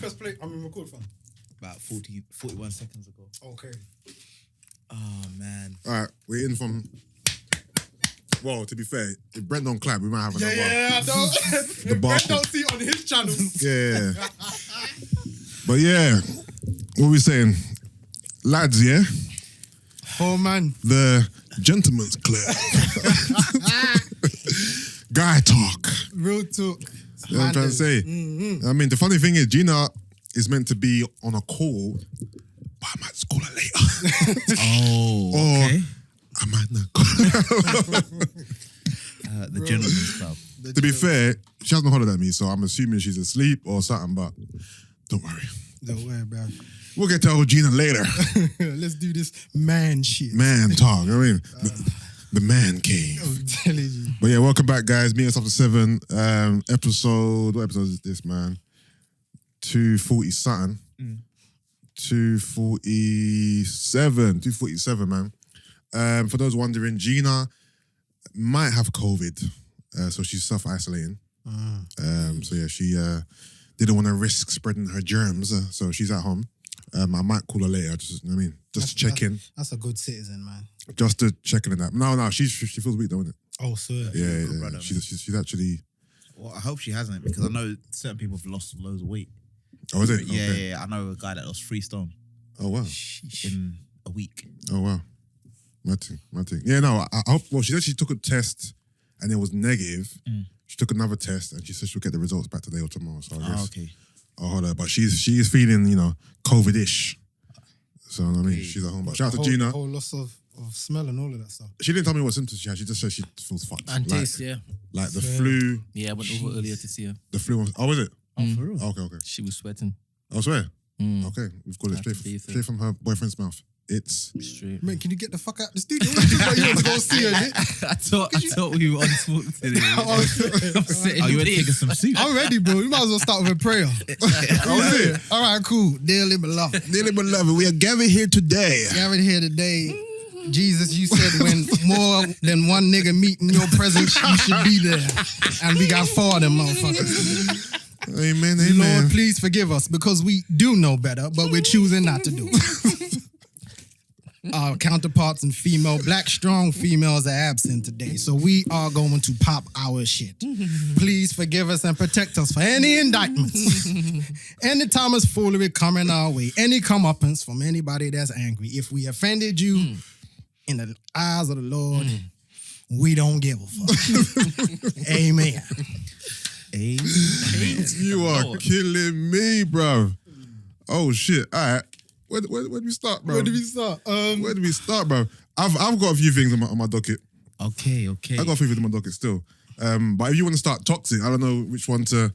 press play? I mean, record, fam. About 41 seconds ago. Okay. Oh, man. All right, we're in from... Well, to be fair, if Brent don't clap, we might have another... Yeah, I know. The Brent don't see it on his channel. Yeah. But yeah, what we saying? Lads, yeah? Oh, man. The gentleman's club. Guy talk. Real talk. You know what I'm trying to say? Mm-hmm. I mean, the funny thing is, Gina is meant to be on a call, but I might just call her later. Oh, okay. Or I might not call her. The gentleman's club. To be fair, she hasn't hollered at me, so I'm assuming she's asleep or something, but don't worry. Don't worry, bro. We'll get to old Gina later. Let's do this man shit. Man talk, you know what I mean? The man cave. I'm telling you. But yeah, welcome back, guys. Meet us after 7. Episode, what episode is this, man? 240 something. 247, man. For those wondering, Gina might have COVID, so she's self-isolating. So yeah, she didn't want to risk spreading her germs, so she's at home. I might call her later, just, you know what I mean? Just to check in. That's a good citizen, man. Just to check in on that. No, she feels weak though, isn't it? Oh, swear. Yeah. brother, She's actually... Well, I hope she hasn't, because I know certain people have lost loads of weight. Oh, is it? Yeah, Okay. yeah. I know a guy that lost 3 stone Oh, wow. in a week. Oh, wow. My thing. Yeah, no, I hope... Well, she said she took a test and it was negative. She took another test and she said she'll get the results back today or tomorrow. So I guess Okay. I'll hold her. But she is feeling, COVID-ish. So, I mean, she's at home. But shout out to Gina. Whole loss of smell and all of that stuff. She didn't tell me what symptoms she had. She just said she feels fucked. And taste, yeah. Like the flu. Yeah, I went over earlier to see her. The flu was... Oh, was it? Oh, for real? Okay. She was sweating. I swear. Okay, we've got it That's the beef, straight from her boyfriend's mouth. It's... Straight. Man, can you get the fuck out of the studio? You want to go see her, innit? I thought we were on smoke today. I'm sitting Are you ready here. to get some soup? I'm ready, bro. You might as well start with a prayer. All right, cool. Dearly beloved. Dearly beloved, we are gathered here today. Gathered here today. Jesus, you said when more than one nigga meet in your presence, you should be there. And we got 4 of them motherfuckers. Amen. Lord, please forgive us because we do know better, but we're choosing not to do it. Our counterparts in black strong females are absent today, so we are going to pop our shit. Please forgive us and protect us for any indictments. Any Thomas foolery coming our way, any comeuppance from anybody that's angry. If we offended you in the eyes of the Lord, we don't give a fuck. Amen. You are killing me, bro. Oh shit! All right, where do we start, bro? Where do we start? Where do we start, bro? I've got a few things on my docket. Okay. I got a few things on my docket still. But if you want to start toxic, I don't know which one to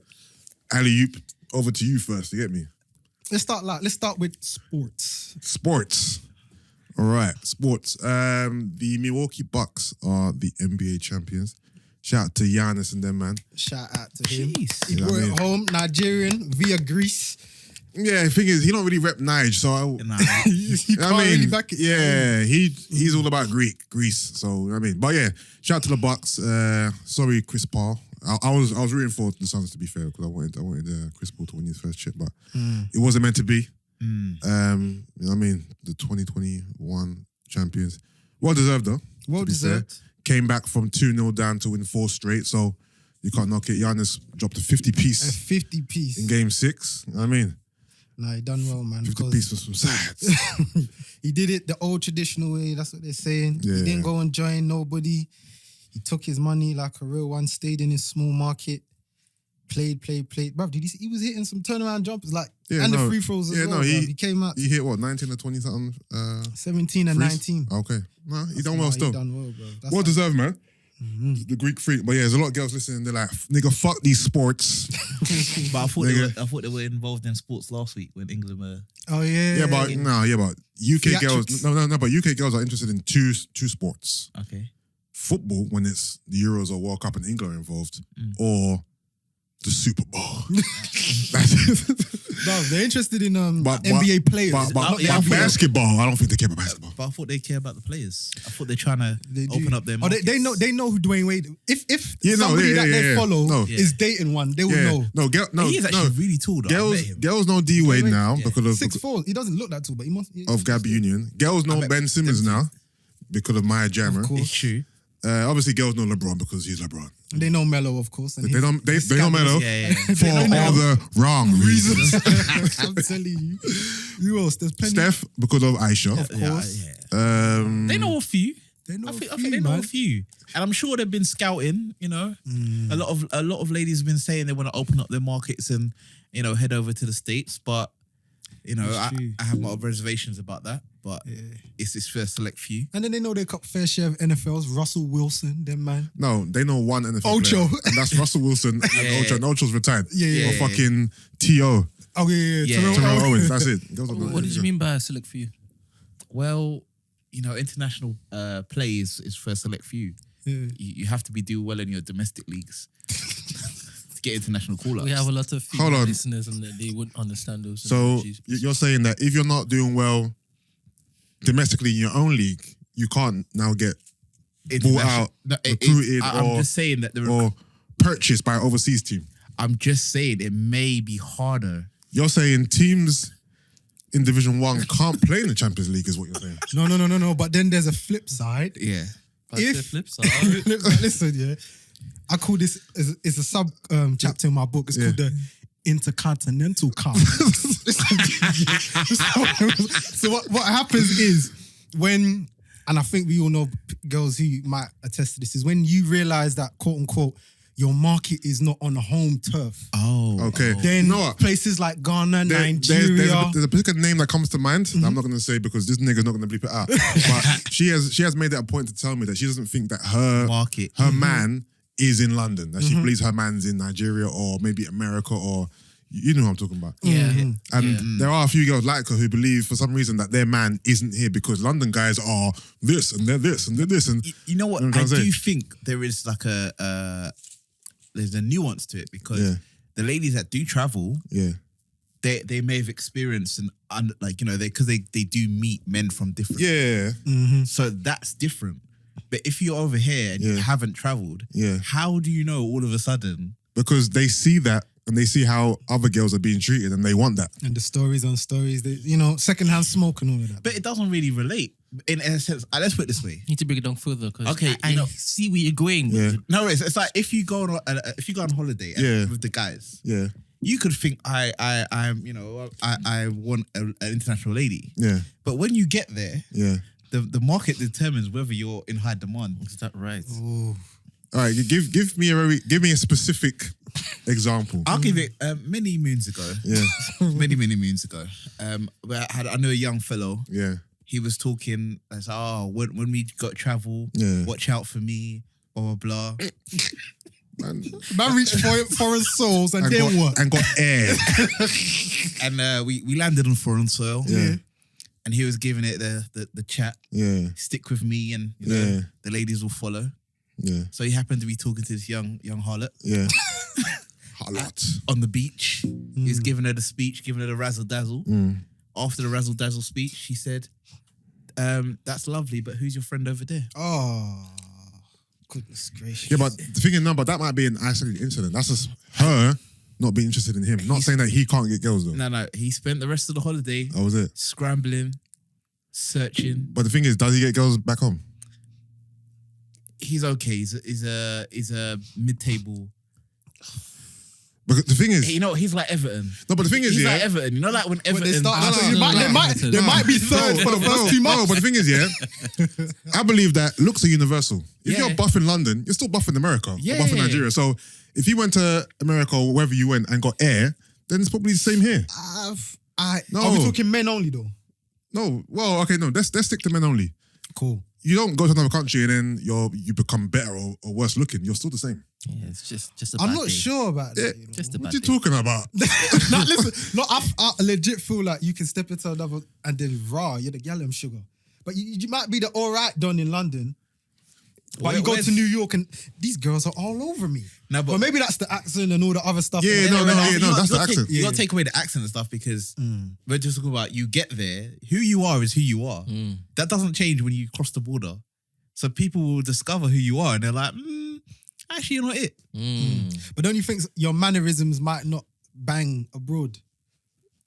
alley-oop over to you first. You get me? Let's start with sports. Sports. All right, sports. The Milwaukee Bucks are the NBA champions. Shout out to Giannis and them, man. Shout out to him. Jeez. He brought it home, Nigerian via Greece. Yeah, the thing is, he don't really rep Nige, so He can't really back it. Yeah, he's all about Greece. So I mean, but yeah, shout out to the Bucks. Sorry, Chris Paul. I was rooting for the Suns, to be fair, because I wanted Chris Paul to win his first chip, but it wasn't meant to be. You know what I mean? The 2021 champions, well deserved though. Well deserved. Came back from 2-0 down to win 4 straight, so you can't knock it. Giannis dropped a 50-piece. A 50-piece. In game 6. You know what I mean? Nah, he done well, man. 50-piece for some sides. He did it the old traditional way. That's what they're saying. Yeah. He didn't go and join nobody. He took his money like a real one, stayed in his small market, played. Bruv, did he was hitting some turnaround jumpers, the free throws as well. He came out. He hit what, 19 or 20 something? 17 and 19. Okay. No, he done well still. He done well, bro. Well deserved, man. The Greek freak. But yeah, there's a lot of girls listening. They're like, nigga, fuck these sports. But I thought they were involved in sports last week when England were... Oh, yeah. But UK girls... No, but UK girls are interested in two sports. Okay. Football, when it's the Euros or World Cup and England are involved, or the Super Bowl. No, they're interested in NBA players. But not the NBA. basketball, I don't think they care about basketball. But I thought they care about the players. I thought they're trying to open up their Oh, markets. they know who Dwayne Wade. If somebody that they follow is dating one, they will know. He is actually really tall though. I met him. Girls know D Wade now because of 6'4". He doesn't look that tall, but he must. of Gabby Union. Girls know Ben Simmons now because of Maya Jama. Of course. It's true. Obviously, girls know LeBron because he's LeBron. They know Melo, of course. And They know Melo for know all Melo. the wrong reasons. I'm telling you. Who else? There's Penny. Steph because of Aisha. Of course. They know a few. They know I a think few, they know man. a few, and I'm sure they've been scouting. You know, a lot of ladies have been saying they want to open up their markets and head over to the States. But I have my reservations about that. But it's for a select few. And then they know they got fair share of NFLs. Russell Wilson, them man. No, they know one NFL Ocho. player, and that's Russell Wilson and Ocho. And Ocho's retired. Yeah. Or fucking T.O. Oh yeah. Terrell Owens. That's it. What did you mean by a select few? Well, international play is for a select few. Yeah. You have to do well in your domestic leagues to get international call-ups. We have a lot of Hold female on. listeners and they wouldn't understand those. So analogies. you're saying that if you're not doing well domestically in your own league, you can't now get bought out, recruited, I'm just saying that or purchased by an overseas team. I'm just saying it may be harder. You're saying teams in Division 1 can't play in the Champions League is what you're saying. No. But then there's a flip side. Yeah. That's the flip side. Listen, yeah. I call this it's a sub chapter in my book. It's called the Intercontinental Cup. So what happens is when, and I think we all know girls who might attest to this, is when you realize that quote unquote your market is not on the home turf. Oh. Okay. Then You know what? places like Ghana, There's Nigeria. a particular name that comes to mind that I'm not going to say because this nigga's not going to bleep it out. But she has made it a point to tell me that she doesn't think that her man is in London. That she believes her man's in Nigeria or maybe America or you know what I'm talking about. Yeah. And there are a few girls like her who believe for some reason that their man isn't here because London guys are this and they're this and they're this. And You know what? You know what I I'm saying? do think there is like there's a nuance to it because the ladies that do travel, yeah. they may have experienced because they do meet men from different. Yeah. So that's different. But if you're over here and you haven't traveled, how do you know all of a sudden? Because they see that and they see how other girls are being treated and they want that. And the stories on stories, secondhand smoke and all of that. But it doesn't really relate in a sense. Let's put it this way. You need to break it down further because Okay, I see where you're going. Yeah. No, it's like if you go on holiday with the guys, Yeah. you could think I want an international lady. Yeah. But when you get there, Yeah. the market determines whether you're in high demand. Is that right? Ooh. All right, give me a specific example. I'll give it many moons ago. Yeah. many moons ago. Where I know a young fellow. Yeah. He was talking as when we got travel, watch out for me, blah blah blah. Man reached foreign souls and then got, what? And got air. And we landed on foreign soil. Yeah. And he was giving it the chat. Yeah. Stick with me, and the ladies will follow. Yeah. So he happened to be talking to this young harlot. Yeah. Harlot. On the beach. He's giving her the speech, giving her the razzle dazzle. After the razzle dazzle speech, she said, "That's lovely, but who's your friend over there?" Oh, goodness gracious. Yeah, but the thing is, no, but that might be an isolated incident. That's just her not being interested in him. Not saying that he can't get girls though. No. He spent the rest of the holiday Oh, was it? scrambling, searching. But the thing is, does he get girls back home? He's okay. He's a mid-table. Because the thing is, he's like Everton. no, but the thing is, He's yeah. like Everton. You know, like when Everton. When they start, No, they might be third for the first 2 months. No, but the thing is, I believe that looks are universal. If Yeah. you're buff in London, you're still buff in America or buff in Yeah. Nigeria. So if you went to America or wherever you went and got air, then it's probably the same here. No. Are we talking men only though? No, well, okay, no, let's stick to men only. Cool. You don't go to another country and then you become better or worse looking. You're still the same. Yeah, it's just a I'm bad not day. sure about that. Yeah. Just a What bad you day. talking about? No, listen. No, I legit feel like you can step into another and then you're the yellow sugar. But you might be the all right don in London. But you go to New York and these girls are all over me. No, but maybe that's the accent and all the other stuff. Yeah, no, that's the accent. You got to take away the accent and stuff because we're just talking about you get there. Who you are is who you are. That doesn't change when you cross the border. So people will discover who you are and they're like, actually, you're not it. But don't you think your mannerisms might not bang abroad?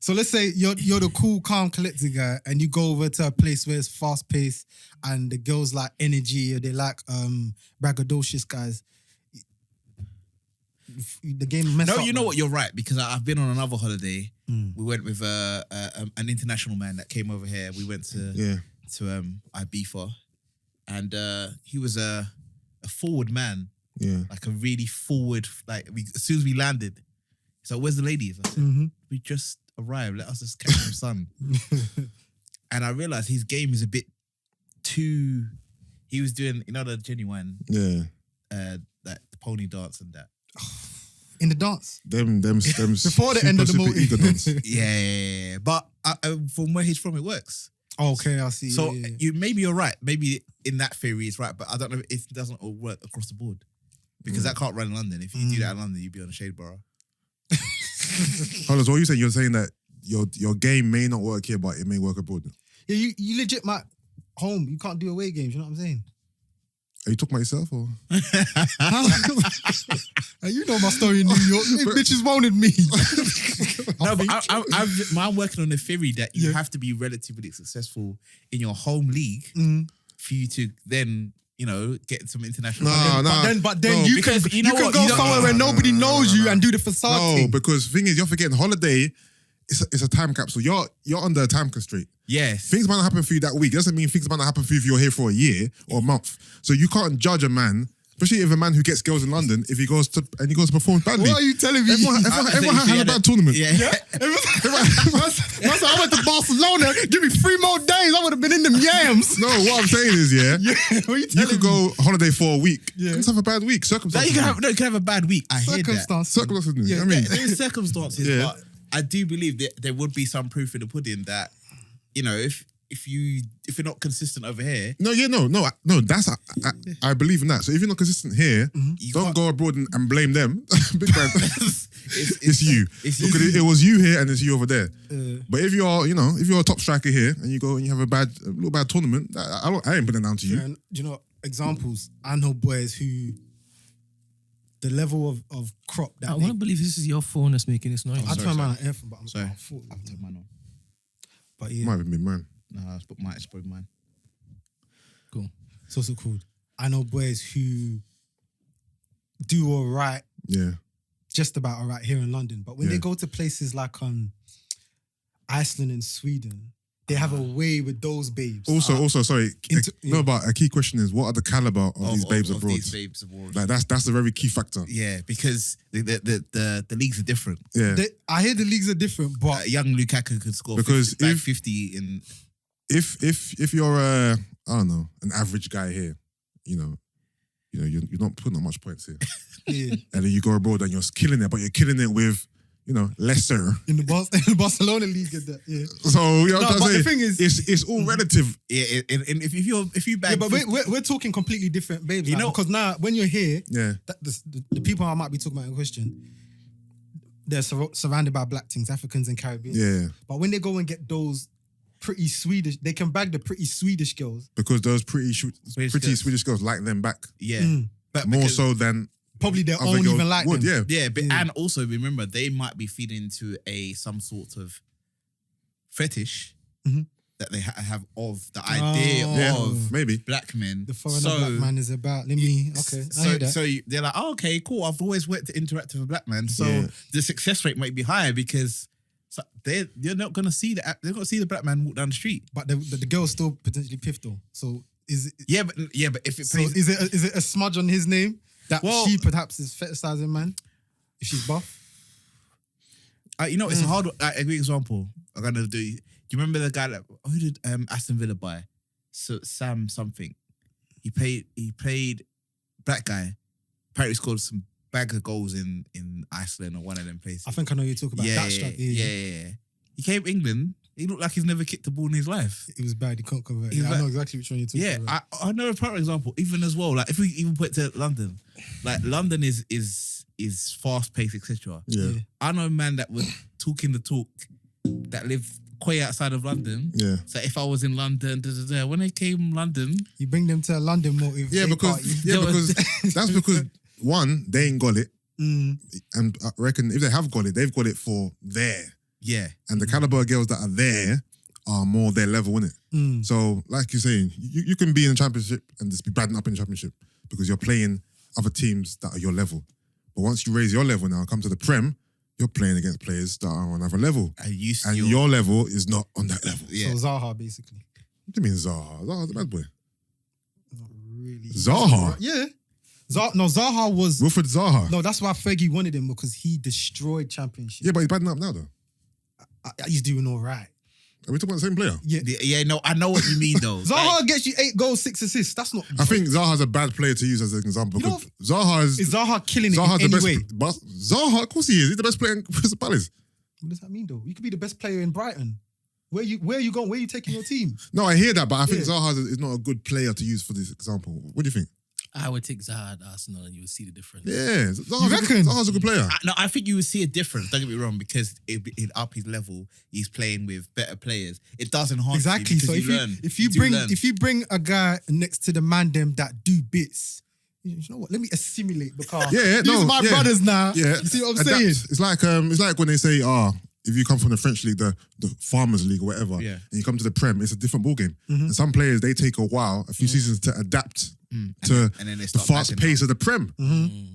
So let's say you're the cool, calm, collected guy, and you go over to a place where it's fast paced, and the girls like energy, or they like braggadocious guys. The game messed up. No, you know what? You're right because I've been on another holiday. We went with an international man that came over here. We went to Ibiza, and he was a forward man. Yeah, like a really forward. Like as soon as we landed, he's like, "Where's the ladies?" I said, "We just arrived. Let us just catch some sun." And I realized his game is a bit too. He was doing, the genuine, that pony dance and that. In the dance, them before the end of the movie. Dance. Yeah. But from where he's from, it works. Okay, I see. So you're right. Maybe in that theory it's right, but I don't know if it doesn't all work across the board because that can't run in London. If you do that in London, you'd be on a shade borough. Hold on, so what are you saying? You're saying that your game may not work here, but it may work abroad. Yeah, you legit might home. You can't do away games. You know what I'm saying? Are you talking about yourself or? You know my story in New York. Bitches wanted me. No, but I'm working on the theory that you have to be relatively successful in your home league for you to then, get some international. But then you can go somewhere where nobody knows you and do the facade thing. No, because the thing is, you're forgetting holiday. It's a time capsule. You're under a time constraint. Yes. Things might not happen for you that week. Doesn't mean things might not happen for you if you're here for a year or a month. So you can't judge a man, especially if a man who gets girls in London, if he goes to perform badly. What are you telling me? Everyone had a bad tournament. Yeah. I went to Barcelona. Give me 3 more days. I would have been in them yams. No, what I'm saying is, what are you could go holiday for a week. Yeah. You can have a bad week. Circumstances. You can have a bad week. I hear that. Circumstances. Yeah. I mean, there's circumstances, but I do believe that there would be some proof in the pudding that, if you're not consistent over here. No. That's I believe in that. So if you're not consistent here, don't go abroad and blame them. Big man. It's you. Because it was you here and it's you over there. But if you're a top striker here and you go and you have a little bad tournament, I ain't putting it down to you. And, examples. I know boys who. The level of crop that I want to believe this is your phone that's making this noise. I turned mine on airphone, but I'm sorry. I've turned mine on. But yeah. Might have been mine. No, it's probably mine. Cool. It's also cool. I know boys who do all right. Yeah. Just about all right here in London. But when they go to places like Iceland and Sweden, they have a way with those babes. Also, sorry. But a key question is, what are the caliber of these babes abroad? These babes abroad. Like that's a very key factor. Yeah, because the leagues are different. Yeah. I hear the leagues are different, but young Lukaku could score because 50 in. If you're an average guy here, you're not putting up much points here. Yeah. And then you go abroad and you're killing it, but you're killing it with lesser. In the Barcelona league and that, yeah. So the thing is, it's all relative. Yeah, and if you bag, but we're talking completely different babes. Because now when you're here, the people I might be talking about in question, they're surrounded by black things, Africans and Caribbean. Yeah. But when they go and get those pretty Swedish, they can bag the pretty Swedish girls because those pretty Swedish girls like them back. Yeah, but more so than. Probably their own even like them. Yeah. And also remember, they might be feeding into some sort of fetish that they have of the idea of maybe black men. The foreigner black man is about. I hear that. So they're like, oh, okay, cool. I've always wanted to interact with a black man, so the success rate might be higher because they're not gonna see they're not gonna see the black man walk down the street. But the girl's still potentially piffed though. So is it? Yeah, but if it plays, is it a smudge on his name? That she perhaps is fetishizing man if she's buff. It's a hard. A great example. I'm gonna do. Do you remember the guy who did Aston Villa buy? So Sam something. He played black guy. Apparently scored some bag of goals in Iceland or one of them places. I think I know you're talking about that strike. Yeah. He came to England. He looked like he's never kicked a ball in his life. It was bad. He can't convert. He was I like- know exactly which one you're talking Yeah, about. I know a prime example. Even as well, like if we even put it to London, like London is fast paced, etc. Yeah. I know a man that was talking the talk that lived quite outside of London. Yeah. So if I was in London, when they came London, You bring them to a London motive. Yeah, day because party. that's because one, they ain't got it. Mm. And I reckon if they have got it, they've got it for there. yeah, And the caliber of girls that are there are more their level, innit? Mm. So, like you're saying, you can be in the championship and just be bradding up in the championship because you're playing other teams that are your level. But once you raise your level now, come to the Prem, you're playing against players that are on another level. and And your level is not on that level. yeah. So Zaha, basically. What do you mean Zaha? Zaha's a bad boy. Not really. Zaha? Yeah. Zaha was... Wilfred Zaha. No, that's why Fergie wanted him, because he destroyed championship. Yeah, but he's badding up now, though. He's doing all right. Are we talking about the same player? Yeah. Yeah, no, I know what you mean though. Zaha gets you 8 goals, 6 assists. That's not... I think Zaha's a bad player to use as an example You know, because Zaha is... Is Zaha killing it Zaha's in the any best... way? But Zaha, of course he is. He's the best player in Crystal Palace. What does that mean, though? You could be the best player in Brighton. Where you going? Where you taking your team? No, I hear that, but I think Yeah. Zaha is not a good player to use for this example. What do you think? I would take Zaha at Arsenal and you would see the difference. Yeah, reckon? Zaha's a good player. No, I think you would see a difference. Don't get me wrong, because it up his level. He's playing with better players. It does enhance Exactly. you So because you learn. if you do learn. bring a guy next to the man them that do bits, you know what? Let me assimilate because Yeah, these no, are my yeah. brothers now. Yeah, You see what I'm adapt. saying? It's like when they say, if you come from the French league, the Farmers League or whatever, Yeah. and you come to the Prem, it's a different ballgame. And some players, they take a while, a few seasons to adapt to and then they the start fast matching pace of the Prem.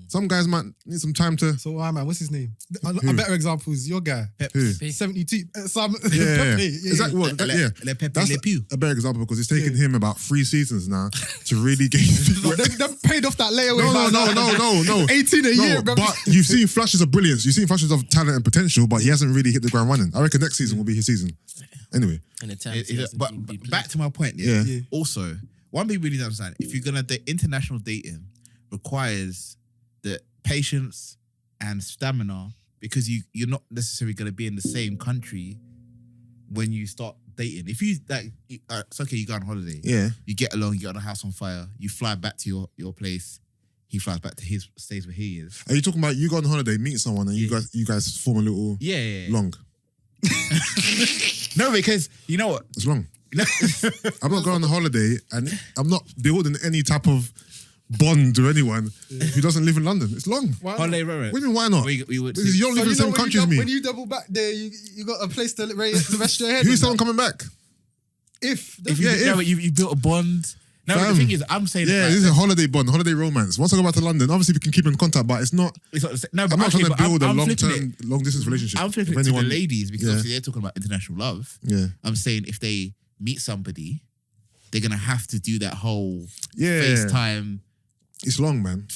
Some guys might need some time to... So man, what's his name? A better example is your guy. Who? 72. Sam. Yeah, Pepe, exactly. Well, yeah. Le Pepe That's Le Pew. a better example because it's taken him about 3 seasons now to really gain... They paid off that layaway. No. 18 a year, bro. But you've seen flashes of brilliance. You've seen flashes of talent and potential, but he hasn't really hit the ground running. I reckon next season will be his season. Anyway. And the times he hasn't But been playing. back to my point. Yeah. Yeah. Also, one thing we need to understand: if you're gonna date, international dating requires the patience and stamina because you're not necessarily gonna be in the same country when you start dating. If you it's okay. You go on holiday. Yeah. You get along. You get on a house on fire. You fly back to your place. He flies back to his stays where he is. Are you talking about you go on holiday, meet someone, and you guys form a little Yeah. long? No, because you know what? It's long. I'm not going on a holiday and I'm not building any type of bond with anyone who doesn't live in London. It's long. Holiday, right? What do you mean, why not? We would. Because you don't live in the same country as me. When you double back there, you got a place to rest your head. Who's on someone that. coming back? If you built a bond. No, Fam. the thing is, I'm saying Yeah, that, this is a holiday bond, holiday romance. Once I go back to London, obviously we can keep in contact, but it's not... it's not the same. No, but I'm not actually, trying to but build a I'm flipping long-term, it. long-distance relationship. I'm flipping it with to the anyone. ladies because Yeah. obviously they're talking about international love. Yeah. I'm saying if they meet somebody, they're gonna have to do that whole Yeah. FaceTime. It's long, man.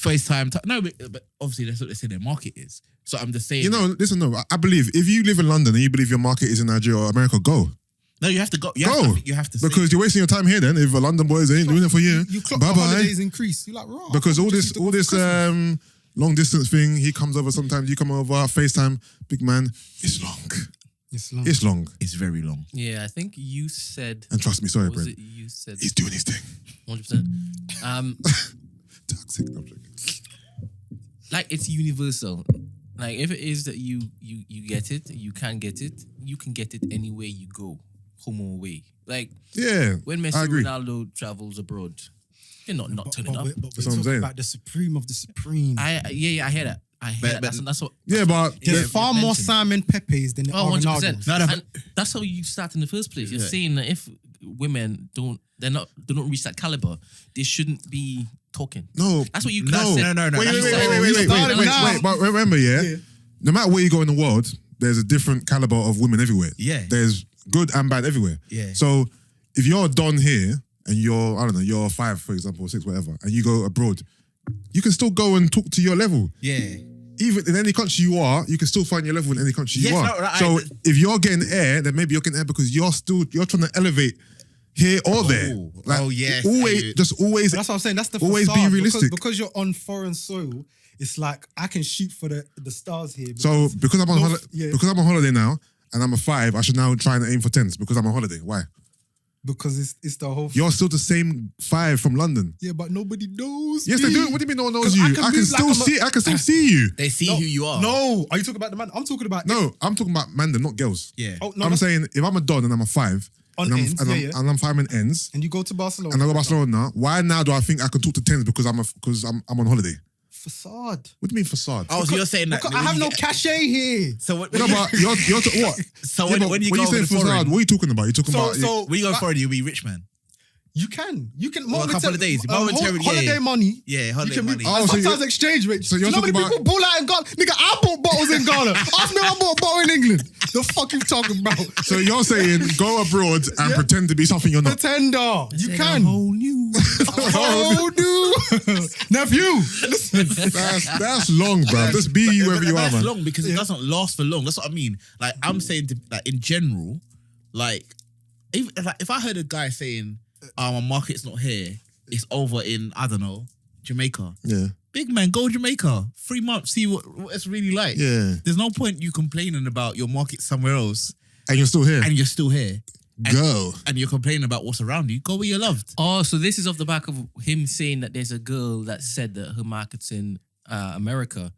No, but obviously that's what they say their market is. So I'm just saying. You know, listen, no, I believe if you live in London and you believe your market is in Nigeria or America, go. no, you have to go. Go. You have to say- Because you're wasting your time here then if the London boys ain't doing it for you. you clock the Bye-bye. holidays increase, you're like, raw. Because all Just this used to go for Christmas. long distance thing, he comes over sometimes, you come over, FaceTime, big man, it's long. It's long. It's long. it's very long. Yeah, I think you said. And trust me, sorry, What was Brent. it you said? He's doing his thing. 100%. Toxic. No, I'm joking. Like it's universal. Like if it is that you get it, you can get it. You can get it anywhere you go, home or away. Like Yeah, when I Messi agree. Ronaldo travels abroad, you're not turning up. But we're That's what I'm talking saying. about the supreme of the supreme. I hear that. I hear But- that. That's what. Yeah, but There's Yeah, far you've more mentioned. Simon Pepes than there Oh, are 100%. Ronaldos. No, And that's how you start in the first place. You're Yeah. saying that if women don't reach that caliber, they shouldn't be talking. no. That's what you no. guys said. No. Wait, That's wait, wait, what- wait, wait, we wait, started wait, now. wait. But remember, Yeah. no matter where you go in the world, there's a different caliber of women everywhere. Yeah. There's good and bad everywhere. Yeah. So if you're Don here and you're, I don't know, you're 5, for example, or 6, whatever, and you go abroad, you can still go and talk to your level. Yeah. Even in any country you are, you can still find your level in any country Yes, you are. no, right, So if you're getting air, then maybe you're getting air because you're trying to elevate here or there. yes. Always, just always. That's what I'm saying. That's the Always be facade. realistic. Because you're on foreign soil, it's like I can shoot for the stars here. So because I'm on No, holiday, yeah. because I'm on holiday now, and I'm a 5, I should now try and aim for 10s because I'm on holiday. Why? Because it's the whole. You're still the same 5 from London. Yeah, but nobody knows. Yes, me. they do. What do you mean no one knows 'Cause you? I can I can move still like I'm a- see. I can still see you. They see who you are. No, are you talking about the man? I'm talking about. No, I'm talking about Mandem, not girls. Yeah. Oh, no, I'm that's- saying if I'm a Don and I'm a 5, On and I'm, ends, and, I'm, yeah. and I'm 5 in ends, And you go to Barcelona. and I go Barcelona, why now do I think I can talk to 10s because I'm on holiday? Facade. What do you mean facade? Oh, so you're saying that Because I when have you no get- cachet here. So what? No, but you're what? So Yeah, but when you go say over the facade, foreign, what are you talking about? You're talking about when you go like, foreign, you'll be rich man. You can. Well, a couple of days. Momentarily, holiday yeah. money. Yeah, holiday you can money. Move, Oh, so sometimes you- exchange rate. so So you're you know how many talking people pull out in Ghana? Nigga, I bought bottles in Ghana. Ask me, I bought a bottle in England. The fuck you talking about? So you're saying go abroad and pretend to be something you're not. Pretender. You can. Whole new. Oh, dude. Nephew. That's long, bro. Just be you wherever you are, That's man. long because it doesn't last for long. That's what I mean. Like I'm saying, like in general, like if I heard a guy saying, "My market's not here, it's over in I don't know Jamaica." Yeah. Big man, go Jamaica. 3 months, see what it's really like. Yeah. There's no point you complaining about your market somewhere else And you're still here. and you're still here. Go. And you're complaining about what's around you. Go where you're loved. Oh, so this is off the back of him saying that there's a girl that said that her market's in America.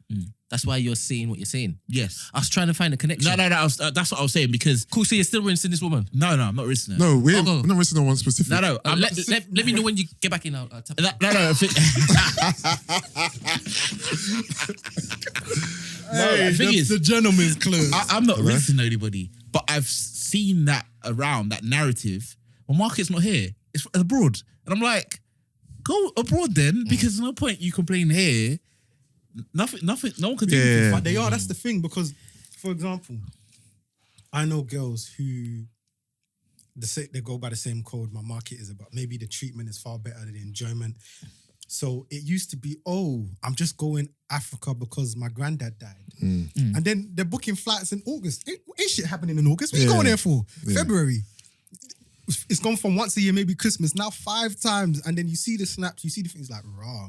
That's why you're saying what you're saying. Yes. I was trying to find a connection. No. That's what I was saying because Cool, so you're still rinsing this woman? no, I'm not listening. No, we're go. not listening to one specific. No. I'm Let me know when you get back in. I'll tap. No. The thing is, the gentleman's club. I'm not rinsing anybody, but I've seen that around, that narrative. My market's not here, it's abroad. And I'm like, go abroad then, because there's no point you complain here. Nothing, no one can do anything. Yeah. But they are. That's the thing. Because, for example, I know girls who they go by the same code. My market is about. Maybe the treatment is far better than the enjoyment. So it used to be, I'm just going Africa because my granddad died. And then they're booking flights in August. Ain't shit happening in August. What are you going there for? Yeah. February. It's gone from once a year, maybe Christmas, now 5 times. And then you see the snaps, you see the things like, raw.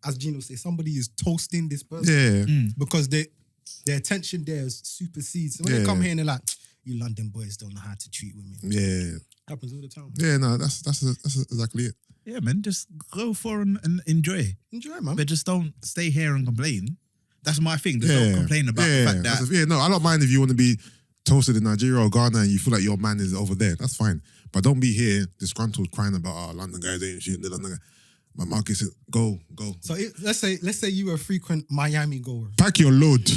As Gino says, somebody is toasting this person. Yeah. Because their attention there supersedes. So when they come here and they're like, you London boys don't know how to treat women. Yeah. Happens all the time. Yeah, no, that's exactly it. Yeah, man, just go foreign and enjoy. Enjoy, man. But just don't stay here and complain. That's my thing. Just don't complain about the fact that. No, I don't mind if you want to be toasted in Nigeria or Ghana and you feel like your man is over there. That's fine. But don't be here disgruntled crying about London guys ain't shit. The London guy. My market said, go. So let's say you were a frequent Miami goer. Pack your load.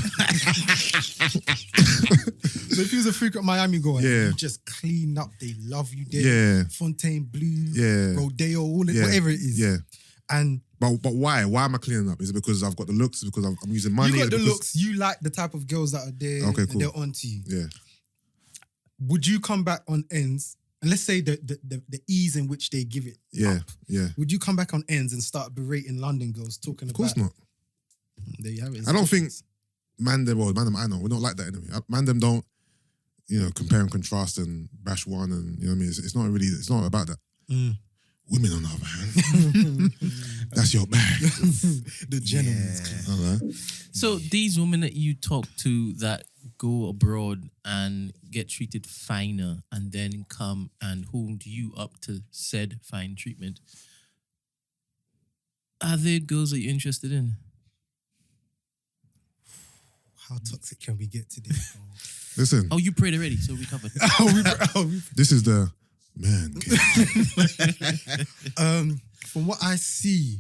So if you was a frequent Miami goer, Yeah. you just clean up. They love you there. Yeah. Fontaine Bleu, Yeah. Rodeo, all it, Yeah. whatever it is. Yeah. And But why? Why am I cleaning up? Is it because I've got the looks? Is it because I'm using money? you got Is the it because- looks. You like the type of girls that are there. Okay, and cool. they're onto you. Yeah. Would you come back on ends? And let's say the ease in which they give it. Yeah. up. Yeah. Would you come back on ends and start berating London girls talking Of course about? not. There you have it. I don't think Mandem I know. We're not like that anyway. Mandem don't, compare and contrast and bash one and, you know what I mean? It's not about that. Women on the other hand, that's your bag. the gentleman's club. All right. So these women that you talk to that go abroad and get treated finer and then come and hold you up to said fine treatment, are they girls that you're interested in? How toxic can we get today? Listen, Oh, you prayed already, so we covered. this is the man cave. From what I see,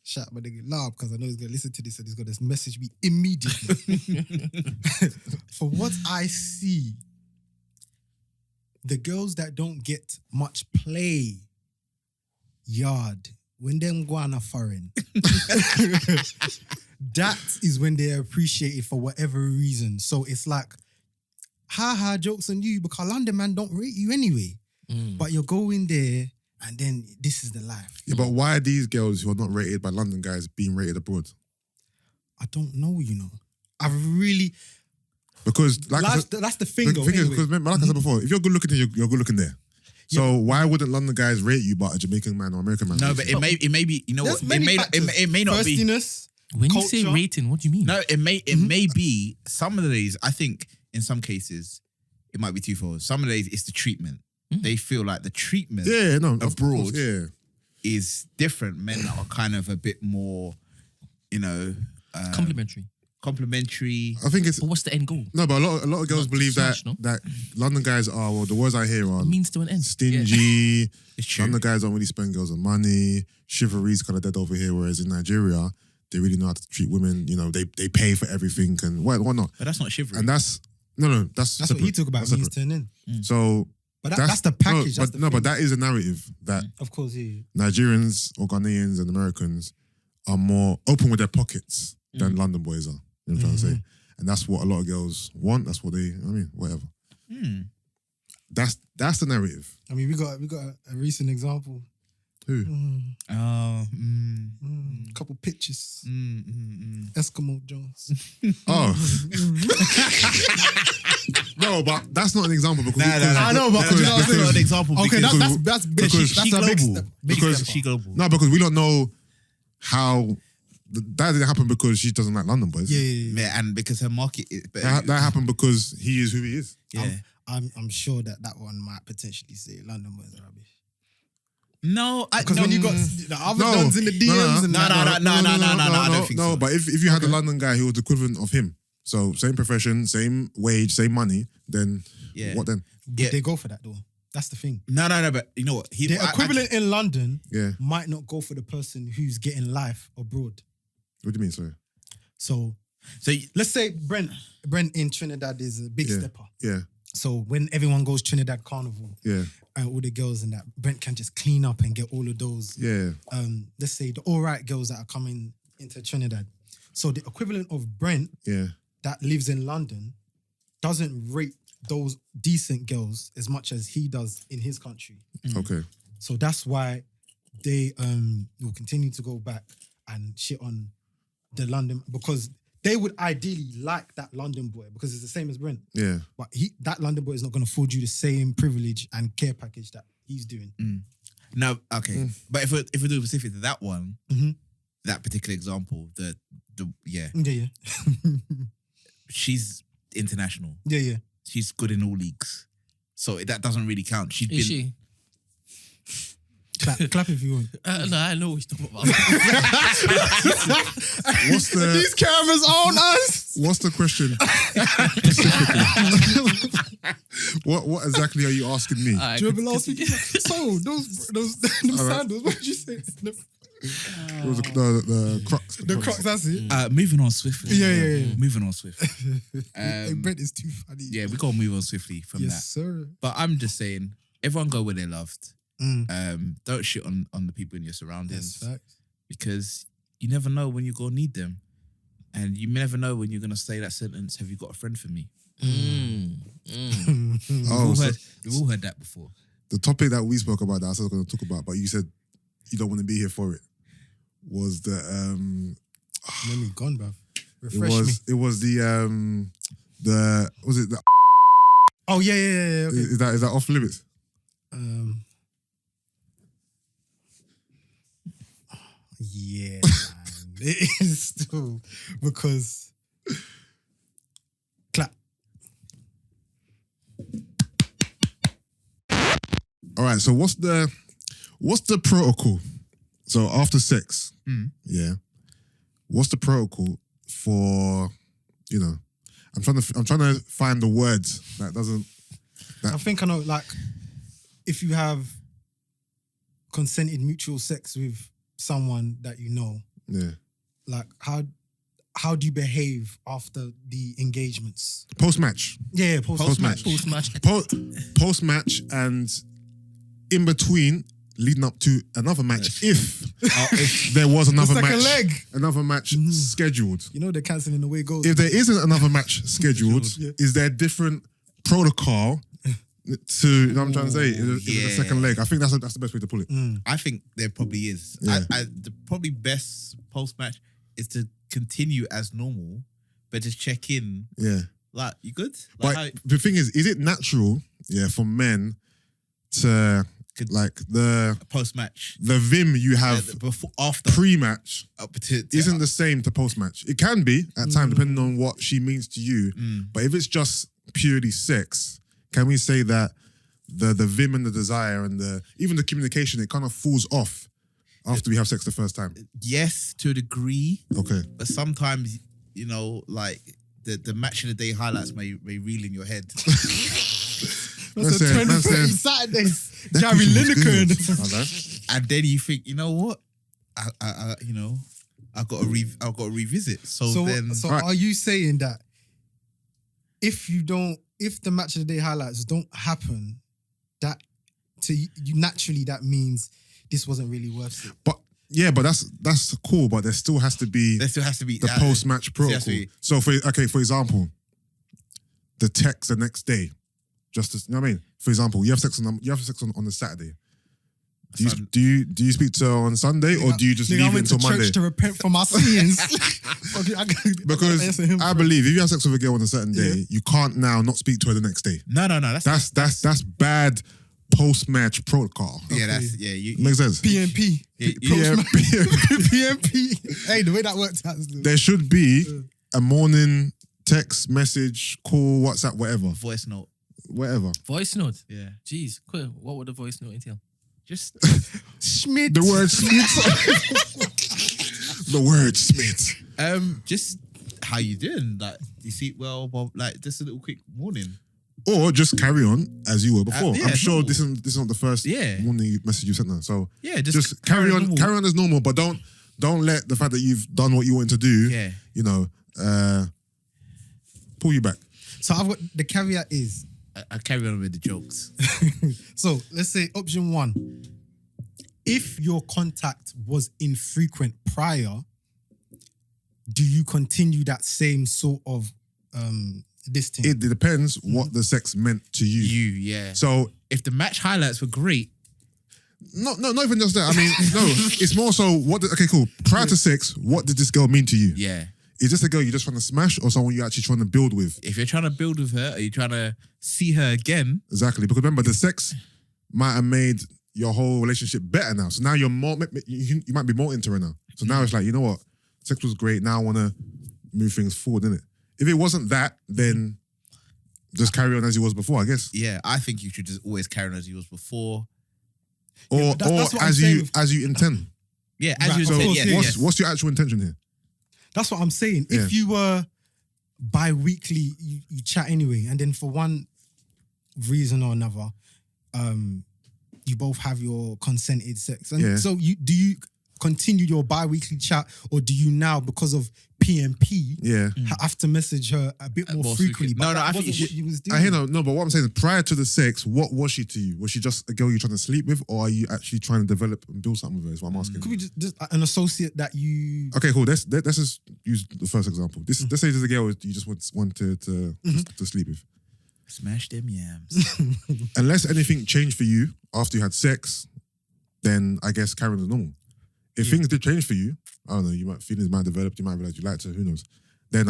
shout my nigga loud because I know he's gonna listen to this and he's gonna message me immediately. From what I see, the girls that don't get much play, yard, when them guana foreign, that is when they're appreciated for whatever reason. So it's like, jokes on you because London man don't rate you anyway. But you're going there and then this is the life. Yeah, but why are these girls who are not rated by London guys being rated abroad? I don't know, I've really... Because like I said, that's the thing, though. because Anyway. like I said before, if you're good looking, you're good looking there. So why wouldn't London guys rate you, but a Jamaican man or American man? No, rates but you? it may be. You know There's what? many factors. It may not be. Thirstiness, When you say culture. rating, what do you mean? No, it may be some of the days. I think in some cases, it might be twofold. Some of days it's the treatment. They feel like the treatment Yeah, no, of abroad course, yeah. is different. Men are kind of a bit more, you know, complimentary. I think it's But what's the end goal? no, but a lot of girls Not believe that smash, no? that London guys are, well, the words I hear are It means to an end. stingy. It's true. London guys don't really spend girls on money. Chivalry's kind of dead over here, whereas in Nigeria, they really know how to treat women. You know, they pay for everything and why not? But that's not chivalry. And that's that's That's what you talk about. That's Means separate. turn in. So, But that's the package. No, that's the but thing. that is a narrative that Of course, yeah. Nigerians or Ghanaians and Americans are more open with their pockets than London boys are. You know what I'm trying to say? And that's what a lot of girls want. That's what whatever. That's the narrative. I mean, we got a recent example. Who? Couple pictures. Eskimo Jones. Oh. No, but that's not an example because I know, but that's not an example. Okay, because that's big. because That's she a big global. step. Because she global. no, because we don't know how that didn't happen because she doesn't like London boys. Yeah. Yeah, and because her market is better. That happened because he is who he is. Yeah. I'm sure that one might potentially say London boys are rubbish. No, Because when you got the other dons in the DMs and no, I don't think so. No, but if you had a London guy who was the equivalent of him, so same profession, same wage, same money, then Yeah. what then? Yeah. they go for that though. That's the thing. No, but you know what? The equivalent in London Yeah. might not go for the person who's getting life abroad. What do you mean, sorry? So let's say Brent in Trinidad is a big Yeah. stepper. Yeah, So when everyone goes Trinidad Carnival yeah, and all the girls and that, Brent can just clean up and get all of those. yeah, Let's say the all right girls that are coming into Trinidad. So the equivalent of Brent yeah. that lives in London doesn't rate those decent girls as much as he does in his country. Okay. So that's why they will continue to go back and shit on the London, because they would ideally like that London boy because it's the same as Brent. Yeah. But that London boy is not going to afford you the same privilege and care package that he's doing. No, okay. But if we do specific to that one, Mhm. that particular example, the Yeah. she's international. Yeah. She's good in all leagues, so that doesn't really count. She's Is been. she? Clap if you want. No, I know what you're talking about. What's the These cameras on us. What's the question? What exactly are you asking me? Alright, Do you remember last continue. week? So those sandals. What did you say? It was the Crocs. The Crocs. That's it. Moving on swiftly. Yeah. Moving on swiftly. Hey, Brent is too funny. Yeah, we gotta move on swiftly from Yes, that. sir. But I'm just saying, everyone go where they're loved. Mm. Don't shit on the people in your surroundings That's facts. because you never know when you're gonna need them, and you never know when you're gonna say that sentence. Have you got a friend for me? Oh, so We've all heard that before. the topic that we spoke about that I was going to talk about, but you said you don't want to be here for it. Was the Memory gone, bruv. it Refresh me. was the was it the Oh yeah. Okay. is that off limits? Yeah, man. It is still because clap. All right. So what's the protocol? So after sex, yeah. What's the protocol for? You know, I'm trying to find the words that doesn't. I think I know. Like, if you have consented mutual sex with someone that you know, Yeah. like how do you behave after the engagements? Post match. Yeah, post match. Post match and in between, leading up to another match, if there was another second match, leg. another match scheduled. You know they're cancelling the way it goes. If there isn't another match scheduled, Yeah. is there a different protocol to? You know what I'm trying to say? Is it the second leg? I think that's the best way to put it. I think there probably is. Yeah. The probably best post match is to continue as normal, but just check in. Yeah. Like, you good? But Like, the thing is it natural? Yeah, for men to like the post match, vim you have before, after, pre-match up to isn't the same to post-match. It can be at times depending on what she means to you. But if it's just purely sex, can we say that the vim and the desire and even the communication, it kind of falls off after we have sex the first time? Yes, to a degree. Okay. But sometimes, you know, like the match of the day highlights may reel in your head. That's a 20 Saturdays. Gary Lineker. And then you think, you know what? I you know, I've got to revisit. So are you saying that if the match of the day highlights don't happen, that to you naturally that means this wasn't really worth it? But yeah, but that's cool. But there still has to be the post match protocol. So for example, the text the next day, just to, you know what I mean. For example, you have sex on the Saturday. Do you speak to her on Sunday or do you just leave it until Monday? I went to church to repent for my sins. Because I believe if you have sex with a girl on a certain day, you can't now not speak to her the next day. No. That's bad post-match protocol. Yeah, makes sense. PMP. PMP. Hey, the way that worked out. There should be a morning text, message, call, WhatsApp, whatever. Voice note. Whatever. Voice note? Yeah. Jeez, quick. What would the voice note entail? Just Schmidt. The word Schmidt. The word Schmidt. Just how you doing? Like, you sleep well? Well, like just a little quick morning. Or just carry on as you were before. Yeah, I'm sure normal. this is not the first morning message you sent her. So yeah, just carry on as normal, but don't let the fact that you've done what you wanted to do, you know, pull you back. So I've got the caveat is I carry on with the jokes. So let's say option 1. If your contact was infrequent prior, do you continue that same sort of this thing? It depends what the sex meant to you. So if the match highlights were great. Not even just that. I mean, no, it's more so okay, cool. Prior to sex, what did this girl mean to you? Yeah. Is this a girl you're just trying to smash or someone you're actually trying to build with? If you're trying to build with her, are you trying to see her again? Exactly. Because remember, the sex might have made your whole relationship better now. So now you're more, you might be more into her now. So now it's like, you know what? Sex was great. Now I want to move things forward, innit? If it wasn't that, then just carry on as you was before, I guess. Yeah, I think you should just always carry on as you was before. Or as you intend. Yeah, as you intend. What's your actual intention here? That's what I'm saying. If you were bi-weekly, you chat anyway, and then for one reason or another, you both have your consented sex. And so do you continue your bi-weekly chat, or do you now, because of PMP, have to message her a bit more frequently? No, I think you was doing. I hear no, but what I'm saying is, prior to the sex, what was she to you? Was she just a girl you're trying to sleep with, or are you actually trying to develop and build something with her? Is what I'm asking. Could we just an associate that you? Okay, cool. Let's just use the first example. Let's say there's a girl you just wanted to sleep with. Smash them yams. Unless anything changed for you after you had sex, then I guess carrying on normal. If things did change for you, I don't know, feelings might develop, you might realize you liked her, who knows? Then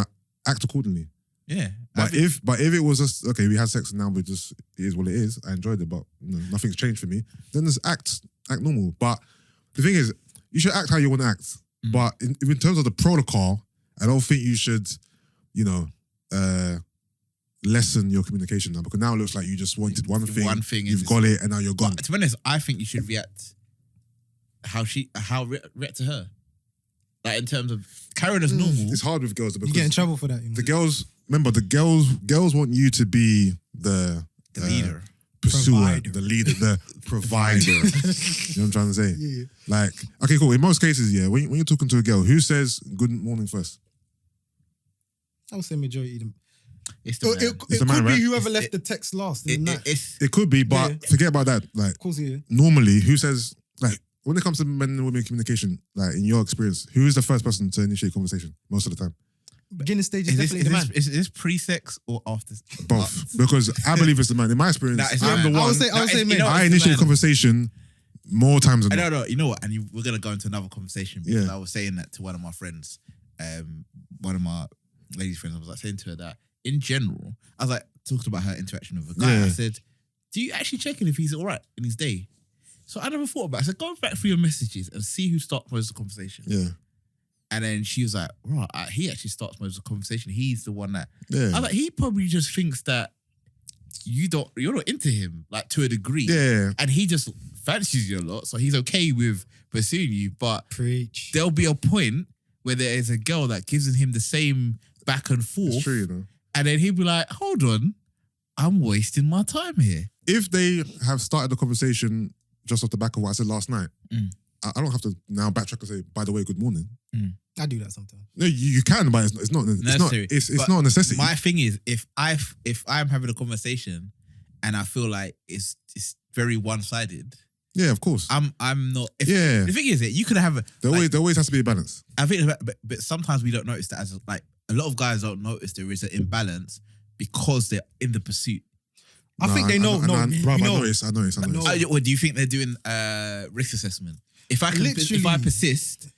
act accordingly. Yeah. But if it was just, okay, we had sex and now it is what it is, I enjoyed it, but nothing's changed for me, then just act normal. But the thing is, you should act how you want to act. But in terms of the protocol, I don't think you should, lessen your communication now, because now it looks like you just wanted one thing, you've got it, and now you're gone. But to be honest, I think you should react react to her. Like in terms of carrying as normal. It's hard with girls because you get in trouble for that. The girls, remember, the girls want you to be the leader, pursuer, provider. the leader, the provider. You know what I'm trying to say? Yeah. Like, okay, cool. In most cases, when you're talking to a girl, who says good morning first? I would say majority of them. It's the man. It's the man, could right? be whoever left the text last in the night. It could be, but forget about that. Like, Of course, yeah. normally, who says, like, when it comes to men and women communication, like in your experience, who is the first person to initiate conversation most of the time? Beginning stage is definitely the man. Is this pre-sex or after? Both. Because I believe it's the man. In my experience, I'm the one. I would say man. I initiate conversation more times than not. No, you know what? And we're going to go into another conversation because I was saying that to one of my friends, one of my ladies' friends. I was like saying to her that in general, I was like talking about her interaction with a guy. Yeah. I said, do you actually check in if he's all right in his day? So I never thought about it. I said, go back through your messages and see who starts most of the conversation. Yeah. And then she was like, right, he actually starts most of the conversation. He's the one that... Yeah. I was like, he probably just thinks that you're not into him, like, to a degree. Yeah. And he just fancies you a lot, so he's okay with pursuing you. But Preach. there'll be a point where there is a girl that gives him the same back and forth. It's true, you know. And then he'll be like, hold on, I'm wasting my time here. If they have started the conversation just off the back of what I said last night, I don't have to now backtrack and say, by the way, good morning. I do that sometimes. No, you can, but it's not Necessary. it's not a necessity. My thing is, if I'm having a conversation and I feel like it's very one-sided, yeah, of course. I'm not. Yeah. The thing is, you could have There always has to be a balance. I think, but sometimes we don't notice that as like a lot of guys don't notice there is an imbalance because they're in the pursuit. I think they know. Bruv, I know. notice. Or do you think they're doing risk assessment? If I persist,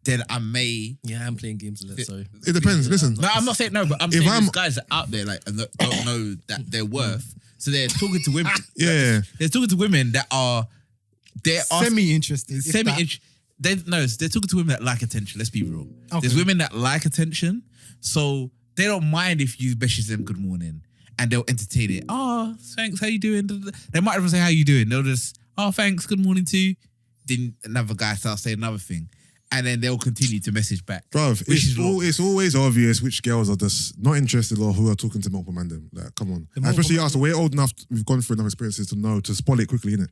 then I may. Yeah, I'm playing games with it. Sorry. It depends. Listen. No, I'm not saying no, but I'm saying there's guys that are out there like and don't know that they're worth. So they're talking to women. Yeah. They're talking to women that are semi-interested. They're talking to women that like attention. Let's be real. Okay. There's women that like attention, so they don't mind if you message them good morning and they'll entertain it. Oh, thanks. How you doing? They might even say how you doing. They'll just thanks. Good morning too. Then another guy starts saying another thing, and then they'll continue to message back. Bruv, it's always obvious which girls are just not interested or who are talking to multiple man them. Like, come on. Especially us, we're old enough, we've gone through enough experiences to know, to spot it quickly, innit?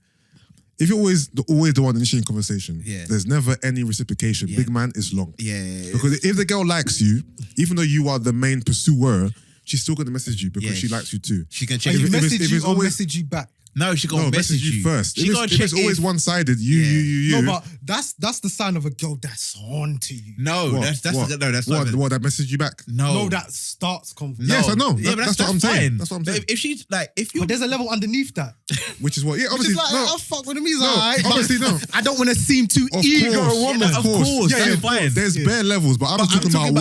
If you're always the one initiating conversation, there's never any reciprocation. Big man is long. Yeah. Because if the girl likes you, even though you are the main pursuer, she's still going to message you because she likes you too. She can And check you if message you or message you back. No, she gonna message you first. She If it's always one-sided, you. No, but that's the sign of a girl that's on to you. No, that's what that message you back. No, that starts conversation. Yes, I know. Yeah, but that's what I'm saying. That's what I'm saying. If she's like, if you, But there's a level underneath that. Which is what, yeah, obviously. It's like, no, I'll fuck with him. He's no, alright. obviously no. I don't want to seem too Of eager course, a woman. of course. that's fine. There's bare levels, but I'm talking about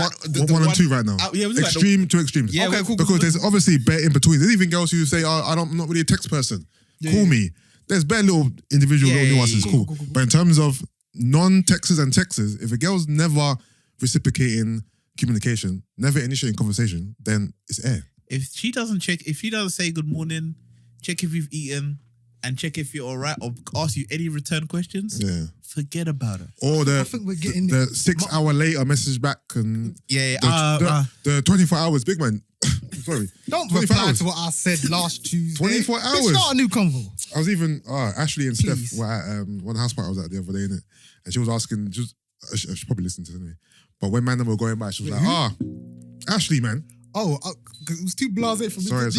one and two right now. Extreme to extremes. Yeah, okay, cool. Because there's obviously bare in between. There's even girls who say, I'm not really a text person. Call me. There's bare little individual little nuances, cool. But in terms of non-texters and texters, if a girl's never reciprocating communication, never initiating conversation, then it's air. If she doesn't say good morning, check if you've eaten, and check if you're all right, or ask you any return questions, forget about it. Or I think we're getting the 6 hour later message back and the 24 hours, big man. Sorry. Don't reply to what I said last Tuesday. 24 hours. It's not a new convo. I was even Ashley and Please. Steph were at one house party I was at the other day, innit? And she was asking, I should probably listen to it anyway. But when man them were going by, she was like, Ashley, man. Oh, because it was too blasé for me. Sorry.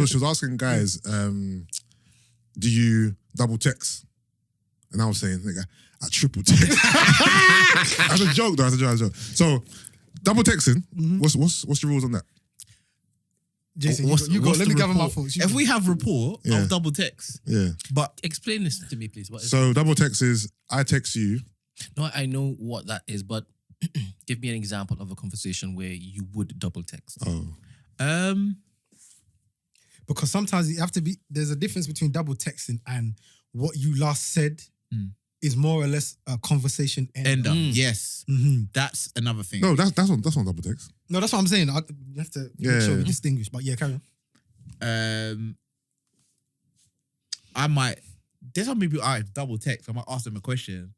She was asking guys, do you double text? And I was saying, nigga, I triple text. As a joke, though. As a joke. So, double texting. What's the rules on that? Jason, you go. Let me gather my thoughts. If we have report, I'll double text. Yeah. But Explain this to me, please. What is so double text is I text you. No, I know what that is, but give me an example of a conversation where you would double text. Because sometimes you have to be. There's a difference between double texting and what you last said is more or less a conversation ender. Yes, that's another thing. No, that's on double text. No, that's what I'm saying. You have to make sure we distinguish. But yeah, carry on. I might. There's some people I double text. I might ask them a question,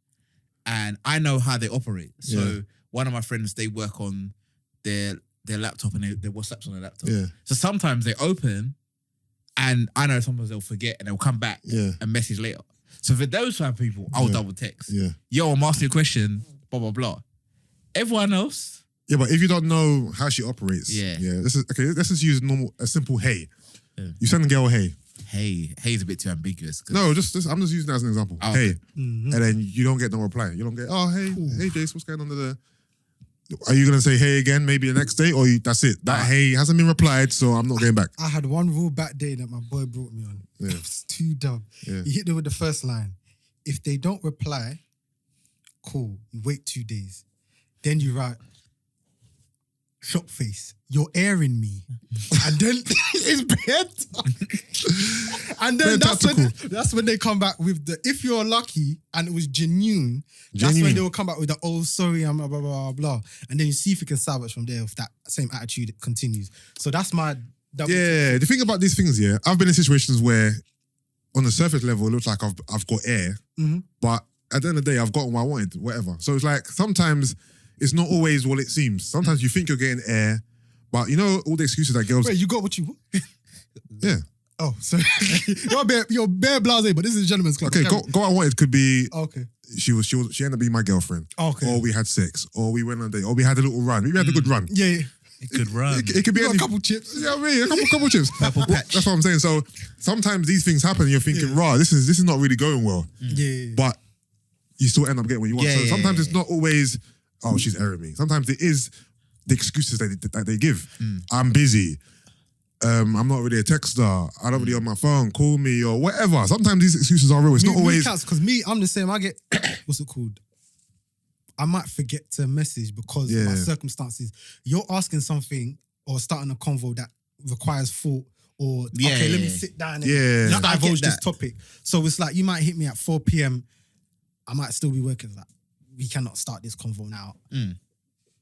and I know how they operate. So one of my friends, they work on their laptop and their WhatsApp's on their laptop. Yeah. So sometimes they open, and I know sometimes they'll forget and they'll come back and message later. So for those type of people, I'll double text. Yeah. Yo, I'm asking a question, blah, blah, blah. Everyone else. Yeah, but if you don't know how she operates, let's just use a simple hey. Yeah. You send a girl hey. Hey is a bit too ambiguous. No, just I'm just using that as an example. Oh, hey. And then you don't get no reply. You don't get, hey Jace, what's going on there? Are you going to say hey again maybe the next day? Or that's it? That hey hasn't been replied, so I'm not getting back. I had one rule back day that my boy brought me on. Yeah. It was too dumb. Yeah. You hit them with the first line. If they don't reply, cool. You wait 2 days. Then you write, shop face, you're airing me. And then it's better. And then that's when they come back with the, if you're lucky and it was genuine, that's when they will come back with the, sorry, I'm blah, blah, blah, blah. And then you see if you can salvage from there if that same attitude continues. So that's my Yeah, the thing about these things, yeah, I've been in situations where on the surface level, it looks like I've got air, but at the end of the day, I've gotten what I wanted, whatever. So it's like sometimes it's not always what it seems. Sometimes you think you're getting air, but you know all the excuses that girls. Wait, you got what you want? Yeah. Oh, sorry. you're bare blasé, but this is a gentleman's club. Okay, got what I wanted could be. Okay. She ended up being my girlfriend. Okay. Or we had sex, or we went on a date, or we had a little run. Maybe we had a good run. Yeah. Good run. It could be A couple chips. Yeah, I mean, a couple chips. Purple patch. That's what I'm saying. So sometimes these things happen, and you're thinking, "Rah, this is not really going well." Yeah. But you still end up getting what you want. Yeah, So yeah, sometimes yeah. it's not always, "Oh, she's airing me." Sometimes it is the excuses that they give. I'm busy. I'm not really a texter. I don't really on my phone. Call me or whatever. Sometimes these excuses are real. It's not always. Because I'm the same. I get what's it called? I might forget to message because of my circumstances. You're asking something or starting a convo that requires thought or let me sit down and Yeah. divulge this topic. So it's like you might hit me at 4 p.m. I might still be working. Like, we cannot start this convo now.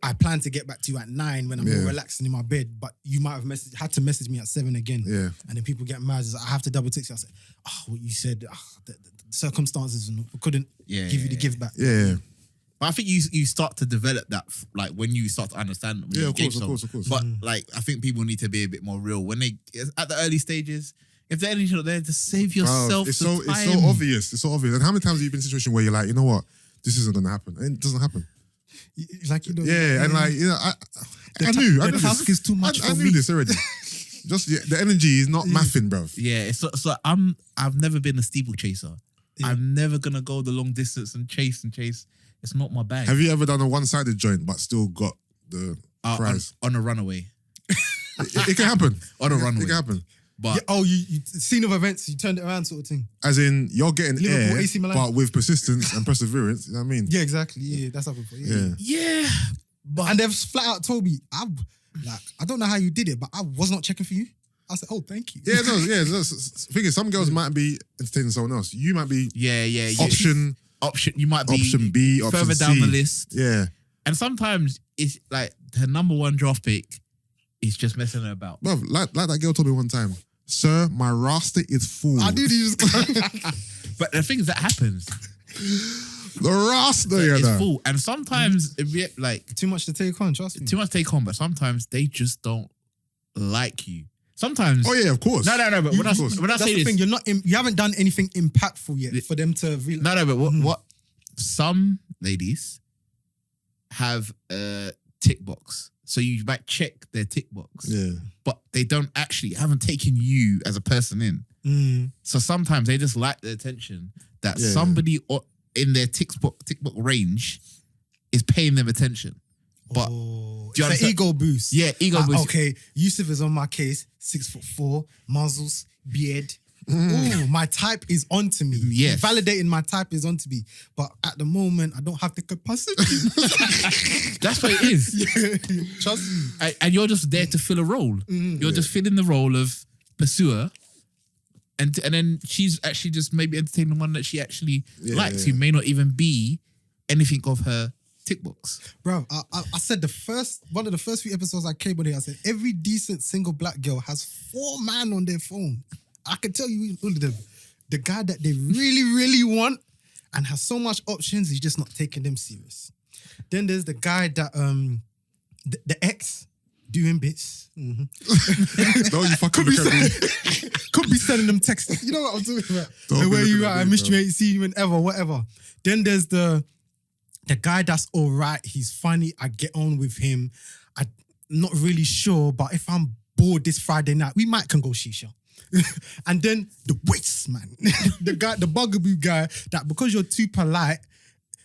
I plan to get back to you at 9 when I'm more relaxing in my bed, but you might have had to message me at 7 again. Yeah. And then people get mad. It's like, I have to double text you. I say, what you said, the circumstances couldn't give you the give back. Yeah. But I think you start to develop that, like when you start to understand. When you Of engage course. But like, I think people need to be a bit more real when they at the early stages. If the energy's not there, just save yourself It's the so time. it's so obvious. It's so obvious. And how many times have you been in a situation where you're like, you know what, this isn't gonna happen, and it doesn't happen. Like you know, And like I knew the task is too much I for knew me. this already. Just the energy is not mathing, bruv. Yeah, so I've never been a steeple chaser. I'm never gonna go the long distance and chase. It's not my bag. Have you ever done a one-sided joint but still got the prize? On a runaway? It can happen. On a runaway. It can happen. But you scene of events, you turned it around sort of thing. As in, you're getting Liverpool, air, AC Milan. but with persistence and perseverance. You know what I mean? Yeah, exactly. Yeah, that's happened before. Yeah. but And they've flat out told me, I don't know how you did it, but I was not checking for you. I said, oh, thank you. Yeah, no, yeah. Thing is, some girls might be entertaining someone else. You might be option you might be option B, option further C. down the list. Yeah. And sometimes it's like her number one draft pick is just messing her about. Bruv, like that girl told me one time, sir, my roster is full. I did just But the thing is that happens. The roster, you It's know. full. And sometimes like too much to take on, trust me. too much take on, but sometimes they just don't like you. Sometimes Oh yeah, of course. No, but when I of course. when I That's say the this, thing. You haven't done anything impactful yet for them to realize. no, but what some ladies have a tick box. So you might check their tick box. Yeah. But they haven't taken you as a person in. So sometimes they just like the attention that Yeah. somebody in their tick box range is paying them attention. But do you It's an understand? ego boost. Yeah, ego Like, boost. Okay, Yusuff is on my case, 6'4", muzzles, beard. Ooh, my type is onto me. Yes. Validating my type is onto me. But at the moment, I don't have the capacity. That's what it is. Yeah, trust me. And you're just there to fill a role. You're just filling the role of pursuer. And then she's actually just maybe entertaining the one that she actually likes, who may not even be anything of her tick box. Bro, I said one of the first few episodes I came on here, I said every decent single black girl has 4 men on their phone. I can tell you all of them. The guy that they really, really want and has so much options, he's just not taking them serious. Then there's the guy that the ex doing bits. No, you fucking Could be sending them texts. You know what I'm talking about? Don't be Where you looking at? at I me, missed you, bro. ain't seen you in ever, whatever. Then there's the guy that's all right. He's funny. I get on with him. I'm not really sure, but if I'm bored this Friday night, we might can go shisha. And then the waste man, the bugaboo guy that because you're too polite,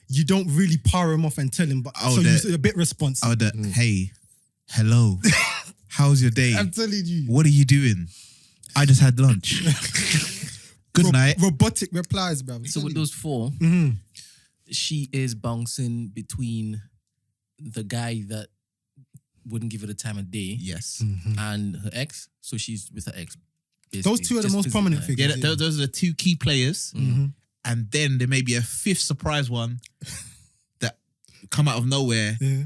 you don't really power him off and tell him, but so you're a bit responsive. Hey, hello, how's your day? I'm telling you. What are you doing? I just had lunch. Good night. Robotic replies, bro. So with those 4, she is bouncing between the guy that wouldn't give her the time of day Yes. and her ex. So she's with her ex. Those 2 are the most prominent Yeah, figures. those are the 2 key players. And then there may be a 5th surprise one that come out of nowhere. Yeah.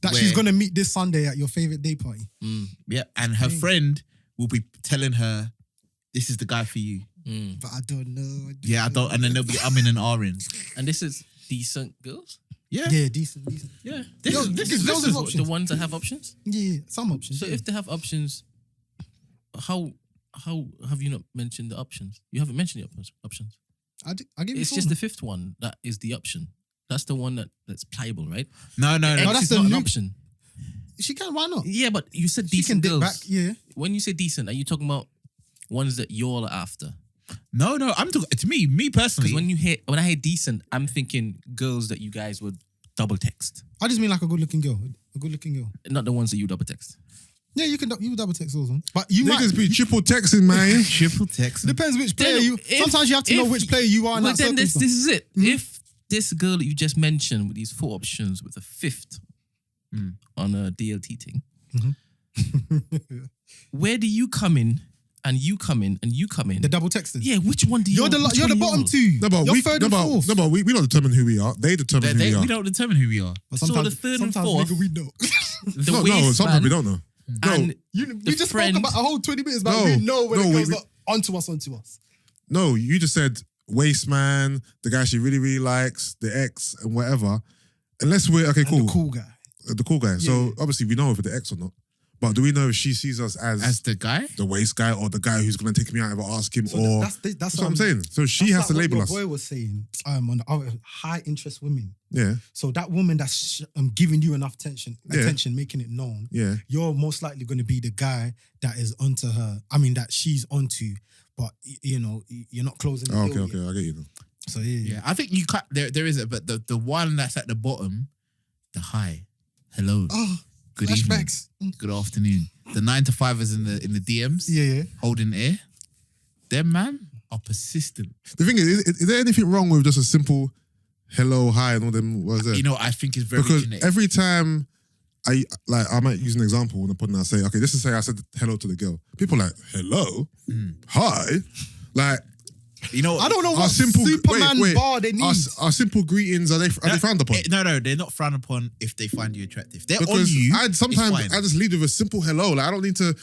That Where- she's gonna meet this Sunday at your favorite day party. Yeah. And her friend will be telling her, "This is the guy for you." But I don't know. Yeah, I don't, and then they'll be in and R-ing. And this is decent girls? Yeah. Yeah, decent. Yeah. This is The ones that have options? Yeah, some options. So yeah. if they have options, how have you not mentioned the options? You haven't mentioned the options. I give you It's just the fifth one that is the option. That's the one that's pliable, right? No. X that's is the not an new- option. She can. Why not? Yeah, but you said She can decent dip girls. back. Yeah. When you say decent, are you talking about ones that you're after? No. I'm talking to me personally. Because when I hear decent, I'm thinking girls that you guys would double text, I just mean like a good-looking girl. A good-looking girl. not the ones that you double text. Yeah, you double text those ones. But you might. Niggas be triple texting, man. triple text. Depends which player Then you. Sometimes you have to know which player you are in Well, that then this circumstance. is it. If this girl that you just mentioned with these 4 options with a fifth on a DLT thing, where do you come in? And you come in, and you come in. The double texting. Yeah, which one do you? You're the bottom two. No, but You're we third and fourth. no, but we don't determine who we are. They determine who we are. We don't determine who we are. But So the third and sometimes fourth- nigga, we know. The No, waistband sometimes we don't know. No, and We just friend- spoke about a whole 20 minutes about No, we know when no, it we- goes we- onto us. no, you just said waste man, the guy she really, really likes, the ex, and whatever. Unless we're okay, And cool, the cool guy. the cool guy. So yeah. obviously we know if it's the ex or not. But do we know if she sees us as the guy? the waste guy or the guy who's going to take me out if I ask him? So or that's what I'm saying. So she has to label what us. your boy was saying on the other high interest women. Yeah, So that woman that's giving you enough attention, making it known, yeah. you're most likely going to be the guy that is onto her. I mean, that she's onto, but you know, you're not closing the Oh, deal okay, yet. I get you. Now. So yeah. Yeah, I think you can't. There is it, but the one that's at the bottom, the hi, hello, Oh, good evening, flashbacks. good afternoon. The 9 to 5ers in the DMs, Yeah. holding air. Them man are persistent. The thing is there anything wrong with just a simple hello, hi, and all them? What is that? You know, I think it's very Because genetic. every time I might use an example when I put in, I say, okay, this is say I said hello to the girl. People are like, hello, hi, like you know, I don't know our what simple Superman bar they need. Our simple greetings are they frowned upon? No, they're not frowned upon if they find you attractive. They're Because on you. sometimes it's fine. I just lead with a simple hello. Like I don't need to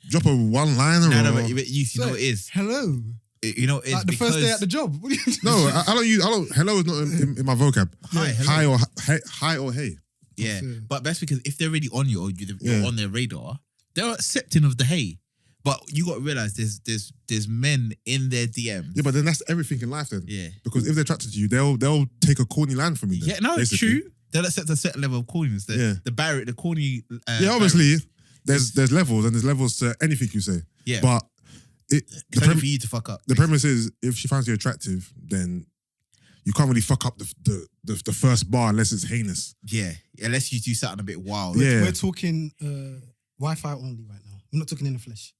drop a one liner. No, or, but you know what it is. Hello. You know what it is Like the because first day at the job. What do you no, I don't use. I don't. Hello is not in my vocab. Hi, hello. Hi or hey. Yeah, That's it. but that's because if they're already on you or you're Yeah. on their radar, they're accepting of the hey. But you got to realize there's men in their DMs. Yeah, but then that's everything in life then. Yeah. Because if they're attracted to you, they'll take a corny line from you. Then, Yeah, no, it's basically. true. They'll accept a certain level of corniness. The barrier, the corny. Yeah, obviously there's levels and there's levels to anything you say. Yeah. But It's only for you to fuck up. the premise is if she finds you attractive, then you can't really fuck up the first bar unless it's heinous. Yeah, unless you do something a bit wild. Yeah. We're talking Wi-Fi only right now. We're not talking in the flesh.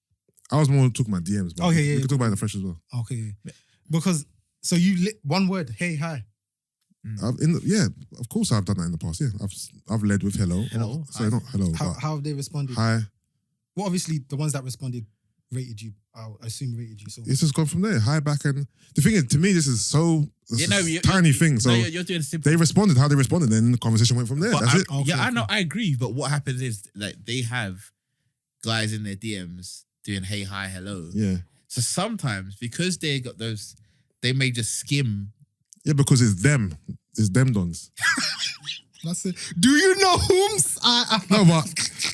I was more talking about DMs, but Oh, yeah, we yeah, can yeah. talk about it in the fresh as well. Okay. Because so you one word, hey, hi. Of course I've done that in the past. Yeah, I've led with hello. Hello, Sorry, hi. not hello. How, but how have they responded? hi. Well, obviously the ones that responded rated you. I assume rated you. So It's just gone from there. Hi back, and the thing is, to me, this is so tiny thing. So you're doing simple. they responded how they responded, then the conversation went from there. But That's it. Okay, I okay. know, I agree. But what happens is like they have guys in their DMs doing hey, hi, hello. Yeah, So sometimes because they got those, they may just skim. yeah, because it's them dons. that's it. Do you know whom? No, but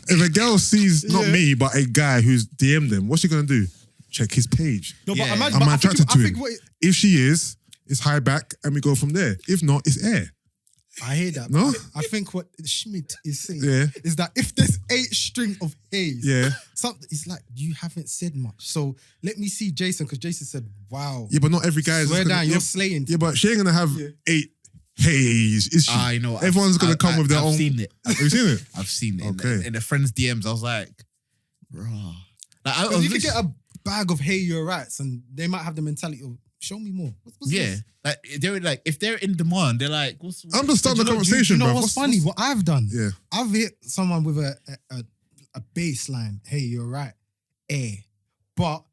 if a girl sees not Yeah. me, but a guy who's DM'd them, what's she gonna do? Check his page. No, Yeah. but imagine. Am but I attracted to I think him? what If she is, it's hi back, and we go from there. If not, it's air. I hear that. No? but I think what Schmidt is saying Yeah. is that if there's 8 string of haze, Yeah. something it's like you haven't said much. So let me see Jason, because Jason said, "Wow, Yeah, but not every guy is. swear just gonna- down, you're yeah, slaying." yeah, but she ain't gonna have Yeah. 8 haze, is she? I know. Everyone's gonna come with their I've own. seen it. Have you seen it? I've seen it. Okay. In the friends' DMs, I was like, raw. Like, I 'Cause was you could literally- get a bag of "Hey, you're right," and they might have the mentality of "Show me more." What's yeah. this? Like they're like, if they're in demand, they're like, what's I'm just starting the Do you conversation, know bro. what's funny? What I've done, Yeah. I've hit someone with a baseline. "Hey, you're right," but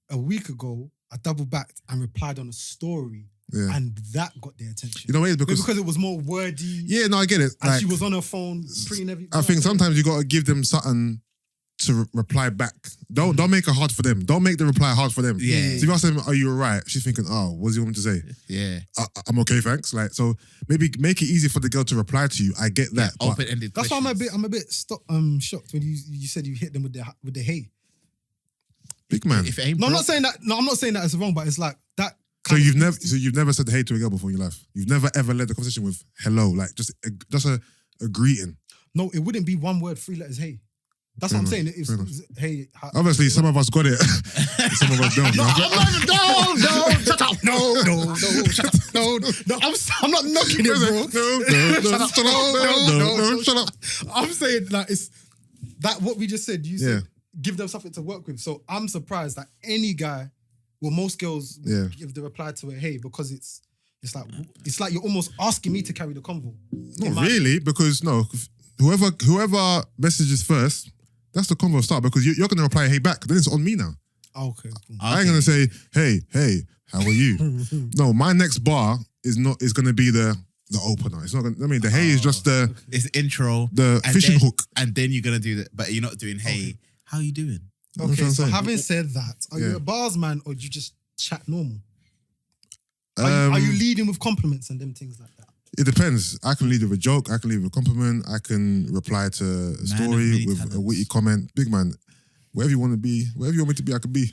a week ago, I double backed and replied on a story, Yeah. and that got their attention. You know what it is? Maybe Because, because it was more wordy. yeah, no, I get it. And Like, she was on her phone, printing everything. I think sometimes you got to give them something to reply back. Don't make it hard for them. Don't make the reply hard for them. Yeah. So if you ask them, are you alright? She's thinking, oh, what does he want me to say? Yeah. I'm okay, thanks. Like, so maybe make it easy for the girl to reply to you. I get that. but Open-ended That's why questions. I'm a bit shocked when you said you hit them with the hey. big man. If it ain't No, I'm broke- not saying that. No, I'm not saying that it's wrong, but it's like that. So kind of- you've never said hey to a girl before in your life. You've never ever led the conversation with hello, like just a greeting. No, it wouldn't be one word, 3 letters. Hey, that's what I'm saying. It's, fair enough. hey. Obviously, some of us got it. Some of us don't. No, No, shut up. No, shut up. No, I'm not knocking it, bro. Shut up. I'm saying like it's that what we just said. You said Yeah. give them something to work with. So I'm surprised that any guy, well, most girls Yeah. give the reply to it, hey, because it's like you're almost asking me to carry the convo. Not really, because whoever messages first, that's the convo start, because you're going to reply hey back. Then it's on me now. Okay, cool. I ain't going to say hey, how are you? No, my next bar is going to be the opener. It's not going. I mean, the hey is just the It's intro. the and fishing then- hook. And then you're going to do that. But you're not doing, hey, how you doing? That's what Okay, I'm so saying. having said that, are you Yeah. a bars man or do you just chat normal? Are you leading with compliments and them things like that? It depends. I can lead with a joke. I can lead with a compliment. I can reply to a of story many with talents. a witty comment. Big man, wherever you want to be, wherever you want me to be, I can be.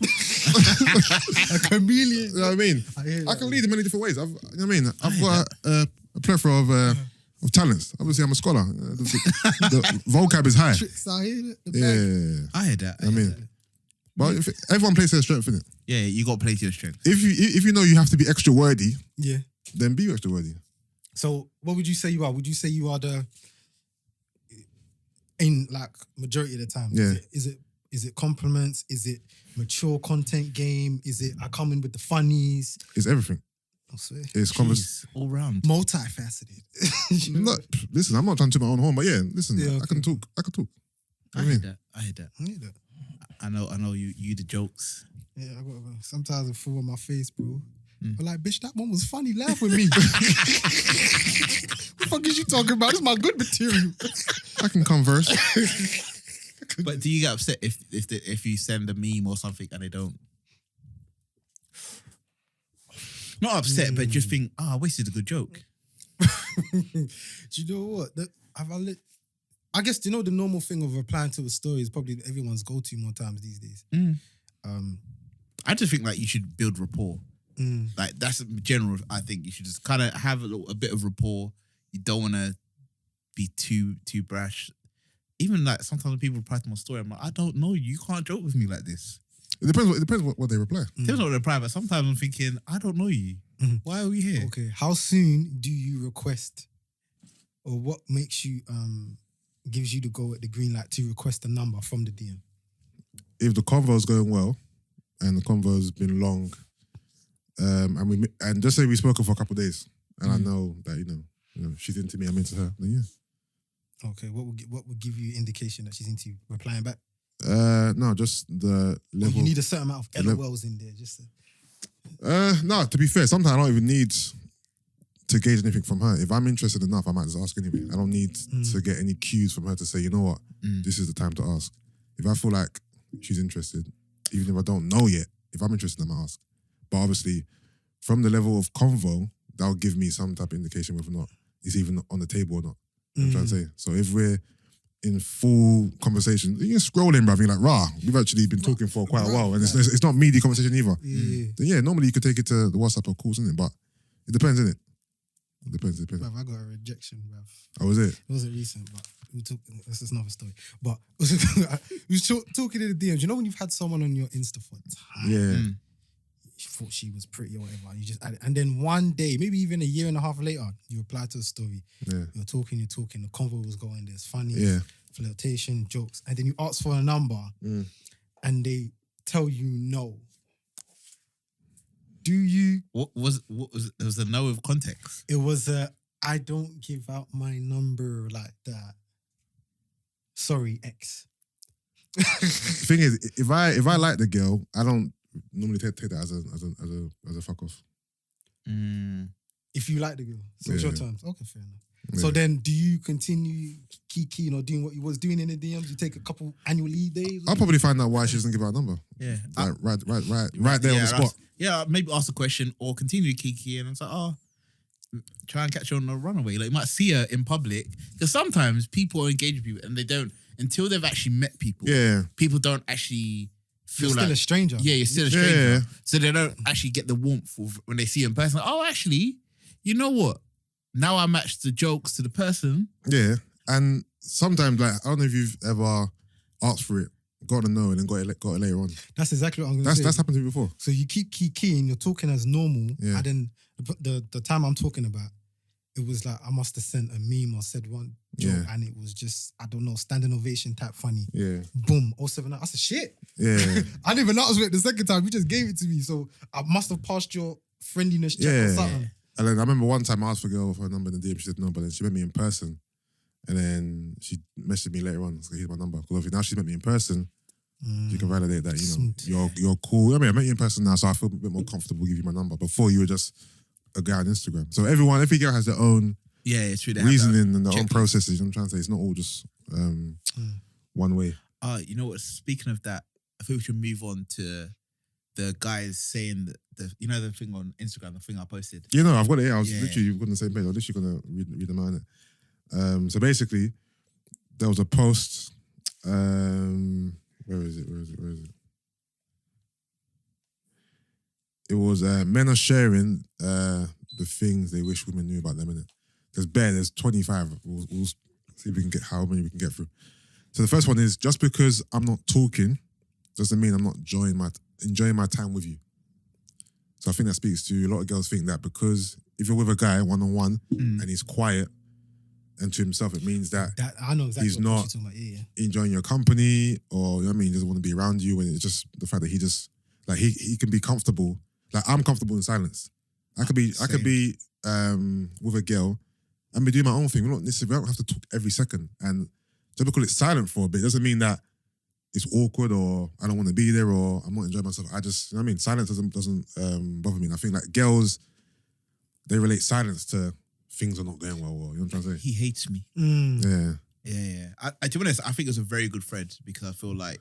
A chameleon. You know what I mean? I hear I that. can lead in many different ways. You know what I mean? I've got a plethora of talents. Obviously, I'm a scholar. The vocab is high. Tricks, I hear it. The bag. Yeah. I heard that. I mean, but if everyone plays their strength in it. Yeah, you got to play to your strength. If you know you have to be extra wordy, Yeah. then be extra wordy. So what would you say you are? Would you say you are in like majority of the time? Yeah. Is it compliments? Is it mature content game? Is it I come in with the funnies? It's everything. I swear. It's conversation. Jeez, all round. Multifaceted. Listen, I'm not trying to my own horn, but yeah, listen, Yeah, I can talk. I I mean, heard that. I heard that. I hear that. I know you the jokes. Yeah, I got sometimes I fall on my face, bro. Mm. But like, bitch, that one was funny. Laugh with me. What the fuck is you talking about? This is my good material. I can converse. But do you get upset if you send a meme or something and they don't? Not upset, but just think, I wasted a good joke. Do you know what? I guess, do you know the normal thing of replying to a story is probably everyone's go-to more times these days. I just think like you should build rapport. Like that's general. I think you should just kind of have a bit of rapport. You don't want to be too brash. Even like sometimes when people reply to my story, I'm like, I don't know you. You can't joke with me like this. It depends what they reply. Depends on what they reply, but sometimes I'm thinking, I don't know you. Why are we here? Okay, how soon do you request, or what makes you gives you the go at the green light to request a number from the DM? If the convo's going well and the convo's been long, and just say we spoken for a couple of days, and I know that you know she's into me, I'm into her, then yeah. Okay, what would give you indication that she's into you? Replying back? No, just the Or level. you need a certain amount of the level- LOLs in there, just to, No, to be fair, sometimes I don't even need to gauge anything from her. If I'm interested enough, I might just ask anyway. I don't need to get any cues from her to say, you know what, this is the time to ask. If I feel like she's interested, even if I don't know yet, if I'm interested, I might ask. But obviously, from the level of convo, that'll give me some type of indication whether or not it's even on the table or not. You know what I'm trying to say. So if we're in full conversation, you can scroll in, bruv, you're like, rah, we've actually been talking for quite a while, and it's not meaty conversation either. yeah. Then yeah, normally you could take it to the WhatsApp or calls, isn't it? But it depends, innit? It depends. Bruv, I got a rejection, bruv. How was it? It wasn't recent, but this is another story. But we was talking in the DMs. You know when you've had someone on your Insta for time, Yeah. you thought she was pretty or whatever, and you just added, and then one day, maybe even a year and a half later, you reply to a story. Yeah. You're talking, the convo was going. There's funny, Yeah. flirtation, jokes, and then you ask for a number, and they tell you no. Do you? What was it was a no with context. It was I don't give out my number like that. Sorry, X. The thing is, if I like the girl, I don't normally take that as a fuck off. If you like the girl, so it's your Yeah. terms. Okay, fair enough. So then, do you continue keying or doing what you was doing in the DMs? You take a couple annual leave days? I'll probably find out why she doesn't give out a number. Yeah. Like, right there on the spot. Maybe ask a question or continue kiki and it's like, try and catch her on a runaway. Like, you might see her in public. Because sometimes people engage with people and they don't, until they've actually met people. Yeah. People don't actually feel you're still a stranger. Yeah, you're still a stranger. Yeah. So they don't actually get the warmth of when they see you in person. Like, actually, you know what? Now I match the jokes to the person. Yeah. And sometimes, like, I don't know if you've ever asked for it, got to know, and then got it later on. That's exactly what I'm going to say. That's happened to me before. So you keep keying, you're talking as normal, and then the time I'm talking about, it was like I must have sent a meme or said one joke, and it was just, I don't know, standing ovation type funny. Yeah. Boom, 079. I said, shit. Yeah. I didn't even notice it the second time. You just gave it to me. So I must have passed your friendliness check or something. And then I remember one time I asked for a girl for a number in the DM. She said no, but then she met me in person. And then she messaged me later on. So here's my number. Because now she met me in person. You can validate that, you know, you're cool. I mean, I met you in person now, so I feel a bit more comfortable giving you my number. Before, you were just a guy on Instagram. So every girl has their own reasoning and their own processes. I'm trying to say it's not all just one way. You know what? Speaking of that, I think we should move on to the guys saying that the thing on Instagram, the thing I posted. You know, I've got it here. I was literally on the same page. I was literally gonna read them out it. So basically, there was a post. Where is it? It was men are sharing the things they wish women knew about them, innit? There's 25. We'll see if we can get how many we can get through. So the first one is, just because I'm not talking doesn't mean I'm not enjoying my time with you. So I think that speaks to a lot of girls think that because if you're with a guy one-on-one and he's quiet and to himself, it means that I know exactly he's not enjoying your company, or, you know what I mean, he doesn't want to be around you, and it's just the fact that he just, like, he can be comfortable. Like, I'm comfortable in silence. I could be with a girl and be doing my own thing. We don't have to talk every second. And just because it's silent for a bit doesn't mean that it's awkward or I don't want to be there or I'm not enjoying myself. I just, you know what I mean, silence doesn't bother me. And I think like girls, they relate silence to things are not going well. You know what I'm trying to say? He hates me. Yeah. To be honest, I think it was a very good thread because I feel like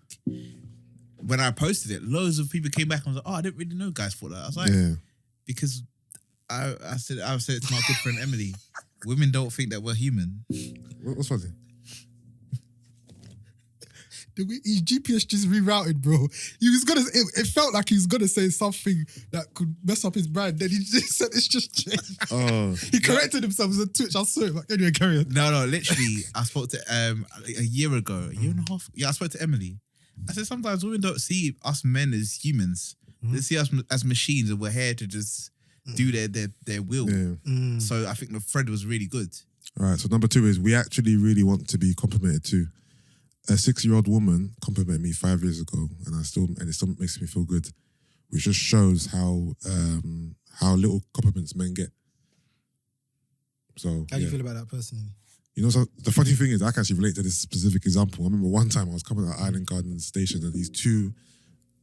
when I posted it, loads of people came back and was like, I didn't really know guys thought that. I was like, because I said it to my good friend Emily, women don't think that we're human. What's funny? His GPS just rerouted, bro. He was gonna. It felt like he was gonna say something that could mess up his brand. Then he just said it's just changed. Oh, he corrected himself as a Twitch. I saw it. Like, anyway, carry on. No. Literally, I spoke to a year ago, a year and a half. Yeah, I spoke to Emily. I said sometimes women don't see us men as humans. They see us as machines, and we're here to just do their will. Yeah. So I think the thread was really good. All right. So number 2 is we actually really want to be complimented too. A 6-year-old woman complimented me 5 years ago, and it still makes me feel good, which just shows how little compliments men get. So how do you feel about that personally? You know, so the funny thing is, I can actually relate to this specific example. I remember one time I was coming at Island Garden Station, and these 2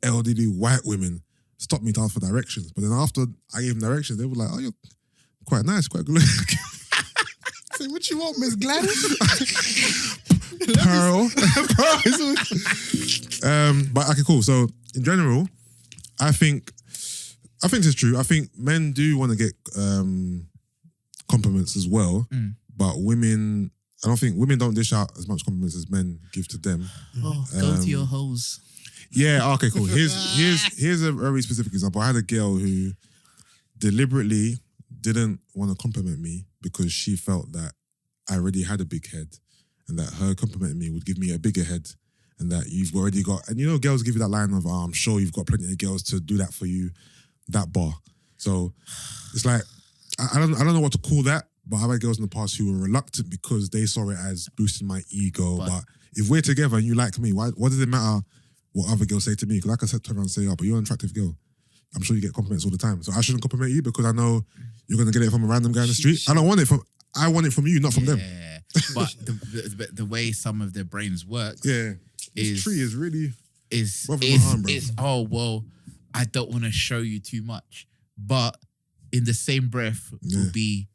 elderly white women stopped me to ask for directions. But then after I gave them directions, they were like, "Oh, you're quite nice, quite good looking." Say, what you want, Miss Gladys? Pearl. But okay, cool. So in general, I think it's true. I think men do want to get compliments as well, but women, I don't think women don't dish out as much compliments as men give to them. Go to your hoes. Yeah. Okay. Cool. Here's a very specific example. I had a girl who deliberately didn't want to compliment me because she felt that I already had a big head, and that her complimenting me would give me a bigger head, and that you've already got, and you know, girls give you that line of, I'm sure you've got plenty of girls to do that for you, that bar. So it's like, I don't know what to call that, but I've had girls in the past who were reluctant because they saw it as boosting my ego. But if we're together and you like me, what does it matter what other girls say to me? Because like I said, turn around and say, but you're an attractive girl. I'm sure you get compliments all the time. So I shouldn't compliment you because I know you're going to get it from a random guy in the street. I want it from you, not from them. But the way some of their brains work, this tree is really I don't want to show you too much, but in the same breath will be,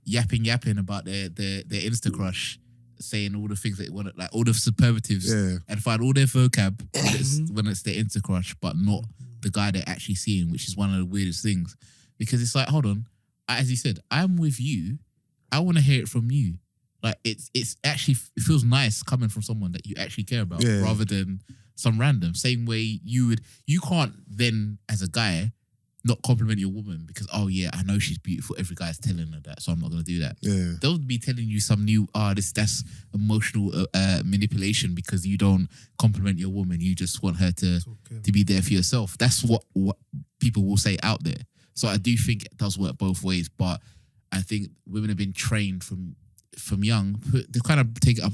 yapping about their Insta crush, saying all the things that they want, like all the superlatives, and find all their vocab when it's their Insta crush, but not the guy they're actually seeing, which is one of the weirdest things. Because it's like, hold on, as you said, I'm with you. I want to hear it from you. Like it's actually, it feels nice coming from someone that you actually care about, rather than some random. Same way you can't then, as a guy, not compliment your woman because, oh yeah, I know she's beautiful. Every guy's telling her that, so I'm not gonna do that. Yeah. They'll be telling you some new, that's emotional manipulation because you don't compliment your woman. You just want her to be there for yourself. That's what people will say out there. So I do think it does work both ways, but I think women have been trained from young. They kind of take it up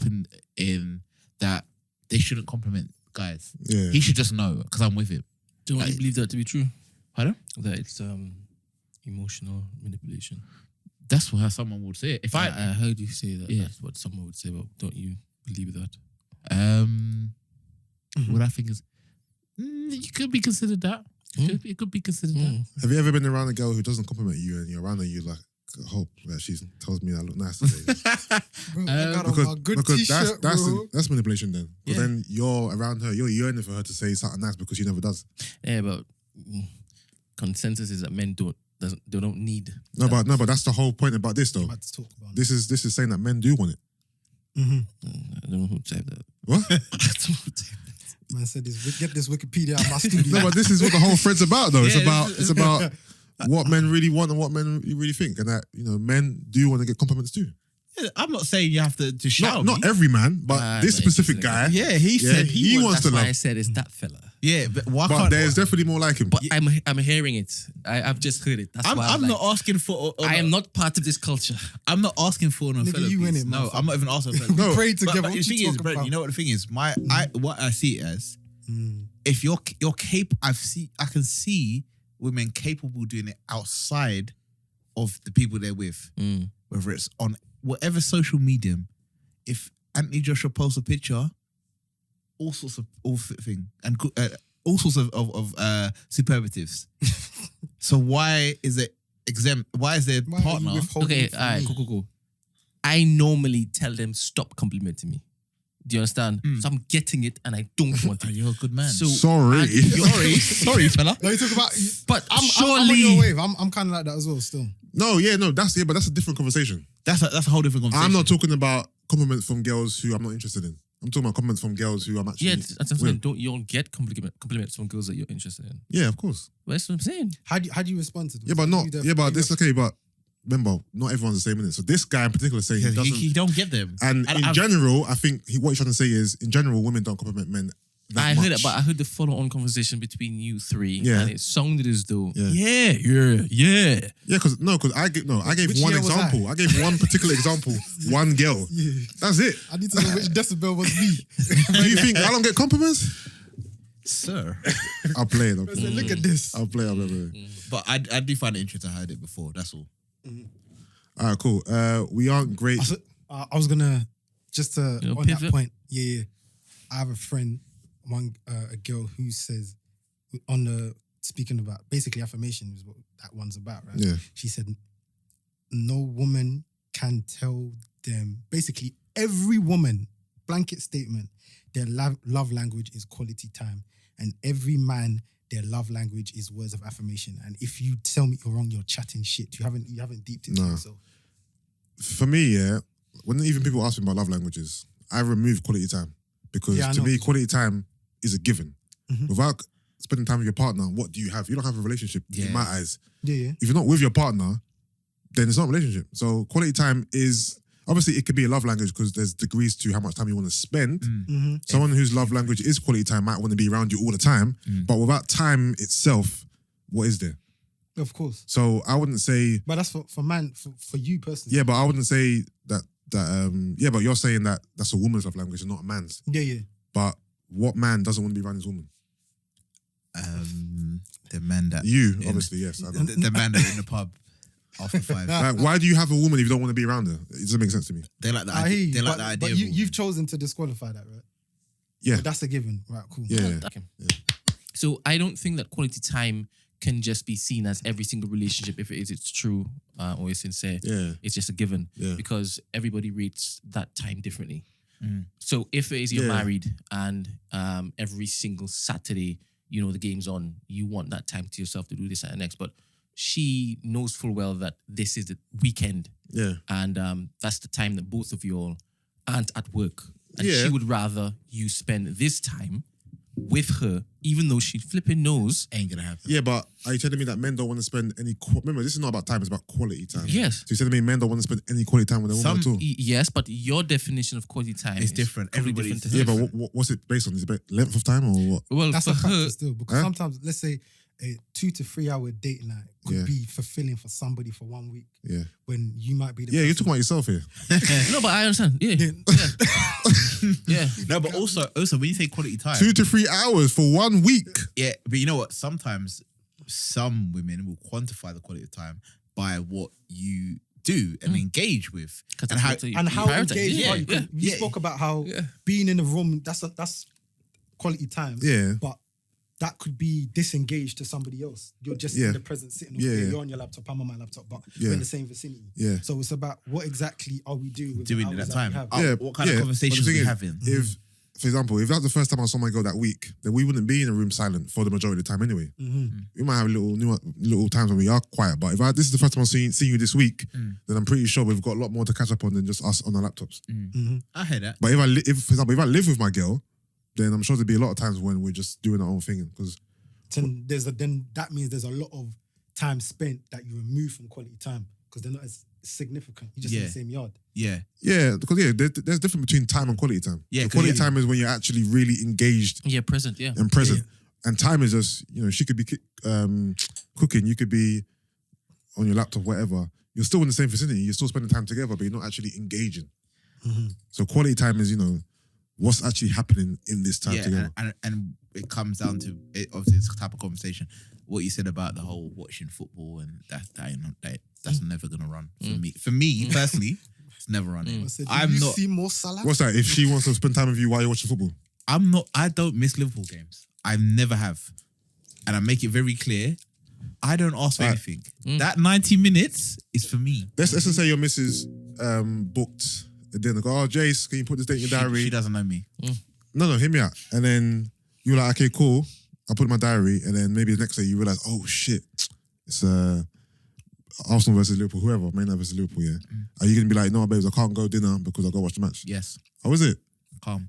in that they shouldn't compliment guys. Yeah. He should just know because I'm with him. Don't you believe that to be true? Pardon? That it's emotional manipulation. That's what someone would say. If I heard you say that, Yeah. that's what someone would say. But don't you believe that? what I think is, you could be considered that. It could be considered that. Have you ever been around a girl who doesn't compliment you and you're around her, you like, hope that she tells me I look nice today? Bro, I got on my good t-shirt, bro. that's manipulation then. Because Yeah. then you're around her, you're yearning for her to say something nice because she never does. Yeah, but consensus is that men they don't need. No, but that's the whole point about this though. About to talk about This is saying that men do want it. I don't know who said that. What? I don't know who said that. Man said this. Get this Wikipedia out of my studio. No, but this is what the whole thread's about though. Yeah, It's about what men really want and what men really think, and that men do want to get compliments too. Yeah, I'm not saying you have to shout. Not every man, but this but specific it's guy. Yeah, he said he wants That's to why love. I said it's that fella. Yeah, but why But can't? there's definitely more like him. But I'm hearing it. I've just heard it. That's why I'm like, not asking for. I am not part of this culture. I'm not asking for no Nigga, fellow you in piece. it, No, motherfucker. I'm not even asking for fellow We prayed together. But What the you thing is, talking Brent, about? you know what the thing is? What I see it as, if you're capable, I can see women capable of doing it outside of the people they're with, whether it's on whatever social medium. If Anthony Joshua posts a picture, all sorts of thing and all sorts of superlatives. So why is it exempt? Why is their Why are you partner? withholding Okay, it from all right, me? cool. I normally tell them stop complimenting me. Do you understand? So I'm getting it, and I don't want it. You're a good man. So Sorry. sorry, fella. No, you talk about. but I'm on surely, your wave. I'm kind of like that as well. Still, But that's a different conversation. That's a whole different conversation. I'm not talking about compliments from girls who I'm not interested in. I'm talking about compliments from girls who I'm actually. yeah, that's what I'm with. saying. Don't you don't get compliments from girls that you're interested in? Yeah, of course. Well, that's what I'm saying. how do you respond to them? Yeah, but remember, not everyone's the same in it. So this guy in particular saying he doesn't. He don't get them. And in general, I think what he's trying to say is, in general, women don't compliment men that I much. heard it, but I heard the follow-on conversation between you three, Yeah. and it sounded as though, Yeah. yeah. Yeah, because I gave Which one year was example. I gave one particular example. One girl. Yeah. That's it. I need to know which decibel was me. Do you think I don't get compliments? Sir. I'll play it. I said, look at this. I'll play. But I do find it interesting. I heard it before. That's all. All right, cool. We aren't great. I was gonna just to You know, on that pivot. point. Yeah. I have a friend, a girl who says on the speaking about basically affirmation is what that one's about, right? Yeah. She said, no woman can tell them. Basically, every woman, blanket statement, their love language is quality time, and every man, their love language is words of affirmation. And if you tell me you're wrong, you're chatting shit. You haven't deeped into No. yourself. For me, when even people ask me about love languages, I remove quality time because Yeah, I to know. me, quality time is a given. Mhm. Without spending time with your partner, what do you have? You don't have a relationship in my eyes. Yeah. If you're not with your partner, then it's not a relationship. So quality time is obviously it could be a love language because there's degrees to how much time you want to spend. Mm-hmm. Someone whose love language is quality time might want to be around you all the time, but without time itself, what is there? Of course. So I wouldn't say, But that's for you personally. yeah, but I wouldn't say that but you're saying that that's a woman's love language and not a man's. Yeah. But what man doesn't want to be around his woman? The man that You, obviously, yes. I know. the man that in the pub after 5. Like, why do you have a woman if you don't want to be around her? It doesn't make sense to me. They like the I hear idea. you, They like but, the idea. but of you, all. you've chosen to disqualify that, right? Yeah. But that's a given. Right, cool. Yeah. Okay. So I don't think that quality time can just be seen as every single relationship, if it is, it's true or it's sincere. Yeah. It's just a given Yeah. because everybody rates that time differently. So if it is you're married and every single Saturday, you know, the game's on, you want that time to yourself to do this and next. But she knows full well that this is the weekend. Yeah. And that's the time that both of you all aren't at work. And Yeah. she would rather you spend this time with her, even though she flipping knows. Ain't gonna happen. Yeah, but are you telling me that men don't want to spend any... Remember, this is not about time, it's about quality time. Yes. So you're telling me men don't want to spend any quality time with their woman at all? Yes, but your definition of quality time It's is different. probably Everybody's different to Yeah, hers. but what's it based on? Is it length of time or what? Well, That's for a factor her, still, because sometimes, let's say, a 2 to 3 hour date night could Yeah. be fulfilling for somebody for 1 week Yeah. when you might be the Yeah, you're person- talking about yourself here. no, but I understand. Yeah, yeah. No, but also when you say quality time, 2 to 3 hours for 1 week. yeah, but you know what? Sometimes some women will quantify the quality of time by what you do and engage with, 'Cause and that's how what you And how prioritize. engaged Yeah, are you? 'Cause yeah. We spoke about how being in the room, that's quality time. Yeah. But that could be disengaged to somebody else. You're just in the present sitting over Yeah, there. yeah. You're on your laptop, I'm on my laptop, but Yeah. we're in the same vicinity. Yeah. So it's about what exactly are we doing with the doing at hours that we time. have. Yeah, What kind of yeah, conversations but the we thing is, having? If, for example, if that's the first time I saw my girl that week, then we wouldn't be in a room silent for the majority of the time anyway. We might have little times when we are quiet, but if this is the first time I'm seeing you this week, then I'm pretty sure we've got a lot more to catch up on than just us on our laptops. I hear that. But if for example, if I live with my girl, then I'm sure there'd be a lot of times when we're just doing our own thing because Then that means there's a lot of time spent that you remove from quality time because they're not as significant. You're just in Yeah. the same yard. Yeah, there's difference between time and quality time. Yeah, The 'cause quality yeah. time is when you're actually really engaged Yeah, present. Yeah. and present. And time is just, she could be cooking, you could be on your laptop, whatever. You're still in the same vicinity, you're still spending time together, but you're not actually engaging. So quality time is, what's actually happening in this time together. and it comes down to obviously it's a type of conversation. What you said about the whole watching football and that's never gonna run for me. For me personally, it's never running. So do I'm you not. see more Salah? What's that? If she wants to spend time with you while you're watching football? I'm not. I don't miss Liverpool games. I never have, and I make it very clear. I don't ask for anything. That 90 minutes is for me. Let's just say your missus booked a dinner. Go, oh, Jace, can you put this date in your diary? She doesn't know me. No, hear me out. And then you're like, okay, cool. I'll put it in my diary. And then maybe the next day you realize, oh shit, it's Arsenal versus Liverpool, whoever, Man United versus Liverpool, yeah. Are you going to be like, no, babes, I can't go dinner because I got to watch the match? Yes, How is it? calm.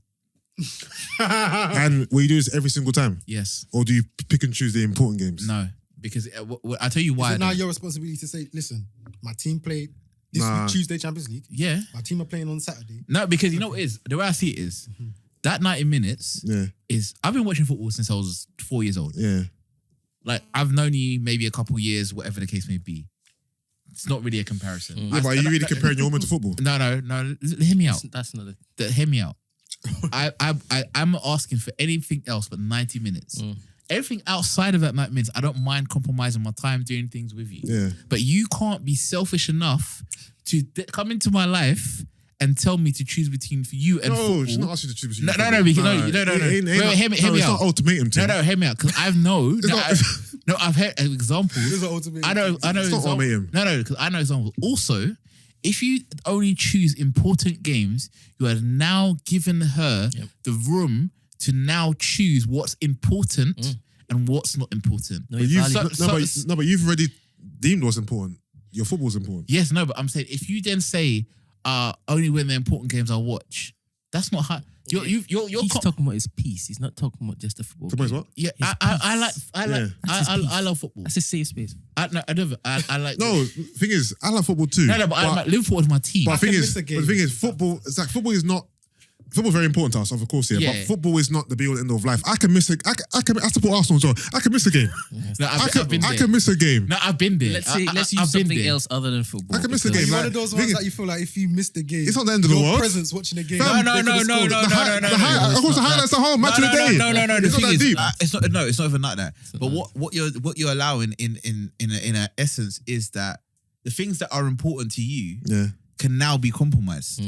And will you do this every single time? Yes, Or do you pick and choose the important games? no, because I tell you why. Is it now I don't. your responsibility to say, listen, my team played this Nah. week, Tuesday Champions League. Yeah, My team are playing on Saturday. no, because you know what it is. The way I see it is that 90 minutes Yeah, is. I've been watching football since I was 4 years old. yeah. Like I've known you maybe a couple years, whatever the case may be. It's not really a comparison. Yeah, but are you really comparing your woman to football? No. Hear me out. That's another. Hear me out. I'm asking for anything else but 90 minutes. Everything outside of that 90 minutes, I don't mind compromising my time doing things with you. Yeah. But you can't be selfish enough to come into my life and tell me to choose between you and No, football. she's not asking you to choose between No, football. no, because no. It ain't Wait, hear me it's out. not ultimatum, Tim. No, hear me out. Because I've known. I've heard examples. This is ultimately. I know. It's not examples. ultimatum. No, because I know examples. Also, if you only choose important games, you have now given her the room to now choose what's important and what's not important. No, But it's valid. but you've already deemed what's important. Your football's important. Yes, no, but I'm saying if you then say only when the important games I watch, that's not how you're He's talking about his peace. He's not talking about just the football. Come on, game. what? yeah. His I peace. love football. That's a safe space. I like No, thing is, I love football too. no, but Liverpool is my team. But the thing can is, miss a game. but the thing is, football. It's like football is not. Football's very important to us, of course, yeah. Yeah. But football is not the be all and end all of life. I can miss a. I support Arsenal as well. I can miss a game. No, I've been I there. can miss a game. No, I've been there. Let's I've use been something there. else other than football. I can miss a because- game. One Like, of those thing ones is- that you feel like if you miss the game, It's not the end of the your world. presence watching the game. Fam, they No. could've scored. Of course, the highlights at home, match of the day. No. The It's not thing that is, deep. it's not. No, it's not even like that. But what you're allowing in a essence is that the things that are important to you Yeah. can now be compromised.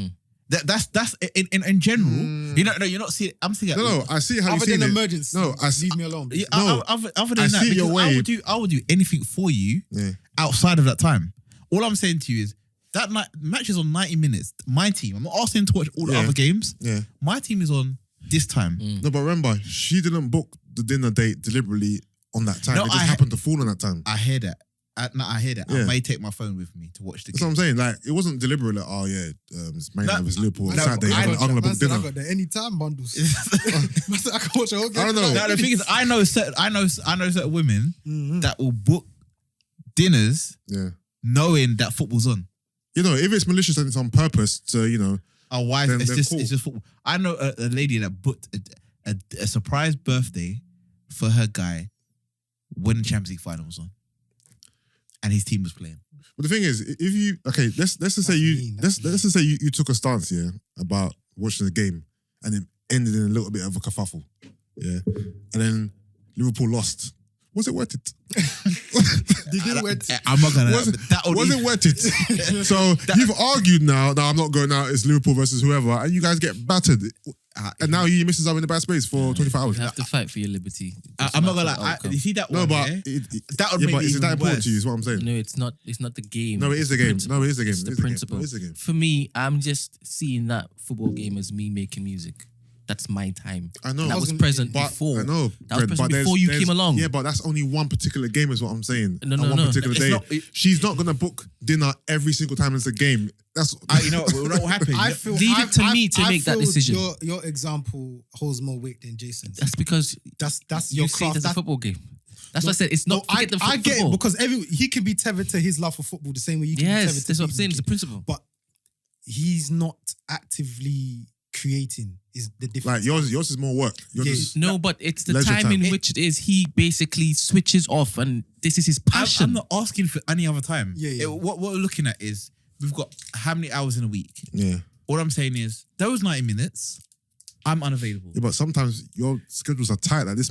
That's in general. You know, no, you're not seeing. I'm thinking. No, I see how you Other see than it. emergency, No, leave me alone. Yeah, No, other than I that, see your because way. I would do anything for you Yeah. outside of that time. All I'm saying to you is that match is on 90 minutes. My team. I'm not asking to watch all the Yeah. other games. Yeah. My team is on this time. No, but remember, she didn't book the dinner date deliberately on that time. No, it just happened to fall on that time. I hear that. I hear that. Yeah. I may take my phone with me to watch the That's game. what I'm saying. Like, it wasn't deliberate. Like, oh yeah, it's Man No, versus Liverpool on no, Saturday. I- I'm gonna book I dinner. got the anytime bundles. I can watch a whole game. I don't know. No, the thing is, I know certain women that will book dinners Yeah. knowing that football's on. You know, if it's malicious and it's on purpose to, you know, Oh, why? Then- It's then just cool. it's just football. I know a lady that booked a surprise birthday for her guy when the Champions League final was on, and his team was playing. but the thing is, if you let's just say let's just say you took a stance here about watching the game and it ended in a little bit of a kerfuffle, yeah, and then Liverpool lost. Was it worth it? Did it wet? I'm not gonna. Was it, that was it worth it? So you've argued now. No, I'm not going out. It's Liverpool versus whoever, and you guys get battered. And now you misses out in the bad space for 24 hours. You have to fight for your liberty. I'm not gonna lie. You see that one? No, but yeah? That would make but it is it that even important worse. to you? Is what I'm saying. No, it's not. It's not the game. No, it is It's the game. principle. No, it is the game. It's It the is the game. principle. It is the game. For me, I'm just seeing that football game as me making music. That's my time. I know. That was gonna- present But before. I know. That was Brent, present but before you there's- came along. Yeah, but that's only one particular game, is what I'm saying. No, And no, one no. particular It's day. not- She's not gonna book dinner every single time it's a game. That's You know what will happen? I feel Leave it to me to I make that feel decision. Your example holds more weight than Jason's. That's because That's you your see it craft. as a football game. That's what I said. It's No, not. Forget the I get it football. because he can be tethered to his love for football the same way you can be Yes, tethered to that's what I'm people. saying. It's a principle. But he's not actively creating. Is the difference? like yours is more work. You're Yeah. just No, but it's the Leisure time time. in which it is. He basically switches off, and this is his passion. I'm not asking for any other time. Yeah. What we're looking at is we've got how many hours in a week. yeah. All I'm saying is those 90 minutes, I'm unavailable. Yeah, but sometimes your schedules are tight. Like this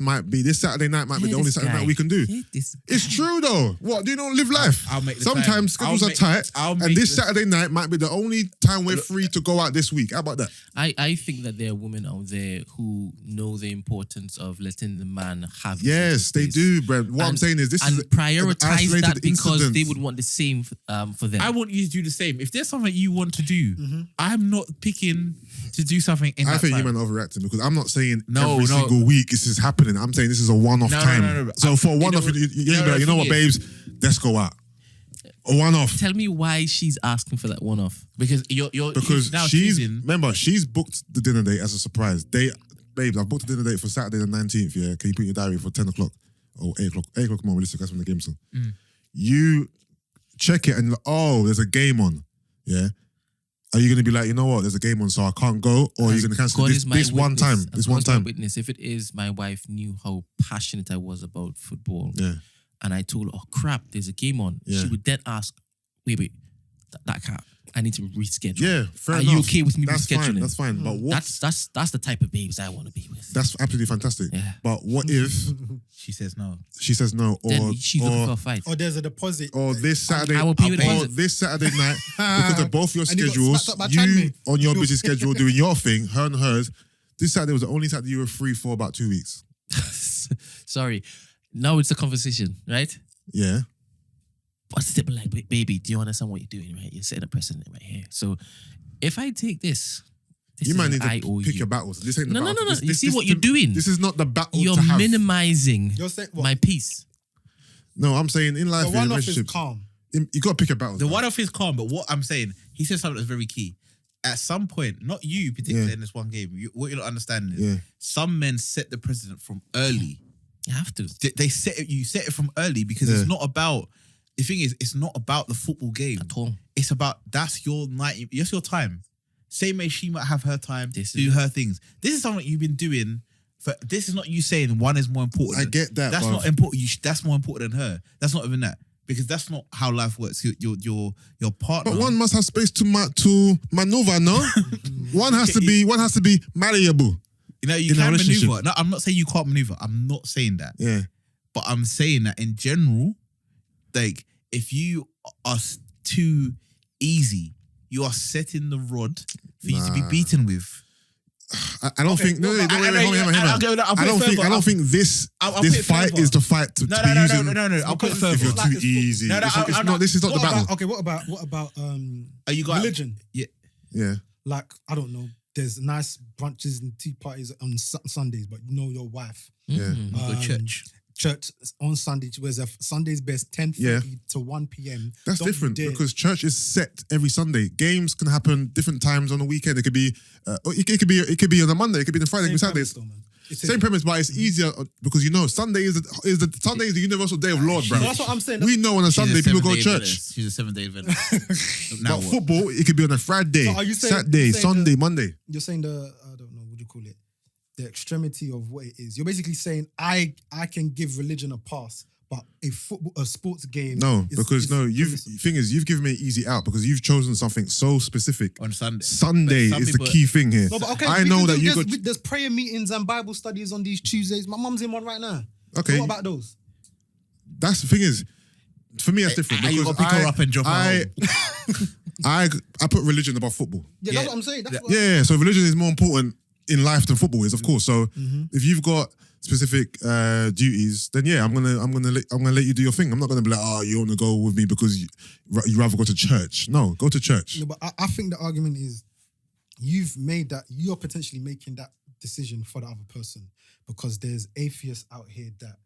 Saturday night might be the only Saturday night we can do. It's true though. What, do you not live life? I'll make the Sometimes time. schedules I'll are tight, I'll and make this the- Saturday night might be the only time we're free to go out this week. How about that? I think that there are women out there who know the importance of letting the man have. his Yes, they space. do, Brent. What I'm And- saying is this and is an prioritize isolated that because incident. they would want the same for them. I want you to do the same. If there's something you want to do, I'm not picking to do something in I that think time. you man overreacting because I'm not saying No, every no. single week this is happening. I'm saying this is a one-off No, no, time. no, no. So for a You know one-off, what- you no, know, you know what, the thing babes, let's go out. A one-off. Tell me why she's asking for that one-off. Because you're Because now she's choosing. remember she's booked the dinner date as a surprise. Babes, I've booked the dinner date for Saturday the 19th. Yeah, can you put in your diary for 10 o'clock or 8 o'clock? 8 o'clock tomorrow. Listen, that's when the game's on. You check it and you're like, oh, there's a game on. Yeah. Are you gonna be like, you know what? There's a game on, so I can't go, or are you gonna cancel God this, is my this one witness. time? As This God one is my time. witness. If it is, my wife knew how passionate I was about football, Yeah. and I told her, "Oh crap, there's a game on." Yeah. She would then ask, "Wait, that can't. I need to reschedule." Yeah, fair Are enough. you okay with me That's fine. rescheduling? That's fine. But what? That's the type of babes I want to be with. That's absolutely fantastic. Yeah. But what if She says no. she says no, or Then she's looking for a fight. Or there's a deposit. or this Saturday, I will pay you the or deposit. this Saturday night, because of both your And you got schedules, smacked up by you Chainz. on your busy schedule doing your thing, her and hers. This Saturday was the only Saturday you were free for about 2 weeks. Sorry. Now it's a conversation, right? Yeah. But still, like, baby, do you understand what you're doing, right? You're setting a precedent right here. So if I take this You is might what need I to owe pick you. your battles. This ain't the No, no, battle. no, no. This- You see this what to- you're doing? This is not the battle You're to have. minimizing You're saying what? my peace. No, I'm saying in life, The in a one-off is relationship, calm. you got to pick your battles. The man. one-off is calm, but what I'm saying, he said something that's very key. At some point, not you particularly Yeah. in this one game, what you're not understanding is Yeah. some men set the precedent from early. You have to. They set it. You set it from early because Yeah. it's not about. The thing is, it's not about the football game At all. It's about that's your night. That's your time. Same way she might have her time, This do is- her things. This is something you've been doing. This is not you saying one is more important. I get that, That's bruv. not important. That's more important than her. That's not even that because that's not how life works. Your partner. But one must have space to maneuver, no? one has to be malleable. You know, you in a can relationship. maneuver. No, I'm not saying you can't maneuver. I'm not saying that. Yeah. But I'm saying that in general, like, if you are too easy, you are setting the rod for you to be beaten with. I don't think. No, wait, I'll don't think this fight is the fight to be using. No. I'll put it further. If you're too easy, this is not the battle. Okay, what about you got religion? Yeah. Like, I don't know. There's nice brunches and tea parties on Sundays, but you know your wife. Yeah. Go Church on Sunday, whereas Sunday's best 10:30 to 1 p.m. That's Don't different dare. because church is set every Sunday. Games can happen different times on the weekend. It could be, it could be on a Monday. It could be on a Friday. It could be Saturday. Same premise, but it's easier because Sunday is the universal day of Lord, bro. So that's what I'm saying. We know on a Sunday people go to church. She's a 7-day event. But football, it could be on a Friday, So are you saying- Saturday, you're saying Sunday, Monday. You're saying I don't know, what do you call it? The extremity of what it is. You're basically saying I can give religion a pass, but a sports game. No, thing is, you've given me an easy out because you've chosen something so specific. On Sunday. Sunday is the key thing here. No, but okay, I know that there's prayer meetings and Bible studies on these Tuesdays. My mum's in one right now. Okay. So what about those? That's the thing is, for me, that's different. You Because got to pick her up and drop her I put religion above football. Yeah, that's what I'm saying. Yeah, so religion is more important in life than football is, of course. So if you've got specific duties, then yeah, I'm gonna let you do your thing. I'm not gonna be like, oh, you want to go with me because you rather go to church. No, go to church. No, but I think the argument is you're potentially making that decision for the other person because there's atheists out here that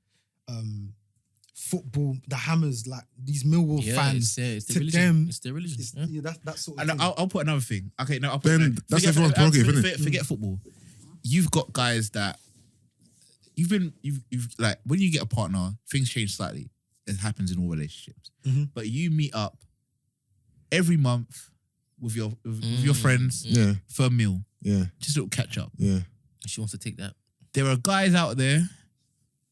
football, the Hammers, like these Millwall fans, it's to their religion. them, It's their religion. That sort of And thing. I'll put another thing. Okay, no, I'll put Then that's everyone's prerogative, isn't it? Forget football. You've got guys that you've like when you get a partner, things change slightly. It happens in all relationships. But you meet up every month with your friends for a meal. Yeah. Just a little catch up. Yeah. She wants to take that. There are guys out there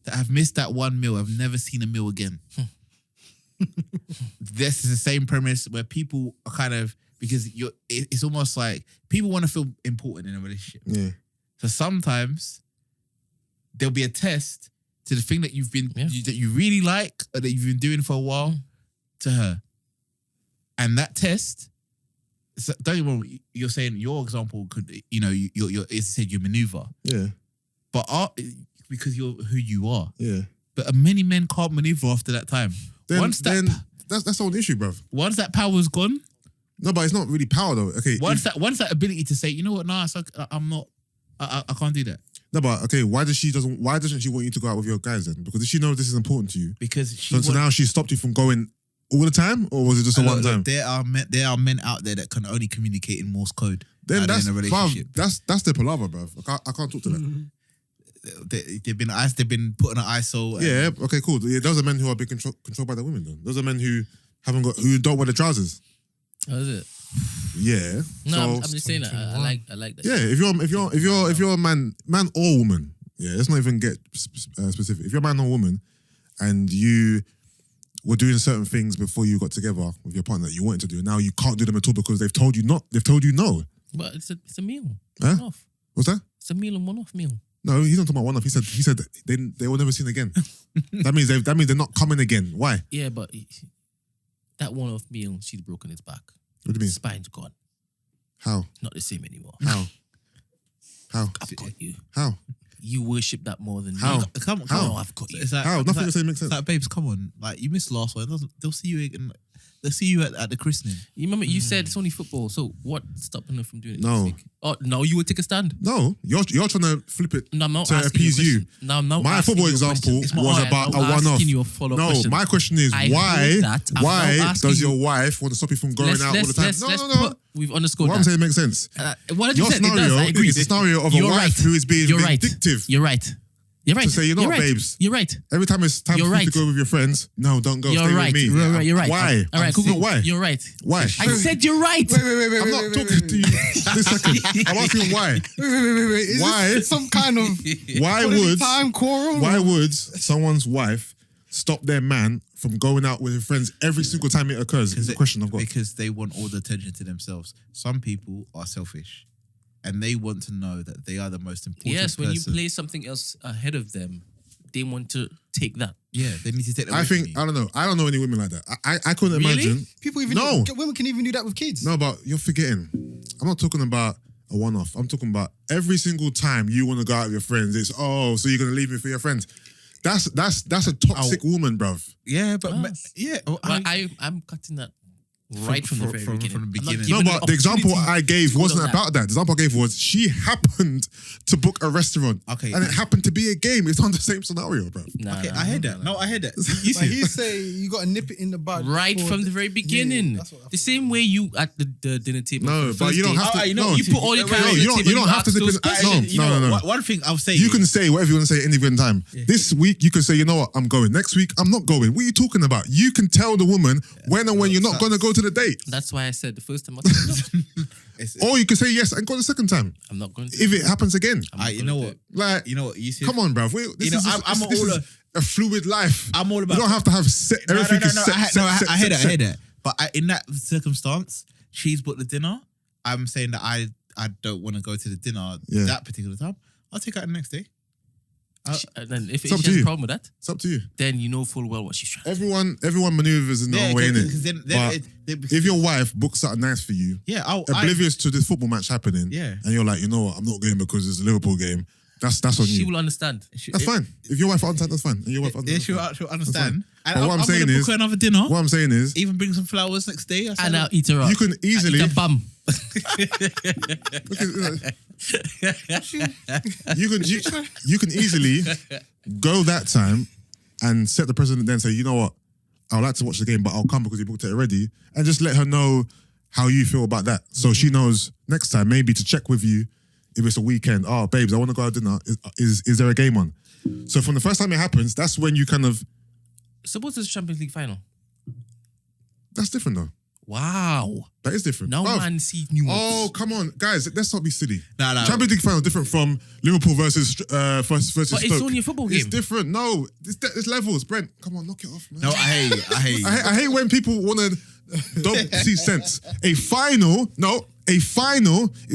that have missed that one meal, have never seen a meal again. This is the same premise where people are kind of, because it's almost like people want to feel important in a relationship. Yeah. So sometimes there'll be a test to the thing that that you really like or that you've been doing for a while to her. And that test, so don't get me wrong, you're saying your example could, it said you maneuver. Yeah. But because you're who you are. Yeah. But many men can't maneuver after that time. That's the whole issue, bruv. Once that power's gone. No, but it's not really power though. Okay. Once that ability to say, you know what, nah, I'm not. I can't do that. No, but okay, why doesn't she want you to go out with your guys then? Because if she knows this is important to you. Because so now she stopped you from going all the time, or was it just a one time? There are men out there that can only communicate in Morse code. Then that's in a relationship. Bruv, that's the palaver, bruv. I can't talk to that. They've been put on an ISO. Yeah, okay, cool. Yeah, those are men who are being controlled by the women though. Those are men who don't wear the trousers. Oh, is it? Yeah. No, I'm just saying that. I like that. Yeah, if you're a man or woman, yeah, let's not even get specific. If you're a man or woman, and you were doing certain things before you got together with your partner that you wanted to do, now you can't do them at all because they've told you not. They've told you no. But it's a meal. Huh? One-off. What's that? It's a meal and one-off meal. No, he's not talking about one-off. He said they will never seen again. that means they're not coming again. Why? Yeah, but that one-off meal, she's broken his back. What do you mean? Spine's gone. How? Not the same anymore. How? I've got you. How? You worship that more than How? me. Come on. No, I've got you. It's like, How? Nothing you're saying makes sense. It's like, babes, come on. Like, you missed last one. They'll see you again. They'll see you at the christening. You remember you said it's only football, so what's stopping them from doing it No. this week? Oh, no, you would take a stand? No, you're trying to flip it No, I'm not to asking appease you. you. No, I'm not My asking football you a example question. was Alright, about a I'm one-off. asking you a follow-up No, question. my question is I why? heard that. I'm Why not asking does you. your wife want to stop you from going out all the time? No. We've underscored What that. I'm saying makes sense. What did you Your say? It does, scenario I agree. is a scenario of a You're wife right. who is being You're right. vindictive. You're right. You're right. To say, you know You're what, right. babes? You're right. Every time it's time You're for you right. to go with your friends, no, don't go. You're Stay right. with me. You're right. Why? All right, cool. No, why? You're right. Why? I said you're right. Wait, I'm not talking to you this second. I'm asking why. Wait. Is Why? this some kind of Why would time quarrel? Why would someone's wife stop their man from going out with his friends every single time it occurs? Is the question I've got. Because they want all the attention to themselves. Some people are selfish. And they want to know that they are the most important Yes, when you person. place something else ahead of them, they want to take that. Yeah, they need to take that. I away from think, you. I don't know. I don't know any women like that. I couldn't Really? imagine. People even No. women can even do that with kids. No, but you're forgetting. I'm not talking about a one-off. I'm talking about every single time you want to go out with your friends, it's, oh, so you're going to leave me for your friends. That's a toxic woman, bruv. Yeah, but Ah. yeah, But I'm cutting that right from the very beginning. From the I'm not beginning. No, giving but an the example opportunity I gave to wasn't know that. about that. The example I gave was she happened to book a restaurant. Okay. And it happened to be a game. It's not the same scenario, bruv. Nah, Okay, nah, I heard nah, that. nah. No, I heard that. But he say you got to nip it in the bud. Right before from the very beginning. that's what I The same way you at the dinner table. No, for the but you first don't date. have to. you know, no, you put all your cards on the table. you don't have to ask dip those in. questions. No. One thing I'll say. You can say whatever you want to say at any given time. This week, you can say, you know what, I'm going. Next week, I'm not going. What are you talking about? You can tell the woman when and when you're not going to go to the date. That's why I said the first time I said no. Or you can say yes and go the second time. I'm not going to. If it happens again. I'm not you gonna know do what? it. Like, You know what? You said. come on, bruv. This know, is, I'm this all is a fluid life. I'm all about- You don't have to have set, everything is set. I hear that. But in that circumstance, she's booked the dinner. I'm saying that I don't want to go to the dinner Yeah. that particular time. I'll take her the next day. Then if she It's up has to a you. problem with that, It's up to you. then you know full well what she's trying. Everyone maneuvers in their own way, innit? because then But if your wife books something nice for you, oblivious to this football match happening, Yeah. and you're like, you know what, I'm not going because it's a Liverpool game. That's on She you. will understand. That's fine. If your wife understands, that's fine. And your wife Yeah, understands. she'll understand. But And what I'm I'm saying gonna book is- her another dinner. What I'm saying is, Even bring some flowers next day. And I'll eat her up. you can easily. Eat a bum. Look at- you can easily go that time and set the precedent. Then say, you know what, I would like to watch the game, but I'll come because you booked it already, and just let her know how you feel about that, so she knows next time maybe to check with you if it's a weekend. Oh, babes, I want to go out to dinner. Is there a game on? So from the first time it happens, that's when you kind of. Suppose it's a Champions League final. That's different though. Wow. That is different. Now Bruv. man see nuance. Oh, come on, guys, let's not be silly. No. Champions League final is different from Liverpool versus versus But Stoke. it's only a football game. It's different. No, it's levels. Brent, come on, knock it off, man. No, I hate you. I hate when people want to don't see sense. A final is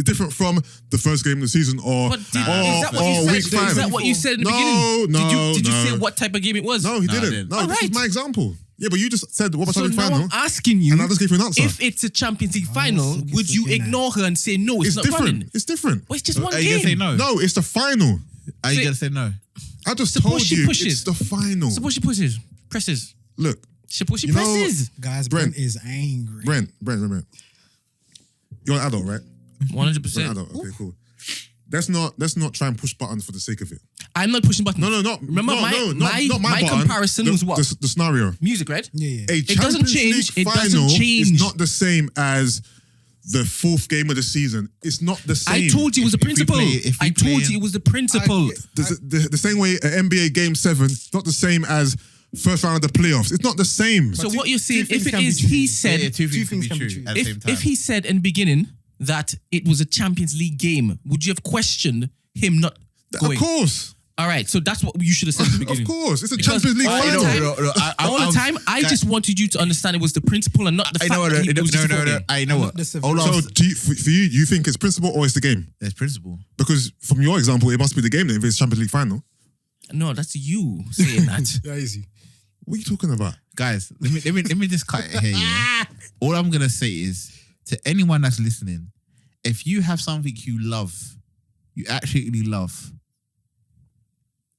different from the first game of the season or But is that what you week said? five. Is that what you said in the No, beginning? no, Did you no. say what type of game it was? No, he No, I didn't. didn't. No, this is Alright. my example. Yeah, but you just said what about So Champions now final? I'm asking you, And I just gave you an answer. if it's a Champions League final, so would you it's in ignore her and say no? It's, It's not different. running. It's different. Well, it's just one Are you game. gonna say no? No, it's the final. Are you Say- gonna say no? I just Suppose told she you pushes. it's the final. Suppose she pushes, presses. Look, Suppose she You know- presses. Guys, Brent. Brent is angry. Brent. You're an adult, right? 100%. You're an adult. Okay, cool. Let's not try and push buttons for the sake of it. I'm not pushing buttons. No. Remember not my button. comparison was what? The scenario. Music, right? Yeah. A It doesn't Champions change. League It doesn't final change. is not the same as the fourth game of the season. It's not the same. I told you it was the If we principle. play- if we I told play- you it was the principle. The same way an NBA Game 7, not the same as first round of the playoffs. It's not the same. So what you're saying, two if things it can be is, true. he said, Two things can be true at the same time. if he said in the beginning that it was a Champions League game, would you have questioned him not going? Of course. All right, so that's what you should have said in the beginning. Of course. It's a Because Champions League all the final. time- all the time, I just wanted you to understand it was the principle and not the fact that it was just a football game. I know what. the civil- Hold So on. for you, you think it's principle or it's the game? There's principle. Because from your example, it must be the game then if it's Champions League final. No, that's you saying that. Yeah, easy. What are you talking about? Guys, let me just cut it here. Yeah? All I'm gonna say is to anyone that's listening, if you have something you love, you absolutely love,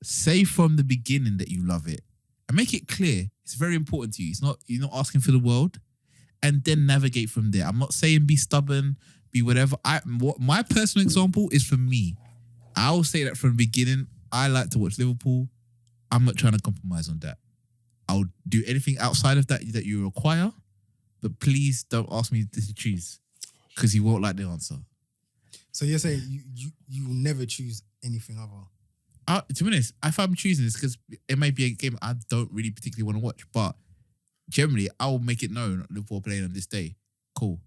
say from the beginning that you love it and make it clear. It's very important to you. You're not asking for the world, and then navigate from there. I'm not saying be stubborn, be whatever. My personal example is for me. I'll say that from the beginning. I like to watch Liverpool. I'm not trying to compromise on that. I'll do anything outside of that you require, but please don't ask me to choose because you won't like the answer. So you're saying you will never choose anything other. To be honest, if I'm choosing this because it may be a game I don't really particularly want to watch, but generally I'll make it known Liverpool are playing on this day. Cool.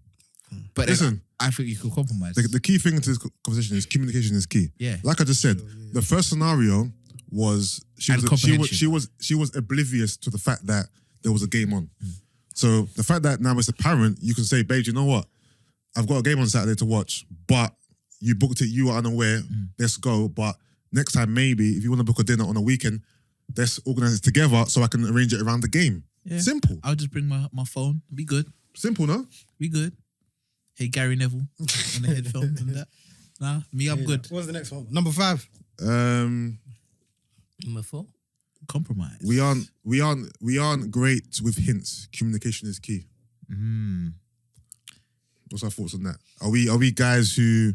But Listen, I think you could compromise. the key thing to this conversation is communication is key. Yeah. Like I just said, the first scenario was she And was oblivious to the fact that there was a game on. So the fact that now as a parent, you can say, babe, you know what? I've got a game on Saturday to watch, but you booked it, you were unaware, let's go. But next time, maybe, if you want to book a dinner on a weekend, let's organize it together so I can arrange it around the game. Yeah. Simple. I'll just bring my phone. Be good. Simple, no? Be good. Hey, Gary Neville on the headphones and that. Nah, me, I'm good. What's the next one? Number 5. Number 4. Compromise. We aren't great with hints. Communication is key. What's our thoughts on that? Are we guys who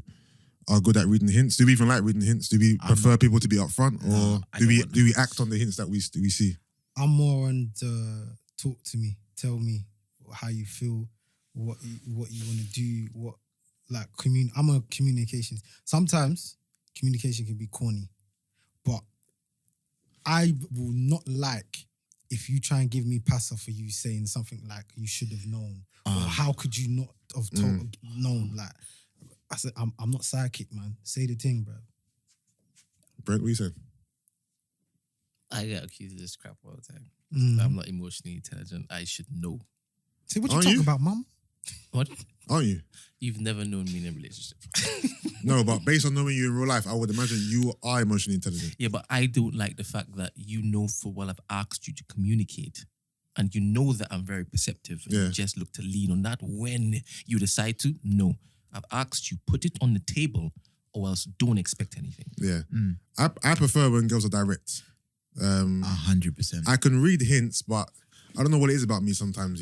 are good at reading hints? Do we even like reading hints? Do we prefer people to be upfront, or do we act on the hints that we see? I'm more on the talk to me, tell me how you feel, what you want to do, I'm a communications. Sometimes communication can be corny, but I will not like if you try and give me passa for you saying something like you should have known, or how could you not have known? Like I said, I'm not psychic, man. Say the thing, bro. Brent, what you saying? I get accused of this crap all the time. I'm not emotionally intelligent. I should know. See what you talking about, mum? What? Aren't you? You've never known me in a relationship. No, but based on knowing you in real life, I would imagine you are emotionally intelligent. Yeah, but I don't like the fact that you know for well I've asked you to communicate, and you know that I'm very perceptive, and you just look to lean on that when you decide to. No, I've asked you, put it on the table, or else don't expect anything. Yeah. I prefer when girls are direct. 100%. I can read hints, but I don't know what it is about me sometimes,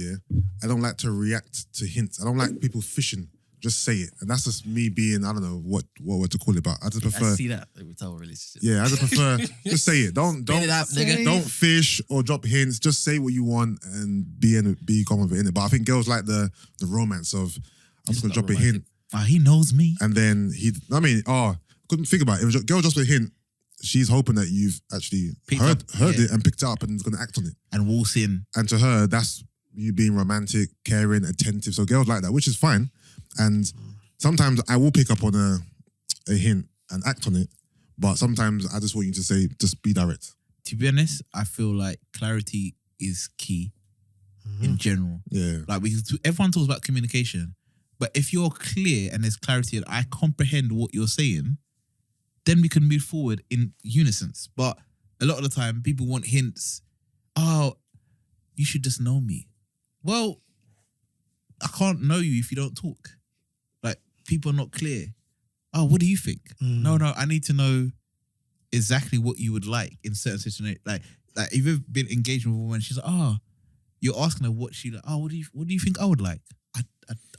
I don't like to react to hints. I don't like people fishing. Just say it. And that's just me being, I don't know what word to call it, but I just prefer... I see that with our relationship. Yeah, I just prefer... just say it. Don't it up, nigga. Don't fish or drop hints. Just say what you want and be gone with it, innit? But I think girls like the romance of, I'm just going to drop a hint. He knows me. And then couldn't think about it. If a girl drops a hint, she's hoping that you've actually heard it and picked it up and is going to act on it. And walks in. And to her, that's you being romantic, caring, attentive. So girls like that, which is fine. And sometimes I will pick up on a hint and act on it. But sometimes I just want you to say, just be direct. To be honest, I feel like clarity is key in general. Yeah. Like everyone talks about communication, but if you're clear and there's clarity and I comprehend what you're saying, then we can move forward in unison. But a lot of the time, people want hints. Oh, you should just know me. Well, I can't know you if you don't talk. Like, people are not clear. Oh, what do you think? No, I need to know exactly what you would like in certain situations. Like if you've been engaged with a woman, she's like, you're asking her what she like. Oh, what do you think I would like?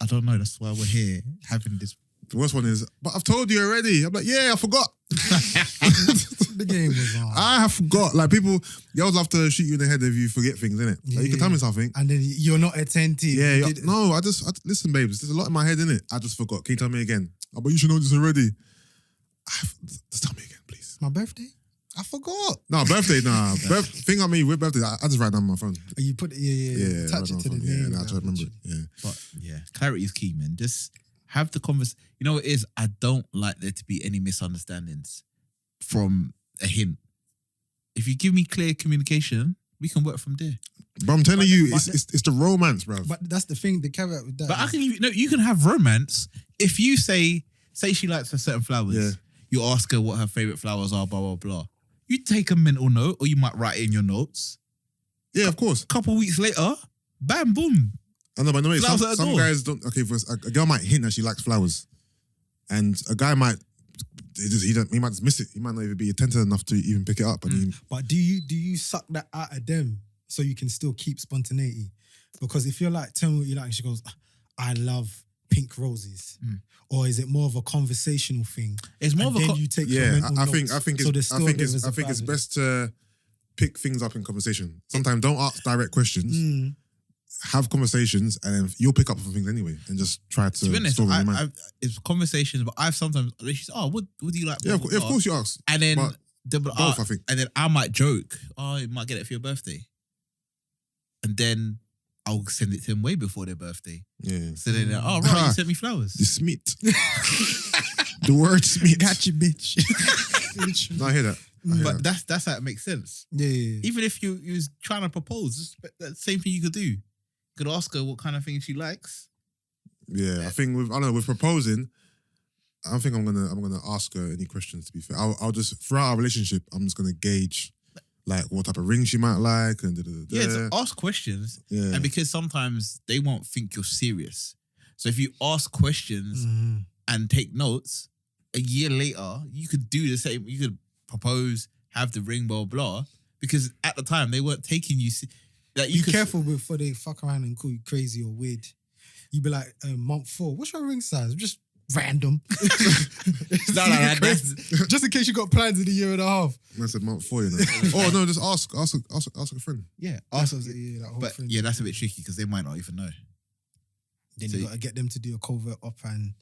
I don't know. That's why we're here having this. The worst one is, but I've told you already. I'm like, yeah, I forgot. The game was on. I have forgot. Like girls love to shoot you in the head if you forget things, innit? Like, you can tell me something. And then you're not attentive. Yeah, I listen, babes, there's a lot in my head, innit? I just forgot. Can you tell me again? Oh, but you should know this already. Just tell me again, please. My birthday? I forgot. No, birthday, nah. Thing on me with birthday, I just write down my phone. You put it, yeah. Attach it to the name. Yeah, I try to remember it. Yeah. But yeah, clarity is key, man. Just have the conversation. You know what it is? I don't like there to be any misunderstandings from a hint. If you give me clear communication, we can work from there. But I'm telling you, it's the romance, bro. But that's the thing, the caveat with that. But you can have romance if you say she likes certain flowers. Yeah. You ask her what her favorite flowers are, blah blah blah. You take a mental note, or you might write it in your notes. Yeah, of course. A couple weeks later, bam, boom. I know, but no, Flowers at the some door. guys don't. Okay, a girl might hint that she likes flowers, and a guy might. He might just miss it. He might not even be attentive enough to even pick it up. But do you suck that out of them so you can still keep spontaneity? Because if you're like, tell me what you like, and she goes, I love pink roses, or is it more of a conversational thing? It's more of a you take I think it's best to pick things up in conversation. Sometimes don't ask direct questions. Have conversations, and then you'll pick up on things anyway, and just try to. To be honest, store in your mind. it's conversations, but I've sometimes she's what do you like? Yeah, of course you ask. And then both, I think. And then I might joke, you might get it for your birthday, and then I'll send it to them way before their birthday. Yeah. So then, right, you sent me flowers. The smit. The word smit. Gotcha, bitch. No, I hear that. But that's how it makes sense. Yeah. Even if you was trying to propose, that's the same thing you could do. You could ask her what kind of thing she likes. Yeah, I think with proposing, I don't think I'm gonna ask her any questions. To be fair, I'll just throughout our relationship, I'm just gonna gauge like what type of ring she might like, and Yeah, so ask questions. Yeah. And because sometimes they won't think you're serious. So if you ask questions and take notes, a year later, you could do the same. You could propose, have the ring, blah, blah. Because at the time, they weren't taking you. Like, you Be careful before they fuck around and call you crazy or weird. You be like, month 4, what's your ring size? Just random. No, just in case you got plans in a year and a half. I said month 4, you know. Oh no, just ask a friend. Yeah, That's ask. that whole But thing. yeah, that's a bit tricky because they might not even know. Then So you got to get them to do a covert up and...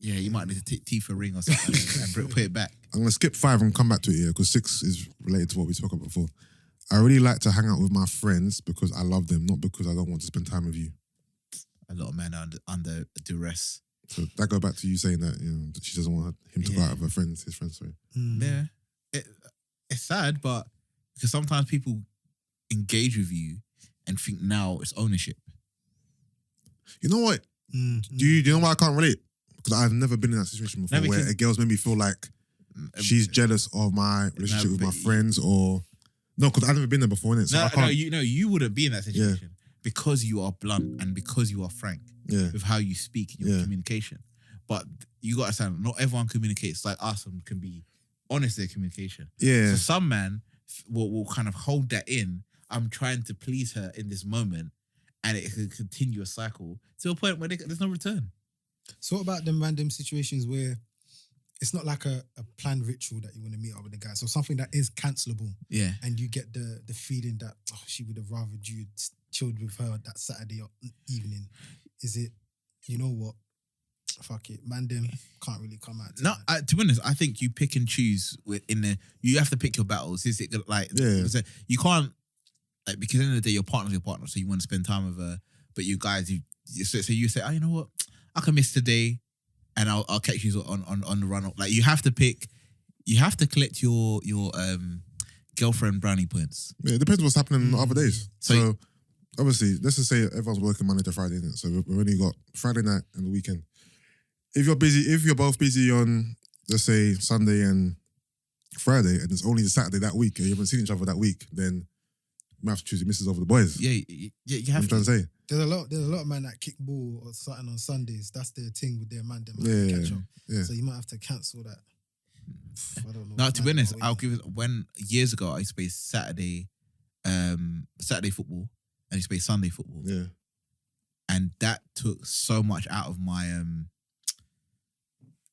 Yeah, you might need to teeth a ring or something and put it back. I'm gonna skip 5 and come back to it here because 6 is related to what we spoke about before. I really like to hang out with my friends because I love them, not because I don't want to spend time with you. A lot of men are under duress. So that go back to you saying that, you know, that she doesn't want him to go out with her friends, his friends, sorry. Yeah. It's sad, but because sometimes people engage with you and think now it's ownership. You know what? Do you know why I can't relate? Because I've never been in that situation before where a girl's made me feel like she's jealous of my relationship with my friends or... No, because I've never been there before, innit? So I can't... you wouldn't be in that situation because you are blunt and because you are frank with how you speak in your communication. But you got to understand, not everyone communicates like us and can be honest in their communication. Yeah. So some man will kind of hold that in. I'm trying to please her in this moment, and it could continue a cycle to a point where there's no return. So what about them random situations where it's not like a planned ritual that you want to meet up with the guy, so something that is cancelable, and you get the feeling that she would have rather you chilled with her that Saturday evening? Is it, you know what, fuck it, man, them can't really come out No, to be honest, I think you pick and choose you have to pick your battles. Is it like you can't, like, because at the end of the day your partner's your partner, so you want to spend time with her, but you guys so you say, oh, you know what, I can miss today and I'll catch you on the run up. Like, you have to pick, you have to collect your girlfriend brownie points. Yeah, it depends what's happening on other days. So obviously, let's just say everyone's working Monday to Friday, innit? So we've only got Friday night and the weekend. If you're both busy on, let's say, Sunday and Friday, and it's only Saturday that week, and you haven't seen each other that week, then you might have to choose your missus over the boys. Yeah, you have I'm trying to say. There's a lot of men that kick ball or something on Sundays. That's their thing with their man. Catch up. Yeah. So you might have to cancel that. I don't know. No, to be honest, I'll give it, when years ago I used to play Saturday football and I used to play Sunday football. Yeah. And that took so much out of my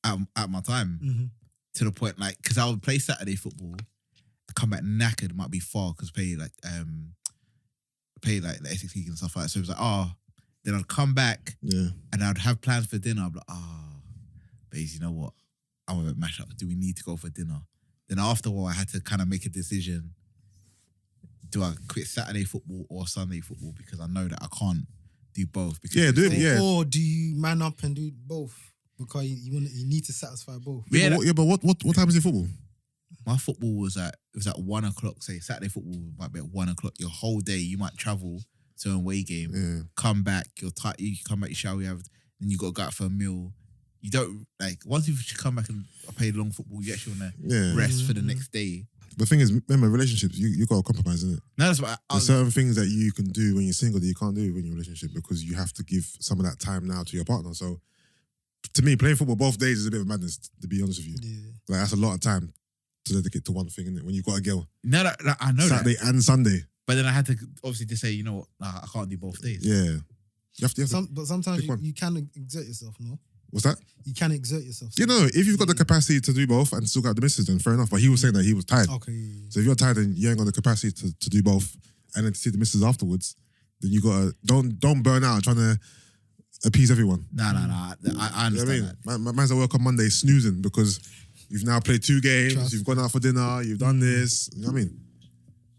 out my time to the point, like, because I would play Saturday football, come back knackered, might be far because play like the Essex League and stuff like that. So it was like, then I'd come back and I'd have plans for dinner. I'd be like, babes, you know what? I'm a bit mashed up. Do we need to go for dinner? Then after a while, I had to kind of make a decision. Do I quit Saturday football or Sunday football? Because I know that I can't do both. Because Or do you man up and do both? Because you need to satisfy both. But what time is your football? My football was at 1 o'clock. Say Saturday football might be at 1 o'clock. Your whole day, you might travel to an away game, come back, you're tired, you come back, you shower, then you got to go out for a meal. You don't, like, once you come back and play long football, you actually want to rest for the next day. The thing is, remember, relationships, you got to compromise, isn't it? No, that's what There's certain things that you can do when you're single that you can't do when you're in a relationship because you have to give some of that time now to your partner. So, to me, playing football both days is a bit of madness, to be honest with you. Yeah. Like, that's a lot of time to dedicate to one thing, isn't it? When you've got a girl. No, I know Saturday and Sunday. But then I had to obviously just say, you know what, I can't do both days. Yeah. But sometimes you can exert yourself, no? What's that? You can exert yourself. You know, if you've got the capacity to do both and still got the missus, then fair enough. But he was saying that he was tired. Okay. So if you're tired and you ain't got the capacity to do both and then to see the missus afterwards, then you gotta don't burn out trying to appease everyone. No. I understand that. Man's at work on Monday snoozing because you've now played 2 games, you've gone out for dinner, you've done this. You know what I mean?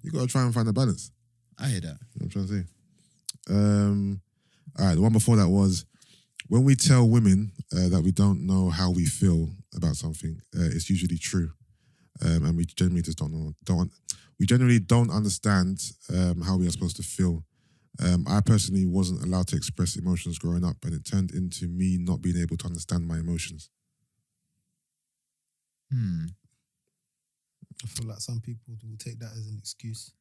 You gotta try and find a balance. I hear that. You know what I'm trying to say. All right, the one before that was when we tell women that we don't know how we feel about something, it's usually true, and we generally just we generally don't understand how we are supposed to feel. I personally wasn't allowed to express emotions growing up, and it turned into me not being able to understand my emotions. I feel like some people will take that as an excuse.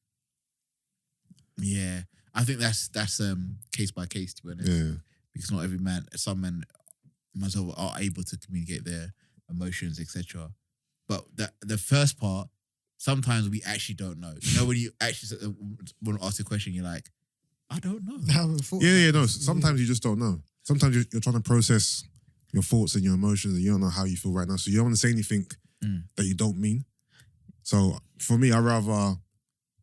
Yeah, I think that's case by case, to be honest. Yeah. Because not every man, some men myself are able to communicate their emotions, etc. But the first part, sometimes we actually don't know. You know, when you actually want to ask a question, you're like, I don't know. I haven't thought. Yeah, no. Sometimes you just don't know. Sometimes you're trying to process your thoughts and your emotions, and you don't know how you feel right now. So you don't want to say anything that you don't mean. So for me, I'd rather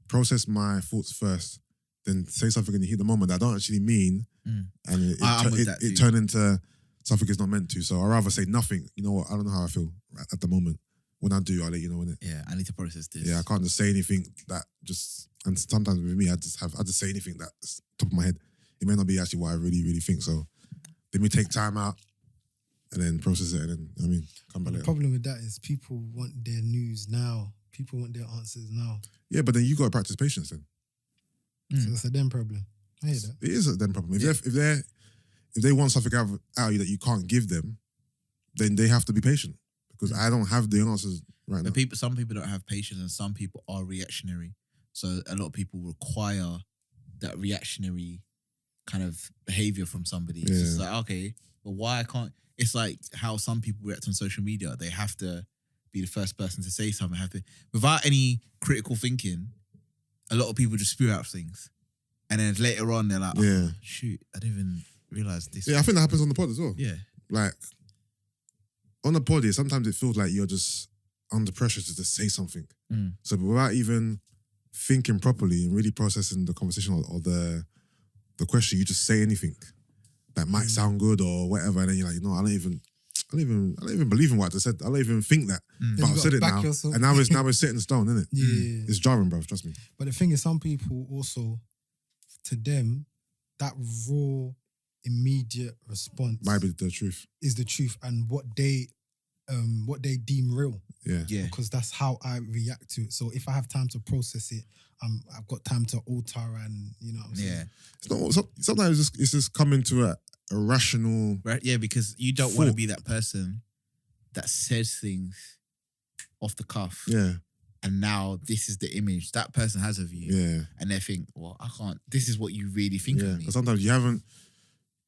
process my thoughts first than say something in the heat of the moment that I don't actually mean, and it turned into something it's not meant to. So I'd rather say nothing. You know what? I don't know how I feel at the moment. When I do, I'll let you know, innit? Yeah, I need to process this. Yeah, I can't just say anything that just. And sometimes with me, I just say anything that's top of my head. It may not be actually what I really, really think. So let me take time out and then process it, and then come back The later. problem with that is people want their news now. People want their answers now. Yeah, but then you got to practice patience then. So it's a them problem. I hear that. It is a them problem. If they want something out of you that you can't give them, then they have to be patient, because I don't have the answers right now. Some people don't have patience, and some people are reactionary. So a lot of people require that reactionary kind of behavior from somebody. It's just like, okay, but why I can't? It's like how some people react on social media. They have to be the first person to say something. Without any critical thinking, a lot of people just spew out things. And then later on, they're like, oh, shoot, I didn't even realize this. Yeah, I think that happens on the pod as well. Yeah. Like, on the pod, sometimes it feels like you're just under pressure to just say something. So without even thinking properly and really processing the conversation or the question, you just say anything that might sound good or whatever, and then you're like, I don't even believe in what I just said. I don't even think that, but I've said it now, and now it's set in stone, isn't it? Yeah. It's jarring, bro. Trust me. But the thing is, some people also, to them, that raw, immediate response Might be the truth. is the truth, and what they deem real. Yeah. Because that's how I react to it. So if I have time to process it, I've got time to alter, and you know what I'm saying? Yeah. It's not, sometimes it's just coming to a rational. Right? Yeah, because you don't want to be that person that says things off the cuff. Yeah. And now this is the image that person has of you. Yeah. And they think, well, I can't, this is what you really think of me. But sometimes you haven't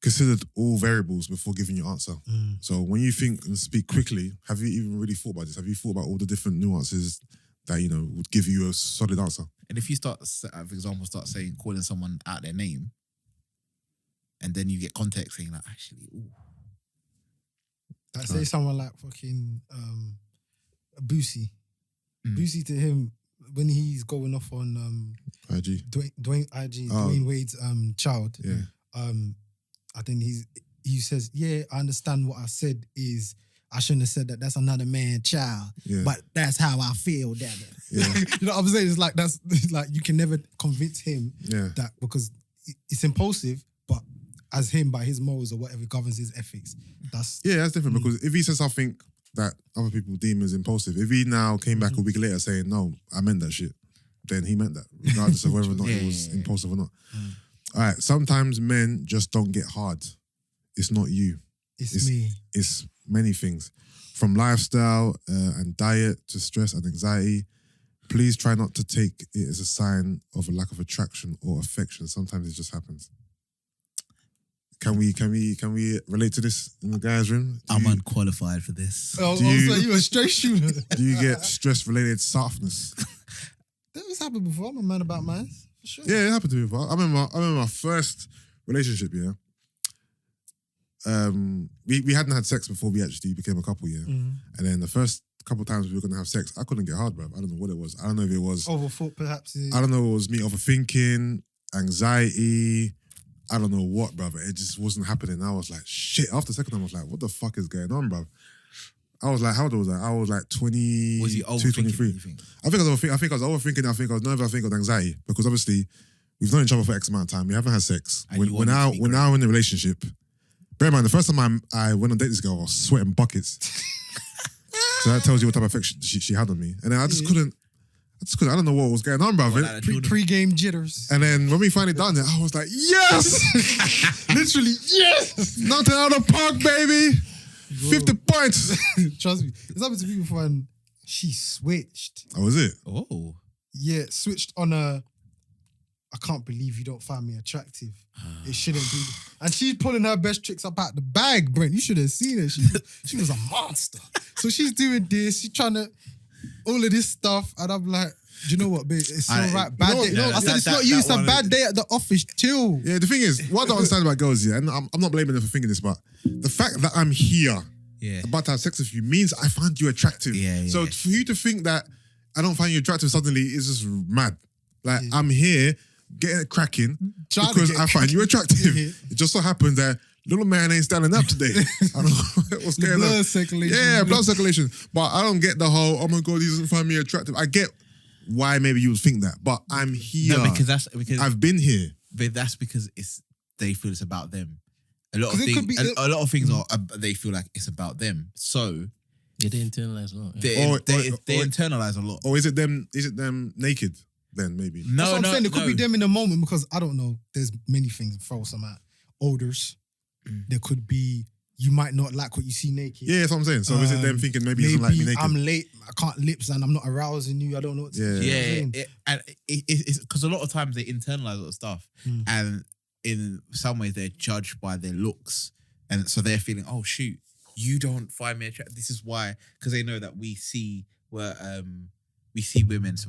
considered all variables before giving your answer. So when you think and speak quickly, have you even really thought about this? Have you thought about all the different nuances that, would give you a solid answer? And if you start, for example, calling someone out their name, and then you get context saying like, actually, ooh. Like say someone like fucking Boosie. Boosie to him, when he's going off on IG. Dwayne Wade's child. Yeah. I think he says, yeah, I understand what I said is I shouldn't have said that. That's another man's child. Yeah. But that's how I feel, damn it. Yeah. You know what I'm saying? It's like you can never convince him that, because it's impulsive, but as him, by his morals or whatever governs his ethics. That's different, because if he says something that other people deem as impulsive, if he now came back a week later saying, no, I meant that shit, then he meant that, regardless of whether or not it was impulsive or not. All right, sometimes men just don't get hard. It's not you. It's me. It's many things. From lifestyle and diet to stress and anxiety. Please try not to take it as a sign of a lack of attraction or affection. Sometimes it just happens. Can we relate to this in the guys' room? I'm unqualified for this. So you a straight shooter. Do you get stress-related softness? That's happened before. I'm a man about mine. For sure. Yeah, it happened to me before. I remember my first relationship, we hadn't had sex before we actually became a couple, And then the first couple times we were going to have sex, I couldn't get hard, bro. I don't know what it was. I don't know if it was... Overthought, perhaps. I don't know if it was me overthinking, anxiety... I don't know what, brother. It just wasn't happening. I was like, shit. After the second time, I was like, what the fuck is going on, bro? I was like, how old was I? I was like 22, Was he overthinking? 23. I think I was overthinking. I think I was nervous. I think I was anxiety, because obviously we've known each other for X amount of time. We haven't had sex. We're now in a relationship. Bear in mind, the first time I went on date with this girl, I was sweating buckets. So that tells you what type of affection she had on me. And then I just couldn't. I don't know what was going on, brother. Pre-game jitters. And then when we finally done it, I was like, yes! Literally, yes! Nothing out of the park, baby! 50 points! Trust me. It's happened to me before, and She switched. Oh, was it? Oh. Yeah, switched on a. I can't believe you don't find me attractive. It shouldn't be. And she's pulling her best tricks up out the bag, Brent. You should have seen her. She was a monster. So she's doing this. She's trying to all of this stuff, and I'm like, do you know what, babe? It's all right. Bad day. I said it's not you. It's a bad day at the office. Chill. Yeah, the thing is, what I don't understand about girls, yeah, and I'm not blaming them for thinking this, but the fact that I'm here about to have sex with you means I find you attractive. So for you to think that I don't find you attractive suddenly is just mad. Like, I'm here getting it cracking because I find you attractive. It just so happens that little man ain't standing up today. I don't know what's going on. Blood circulation. Yeah, blood circulation. But I don't get the whole, oh my God, he doesn't find me attractive. I get why maybe you would think that, but I'm here. No, because I've been here. But that's because they feel it's about them. A lot of 'Cause it things. could be- A lot of things are. They feel like it's about them. So Yeah, they internalize a lot. Yeah. they internalize a lot. Or is it them naked then maybe? No, That's what I'm saying. It could be no. them in the moment because I don't know. There's many things. Throw some at odors. There could be you might not like what you see naked. Yeah, that's what I'm saying. So is it them thinking maybe he doesn't like me naked? I'm late. I can't lips and I'm not arousing you. I don't know what to do. Yeah, and it's because a lot of times they internalize a lot of stuff, and in some ways they're judged by their looks, and so they're feeling, oh shoot, you don't find me attractive. This is why, because they know that we see women, so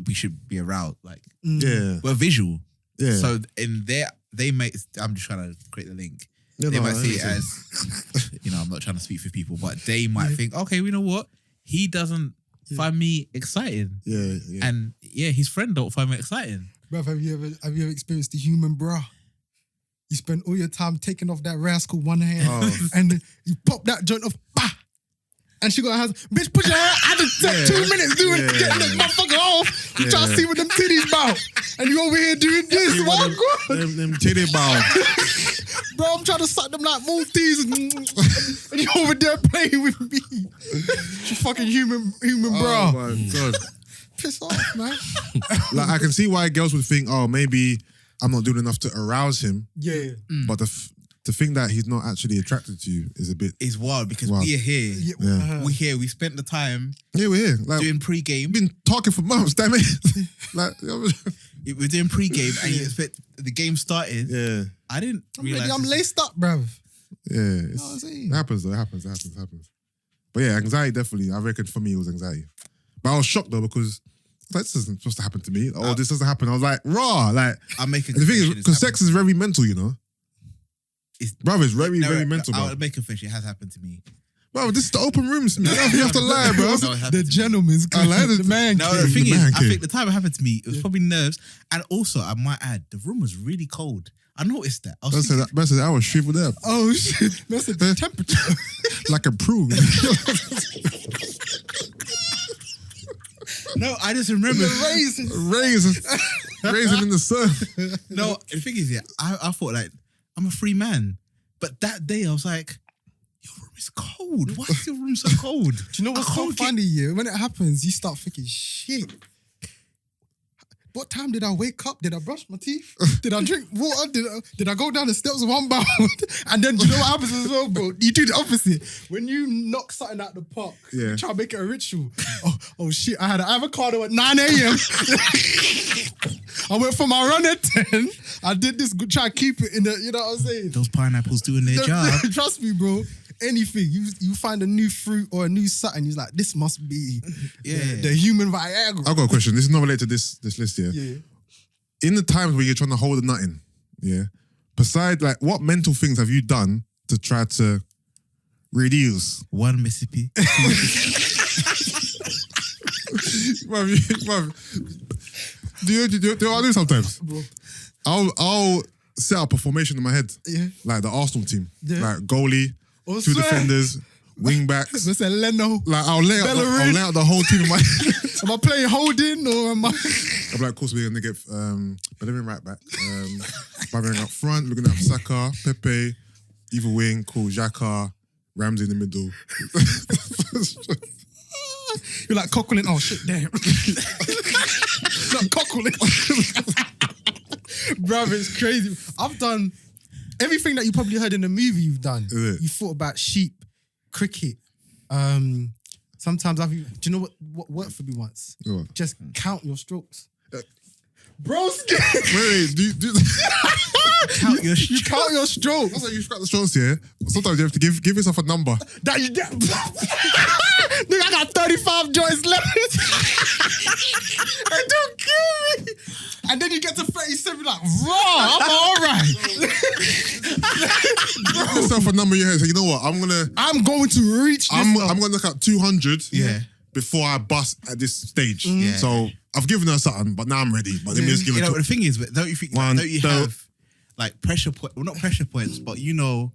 we should be aroused. Like, we're visual. Yeah. So in they may. I'm just trying to create the link. Yeah, They no, might I see it understand. as, I'm not trying to speak for people, but they might think, okay, you know what? He doesn't find me exciting. Yeah. And his friend don't find me exciting. Bruv, have you ever experienced the human bra? You spend all your time taking off that rascal one hand and then you pop that joint off, bah! And she got her hands, bitch, put your hand, I just take 2 minutes doing getting this motherfucker off. You try to see what them titties bout. And you over here doing this. You want them titty bow. Bro, I'm trying to suck them like Maltese and you over there playing with me. You fucking human bra. Oh my God. Piss off, man. Like, I can see why girls would think, oh, maybe I'm not doing enough to arouse him. Yeah. But to think that he's not actually attracted to you is a bit... It's wild because Wow. we are here. Yeah. We're here. We spent the time Yeah, we're here. Like, doing pre-game. we've been talking for months, damn it. Like, We're doing pre-game and you expect the game started. yeah. I didn't realize. I'm laced up, bruv. Yeah. know what I'm saying? It happens though. It happens. But yeah, anxiety definitely. I reckon for me it was anxiety. But I was shocked though because like, this isn't supposed to happen to me. Or this doesn't happen. I was like, raw. Like, I'm making the thing is, because sex is very mental, you know? It's very mental, bro. I'll make a confession. It has happened to me. Bro, this is the open rooms. You have to lie, bro. No, it happened The to me. gentleman's I like club, it. the man No, cave. the thing man is, I cave. think the time it happened to me, it was probably nerves. And also, I might add, the room was really cold. I noticed that. I was thinking, Man said I was shriveled up. Oh shit, that's the temperature. Like a prude. no, I just remember. Raisin in the sun. No, the thing is, I thought like, I'm a free man. But that day, I was like, your room is cold. Why is your room so cold? Do you know what's so funny? Yeah, when it happens, you start thinking, shit. What time did I wake up? Did I brush my teeth? Did I drink water? Did I go down the steps one bound? And then do you know what happens as well, bro? You do the opposite. When you knock something out the park, you try to make it a ritual. Oh shit, I had an avocado at 9 a.m. I went for my run at 10. I did this, try to keep it in the, you know what I'm saying? Those pineapples doing their job. Trust me, bro. Anything, you find a new fruit or a new something, you're like, this must be the human Viagra. I've got a question. This is not related to this list here. Yeah. In the times where you're trying to hold a nut in, besides, like, what mental things have you done to try to reduce? One Mississippi. Do you know what I do sometimes? Bro. I'll set up a formation in my head. Yeah. Like the Arsenal team. Yeah. Like goalie, Oh, 2 swear. defenders, wing backs. Let's say Leno. Like I'll lay out the whole team in my head. Am I playing holding or am I? I'm like, of course, we're going to get Bellerin right back. Bellerin up front. We're going to have Saka, Pepe, either wing, cool, Xhaka, Ramsey in the middle. You're like cockling. Oh shit, damn. Not cockling. Bruv, it's crazy. I've done everything that you probably heard in the movie you've done. Is it? You thought about sheep, cricket, Sometimes do you know what worked for me once? What? Just count your strokes. Broski! Wait, do Count your You count your strokes. That's how you scrap the strokes, yeah? Sometimes you have to give yourself a number. That you get. Nigga, I got 35 joints left. And don't kill me. And then you get to 37, like, raw, I'm all right. Give yourself a number in your head. So you know what? I'm going to reach this. I'm going to look at 200 Yeah. before I bust at this stage. Yeah. So I've given her something, but now I'm ready. But let me just give You it know, to the thing is, but don't you think? One, Don't you two. have like pressure point? Well, not pressure points, but you know,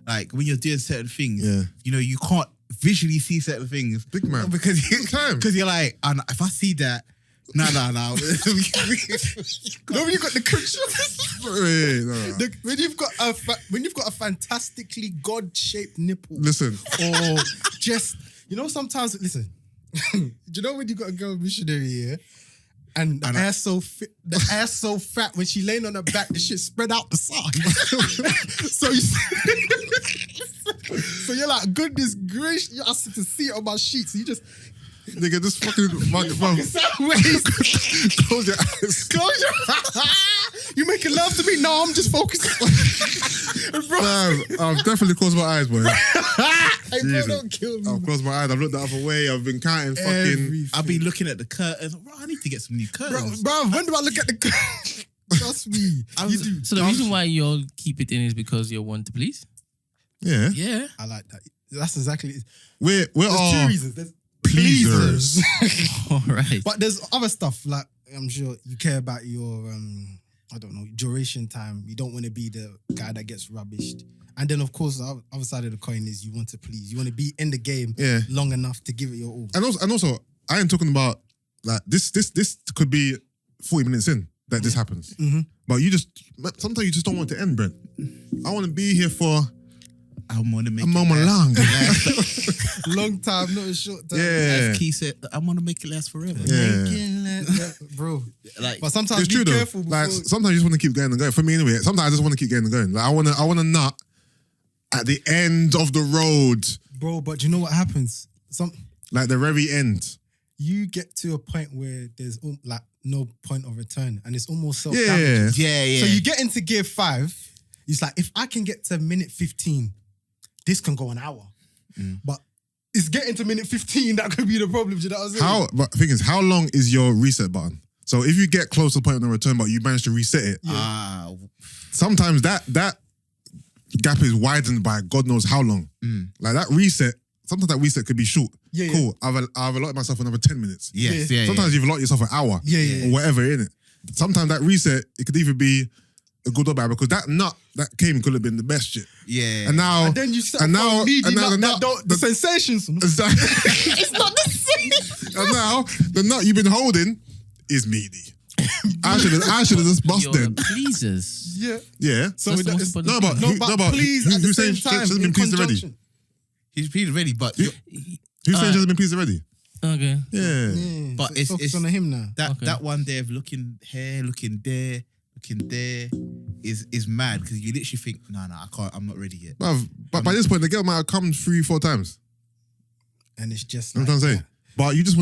like when you're doing certain things, Yeah. you know, you can't visually see certain things. Big man. because Time. you're like, if I see that, no. No, when you got the cushion. Wait, no. When you've got a fantastically God-shaped nipple. Listen. Or just, sometimes, listen. Do you know when you got a girl missionary, yeah? And the ass so fat when she laying on her back, the shit spread out the side. so you're like, goodness gracious, you asked to see it on my sheets. So you just Nigga, just fucking sideways. Close your eyes. Close your You making love to me? No, I'm just focused. Bro. Man, I've definitely closed my eyes, boy. Hey, bro, Jesus. don't kill me. I've closed my eyes. I've looked the other way. I've been counting fucking. I'll be looking at the curtains. Bro, I need to get some new curtains. Bro, when do I look at the Trust me. You do. So the reason why y'all keep it in is because you're one to please? Yeah. Yeah. I like that. That's exactly it. We're There's all two reasons. There's pleasers. All right. But there's other stuff, like I'm sure you care about your I don't know, duration time. You don't want to be the guy that gets rubbished. And then of course the other side of the coin is you want to please. You want to be in the game long enough to give it your all. And also, I ain't talking about like this could be 40 minutes in that this happens. Mhm. But sometimes you just don't want it to end, Brent. I want to be here for I want to make a moment long. Long time, not a short time. Yeah. As Key said, I want to make it last forever. Yeah. Bro. Like, But sometimes It's be true though. careful before. Like sometimes you just want to keep going and going. For me anyway, sometimes I just want to keep going and going. Like I want to nut at the end of the road, Bro, but you know what happens? like the very end. You get to a point where there's like no point of return and it's almost self-damage. Yeah. yeah. So you get into gear 5, it's like, if I can get to minute 15, this can go an hour. But it's getting to minute 15 that could be the problem. Do you know what I'm saying? But the thing is, how long is your reset button? So if you get close to the point of no return, but you manage to reset it, sometimes that gap is widened by God knows how long. Like that reset, sometimes that reset could be short. Yeah, cool. I've allotted myself another 10 minutes. Yes, Yeah. yeah. Sometimes you've allotted yourself an hour. Yeah. Or whatever, innit? Sometimes that reset, it could either be a good or bad because that nut that came could have been the best shit. Yeah. And now, And then you set and up now, a meaty and now nut that don't, the sensations. Exactly. It's not the same. And now the nut you've been holding is meaty. I should have just You're busted. pleasers. Yeah. Yeah. So What's the it's- most No, but no, but please at the who's same saying time. she hasn't been in pleased already? conjunction. He's been ready, but Who's saying she hasn't been pleased already? Okay. Yeah. Yeah, But so it's- focus it's- on him now. Okay. that one there of looking here, looking there is mad because you literally think, no, I can't, I'm not ready yet. But by this point, the girl might have come 3-4 times. And it's just You know what I'm like trying to say? that. But you just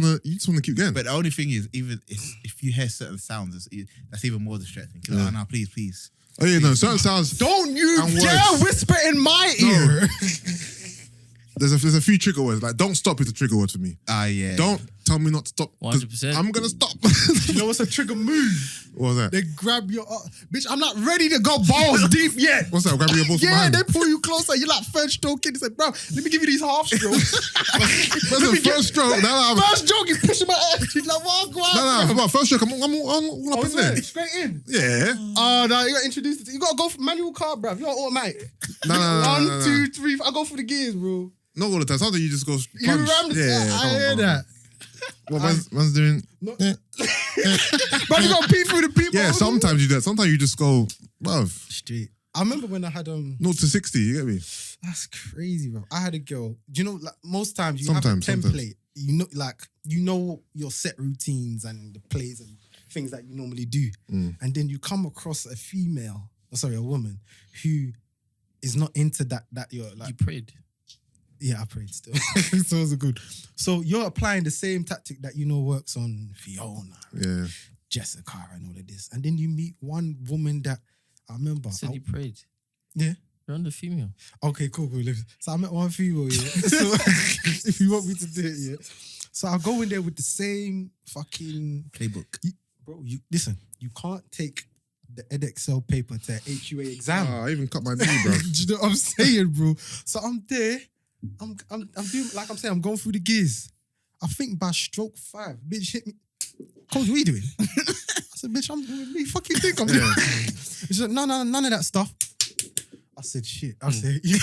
wanna keep going. But the only thing is, even if you hear certain sounds, that's even more distracting. Like, oh, no, please. Oh yeah, no, certain sounds. Don't you And dare words. whisper in my ear. There's a few trigger words. Like don't stop is a trigger word for me. Ah, yeah. Don't tell me not to stop. 'cause 100%. I'm gonna stop. You know what's a trigger move? What was that? They grab your bitch. I'm not ready to go balls deep yet. What's that? Grabbing your balls from Yeah, behind. they pull you closer. You're like first stroking. They say, bro, let me give you these half strokes. That's the first stroke. No, First stroke, you pushing my ass. You're like, walk out. come on, first stroke. I'm all up in there. Straight in. Yeah. Oh, no, you got introduced. You got to go for manual car, bro. You're not automatic. No. 1, 2, 3. I go for the gears, bro. Not all the time. Sometimes you just go You plunge. ram the I hear that. What man's doing? No. Yeah. Bro, you got to pee through the people. Yeah, sometimes you do that. Sometimes you just go, bruv, Straight. I remember when I had 0 to 60. You get me? That's crazy, bro. I had a girl. Do you know, like most times you Sometimes. have a template. You know your set routines and the plays and things that you normally do. And then you come across a woman who is not into that you're like. You prayed. Yeah, I prayed still. So it was good. So you're applying the same tactic that you know works on Fiona, Yeah. Jessica, and all of this, and then you meet one woman that I remember. Said you prayed. Yeah. You're on the female. Okay, cool. So I met one female, yeah. So if you want me to do it, yeah. So I'll go in there with the same fucking Playbook. bro. You listen. You can't take the EdXL paper to an HUA exam. I even cut my knee, bro. Do you know what I'm saying, bro? So I'm there. I'm doing like I'm saying. I'm going through the gears. I think by stroke 5, bitch hit me. Coach, what are you doing? I said, bitch, what do you fucking think I'm doing? She said, no, none of that stuff. I said, shit. I said, you're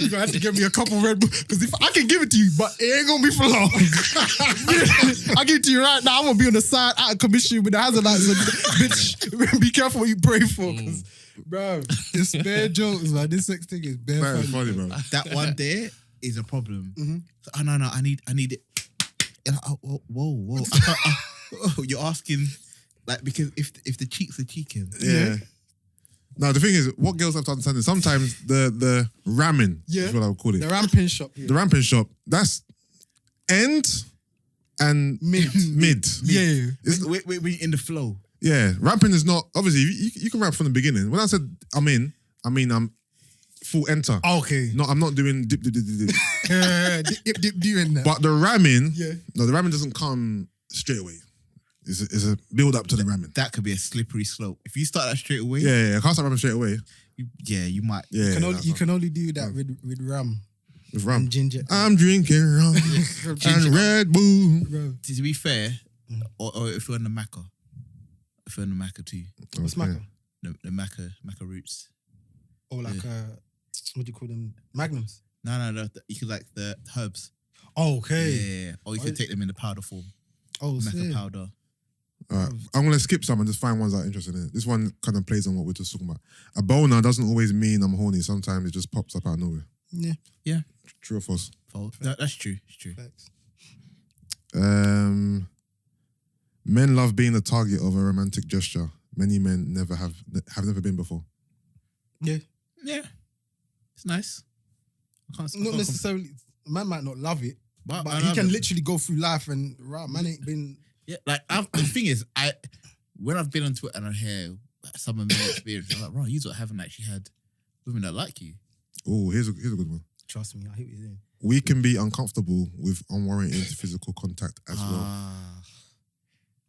gonna have to give me a couple Red Bull. Because if I can give it to you, but it ain't gonna be for long. I'll give it to you right now. I'm gonna be on the side out of commission with the hazard lights. So, bitch, be careful what you pray for. Because, bro, it's bare jokes, man. This sex thing is bare That funny. is funny, bro. That one there is a problem. Mm-hmm. So, oh, no, I need it. And whoa. You're asking, like, because if the cheeks are cheeking. Yeah. Now the thing is, what girls have to understand is sometimes the ramming is what I would call it. The ramping shop. Yeah. The ramping shop, that's end and mid. Yeah. It's- We're in the flow. yeah, ramping is not, obviously, you can rap from the beginning. When I said I'm in, I mean I'm full enter. Okay. No, I'm not doing dip. Dip doing that. But the ramming, Yeah. no, the ramming doesn't come straight away. It's a build up to the ramming. That could be a slippery slope. If you start that straight away, Yeah, I can't start ramming straight away. you might. Yeah, you can only do that with ram with ram. and ginger. I'm drinking rum and Red Bull. Bro. To be fair, or if you're in the Macca, too, What's Okay. Macca? the Macca roots. Or like what do you call them? Magnums. No, you could like the herbs. Oh, okay. Yeah, or you could take them in the powder form. Oh, Macca sick. powder. All right, I'm gonna skip some and just find ones that are interested in it. This one kind of plays on what we're just talking about. A boner doesn't always mean I'm horny. Sometimes it just pops up out of nowhere. Yeah. True or false? That's true. It's true. Facts. Men love being the target of a romantic gesture. Many men have never been before. Yeah. Yeah, it's nice. Not necessarily. Man might not love it, but but I he love can it. literally go through life and man ain't been. Yeah, like the thing is, when I've been on Twitter and I hear some of my experience, I'm like, bro, you haven't actually had women that like you. Oh, here's a good one. Trust me, I hear what you're saying. We can be uncomfortable with unwarranted physical contact as well.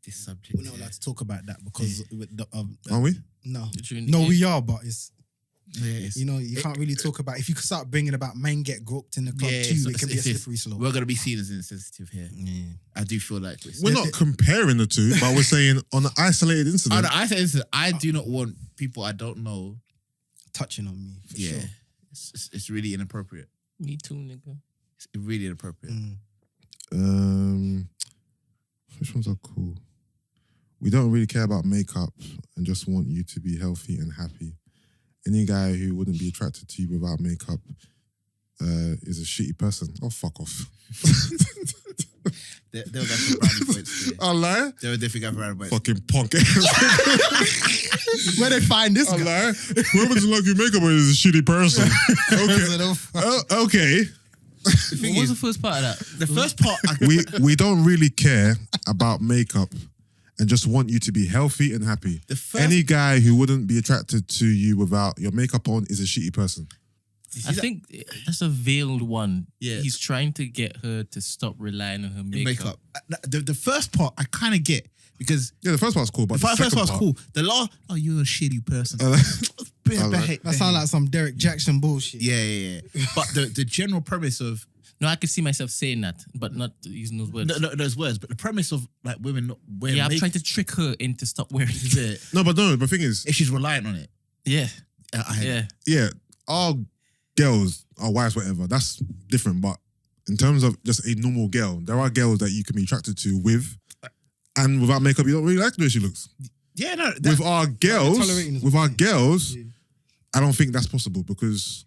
This subject. We're not allowed to talk about that because with the, Aren't we? no, During the no, game. we are, but it's Yeah, you can't really talk about. If you could start bringing about men get groped in the club Yeah, too, it's- it can be a it's- slippery slope. we're gonna be seen as insensitive here. Yeah. I do feel like this. We're not comparing the two, but we're saying on an isolated incident. I do not want people I don't know. Touching on me. For Yeah, sure. it's really inappropriate. Me too, nigga. It's really inappropriate. Which ones are cool? We don't really care about makeup and just want you to be healthy and happy. Any guy who wouldn't be attracted to you without makeup is a shitty person. Oh, fuck off. There was some brownie points there. I lie. There were definitely brownie points. Fucking punk. Where they find this I guy? lie. Whoever doesn't like your makeup is a shitty person. Okay. Okay. What was the first part of that? The first part, We don't really care about makeup and just want you to be healthy and happy. The first- Any guy who wouldn't be attracted to you without your makeup on is a shitty person. I think that's a veiled one. Yeah. He's trying to get her to stop relying on her makeup. The first part I kind of get because Yeah, the first part's cool, but the the first second part's part, cool. The last, you're a shitty person. That sounds like some Derek Jackson bullshit. Yeah. But the general premise of No, I could see myself saying that, but not using those words. no, those words, but the premise of like women not wearing Yeah, I'm makeup, trying to trick her into stop wearing it. yeah, No, but no, the thing is, if she's reliant on it. Yeah, I hate it. yeah. yeah, our girls, our wives, whatever, that's different. But in terms of just a normal girl, there are girls that you can be attracted to with and without makeup, you don't really like the way she looks. Yeah, no. With our tolerating girls, is Yeah. I don't think that's possible because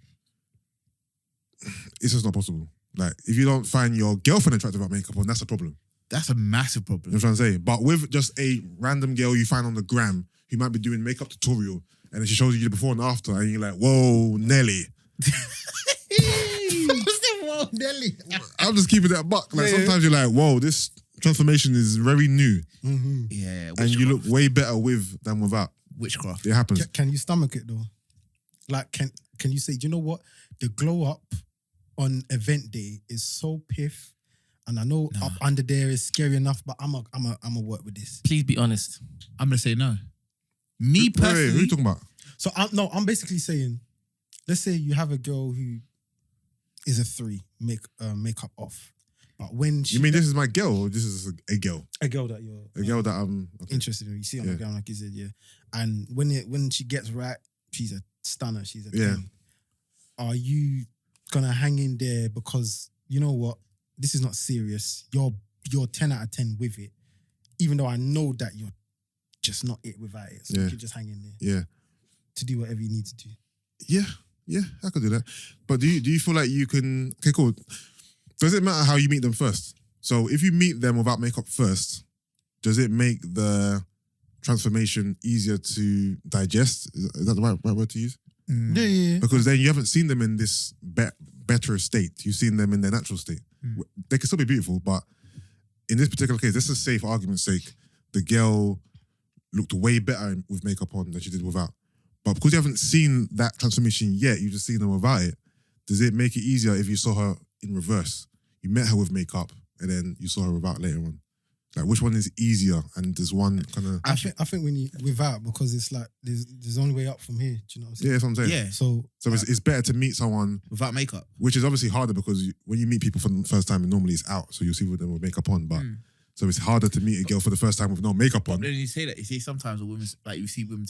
it's just not possible. Like, if you don't find your girlfriend attractive without makeup on, that's a problem. That's a massive You know problem. what I'm saying? But with just a random girl you find on the gram who might be doing makeup tutorial and then she shows you the before and after and you're like, whoa, Nelly. No, Nelly. I'm just keeping that buck. Like Yeah, yeah. sometimes you're like, whoa, this transformation is very new, Yeah, and you look way better with than without. witchcraft. It happens. Can you stomach it though? Like, can you say, do you know what? The glow up on event day is so piff, and I know up under there is scary enough, but I'm a work with this. Please be honest. I'm gonna say no. Me Wait, personally, who are you talking about? So I'm basically saying, let's say you have a girl who is a 3, makeup off, but when she You mean this is my girl or this is a girl? a girl that you're A girl that I'm okay. interested in, you see on the Yeah. ground like you said, yeah, and when she gets right, she's a stunner, she's a 10. Yeah. Are you gonna hang in there because you know what? This is not serious. You're 10 out of 10 with it, even though I know that you're just not it without it. So Yeah. you can just hang in there Yeah. to do whatever you need to do. Yeah, I could do that. But do you feel like you can? Okay, cool. Does it matter how you meet them first? So if you meet them without makeup first, does it make the transformation easier to digest? Is that the right word to use? Yeah. Because then you haven't seen them in this better state. You've seen them in their natural state. They can still be beautiful, but in this particular case, this is safe for argument's sake. The girl looked way better with makeup on than she did without. But because you haven't seen that transformation yet, you've just seen them without it. Does it make it easier if you saw her in reverse? You met her with makeup and then you saw her without later on. Like, which one is easier? And does one kind of... I think when you without, because it's like there's only way up from here. Do you know what I'm saying? Yeah, that's what I'm saying. yeah, So So it's better to meet someone, without makeup. which is obviously harder because when you meet people for the first time, normally it's out. So you'll see with them with makeup on. But so it's harder to meet a girl for the first time with no makeup But on. then you say that, you see sometimes the women, like you see women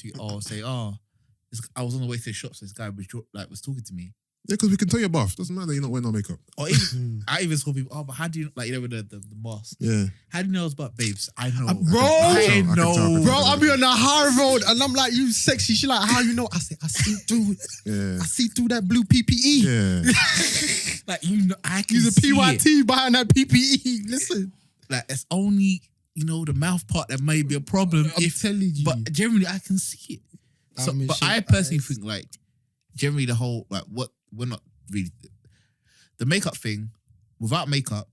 I was on the way to the shops, this guy was talking to me. Yeah, because we can tell you're buff. Doesn't matter you're not wearing no makeup. Or even, I even saw people, but how do you, like, you know, with the mask? Yeah. How do you know it's about babes? I know. Bro, I can tell. bro, I'll be on the high road and I'm like, you sexy. She like, how you know? I say, I see through that blue PPE. Yeah. Like, you know, I can Use a see it. PYT behind that PPE. Listen, Like, it's only, you know, the mouth part that may be a problem. I'm telling you. But generally, I can see it. So, I mean, but shit, I personally eyes. think, like, generally the whole, like, we're not really, the makeup thing, without makeup,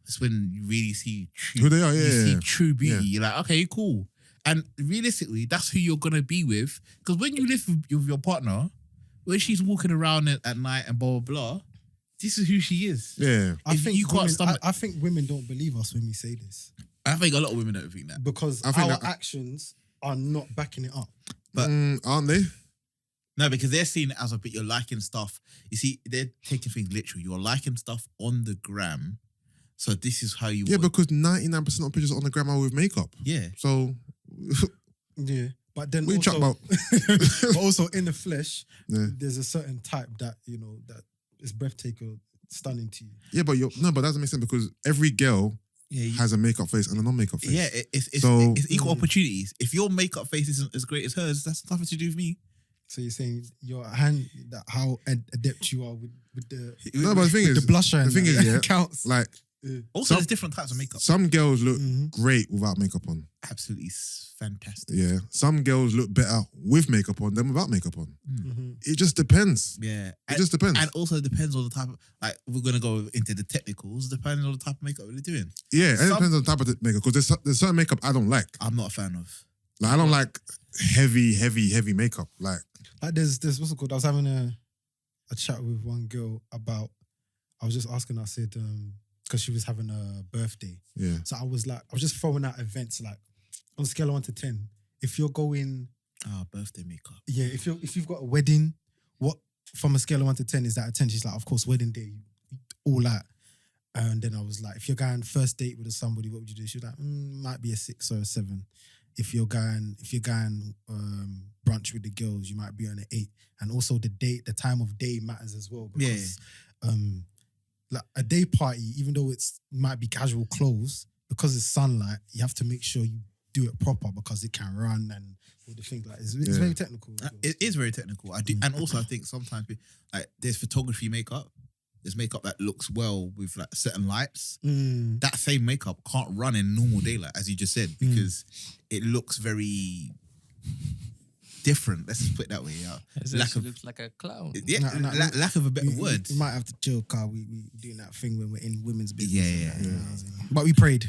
it's when you really see true, Who they are, you yeah, see yeah. true beauty. Yeah. You're like, okay, cool. And realistically, that's who you're gonna be with. Because when you live with your partner, when she's walking around at night and blah, blah, blah, this is who she is. Yeah. I If think you can't women, stomach- I think women don't believe us when we say this I think a lot of women don't think that. because I think our that- actions are not backing it up. But- Aren't they? No, because they're seeing it as a bit, you're liking stuff. You see, they're taking things literal. You're liking stuff on the gram. So this is how you Yeah, want. because 99% of pictures on the gram are with makeup. Yeah. So, Yeah, but then what you chat also, about? but also in the flesh, Yeah. there's a certain type that that is breathtaking, stunning to you. Yeah, but that doesn't make sense because every girl Yeah, has a makeup face and a non-makeup face. yeah, it's So- equal opportunities. If your makeup face isn't as great as hers, that's nothing to do with me. So you're saying how adept you are with the No, but the thing with is, the blusher. the and thing that. is, yeah, counts. like Also, Some- there's different types of makeup. some girls look Mhm. great without makeup on. Absolutely fantastic. Yeah. Some girls look better with makeup on than without makeup on. Mhm. It just depends. Yeah. It just depends. And also depends on the type of, like, we're going to go into the technicals, depending on the type of makeup they're doing. Yeah, and it Some- depends on the type of the makeup because there's certain makeup I don't like. I'm not a fan of. Like I don't like heavy makeup. Like Like there's what's it called? I was having a chat with one girl about. I was just asking. I said because she was having a birthday, yeah, so I was just throwing out events like on a scale of 1 to 10. If you're going, Birthday makeup. yeah, if you've got a wedding, what from a scale of 1 to 10 is that a 10? She's like, of course, wedding day, all that. And then I was like, if you're going first date with somebody, what would you do? She was like, might be a 6 or a 7. If you're going brunch with the girls, you might be on an 8. And also the time of day matters as well because like a day party, even though might be casual clothes, because it's sunlight, you have to make sure you do it proper because it can run and all the things like it's Yeah. very technical. as well. It is very technical. I do, and also I think sometimes like there's photography makeup. There's makeup that looks well with like certain lights. That same makeup can't run in normal daylight, as you just said, because it looks very different. Let's just put it that way. Yeah. Lack She of looks like a clown. lack of a better word. We might have to chill, Carl. We doing that thing when we're in women's business. Yeah. But we prayed.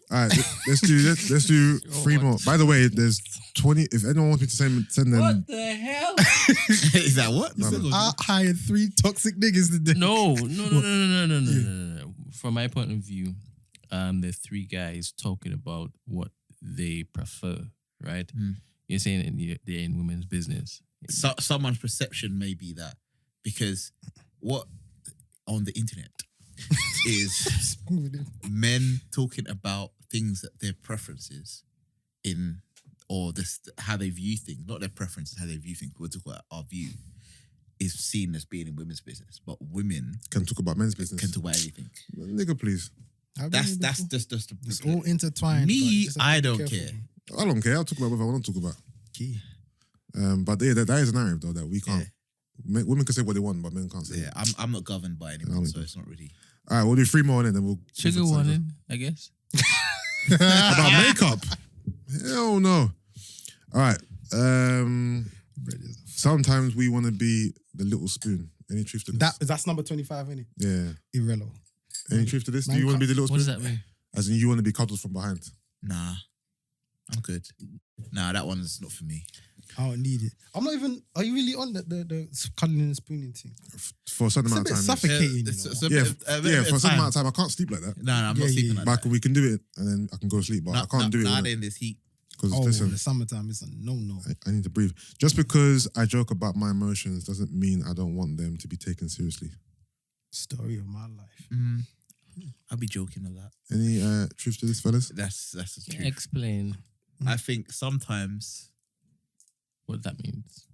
All right, let's do 3 more. By the way, there's 20. If anyone wants me to send them. What the hell? Is that what? I hired 3 toxic niggas today. No. From my point of view, there are 3 guys talking about what they prefer, right? You're saying they're in women's business. So, someone's perception may be that because what on the internet is men talking about things that their preferences in, or this how they view things, not their preferences, how they view things. We're talking about our view is seen as being in women's business, but women Can talk about men's business. can talk about anything. Nigga, please. That's just It's all intertwined. me. but just have I to be don't careful. care. I don't care. I'll talk about whatever I want to talk about. Key. But yeah, that is a narrative though that we can't. Women can say what they want, but men can't say. Yeah, I'm not governed by anyone, so it's not really. All right, we'll do 3 more and then we'll. Sugar we'll warning, I guess. About makeup? Hell no. All right. Sometimes we want to be the little spoon. Any truth to this? That's number 25, isn't it? Yeah. Irrelevant. Any truth to this? Do Man you want to be the little What spoon? does that mean? As in, you want to be cuddled from behind. Nah, I'm good. Nah, that one's not for me. I don't need it. I'm not even. Are you really on the cuddling and spooning thing? For a certain It's a amount bit of time. suffocating. It's you know? a Yeah, bit of- a bit yeah. of For a certain time. amount of time, I can't sleep like that. No, I'm not Yeah, sleeping yeah. like But that. we can do it, and then I can go to sleep. But I can't do it Not in this heat. because Oh, listen, the summertime is a no. I need to breathe. Just because I joke about my emotions doesn't mean I don't want them to be taken seriously. Story of my life. I'll be joking a lot. Any truth to this, fellas? That's the truth. Explain I think sometimes. what that means.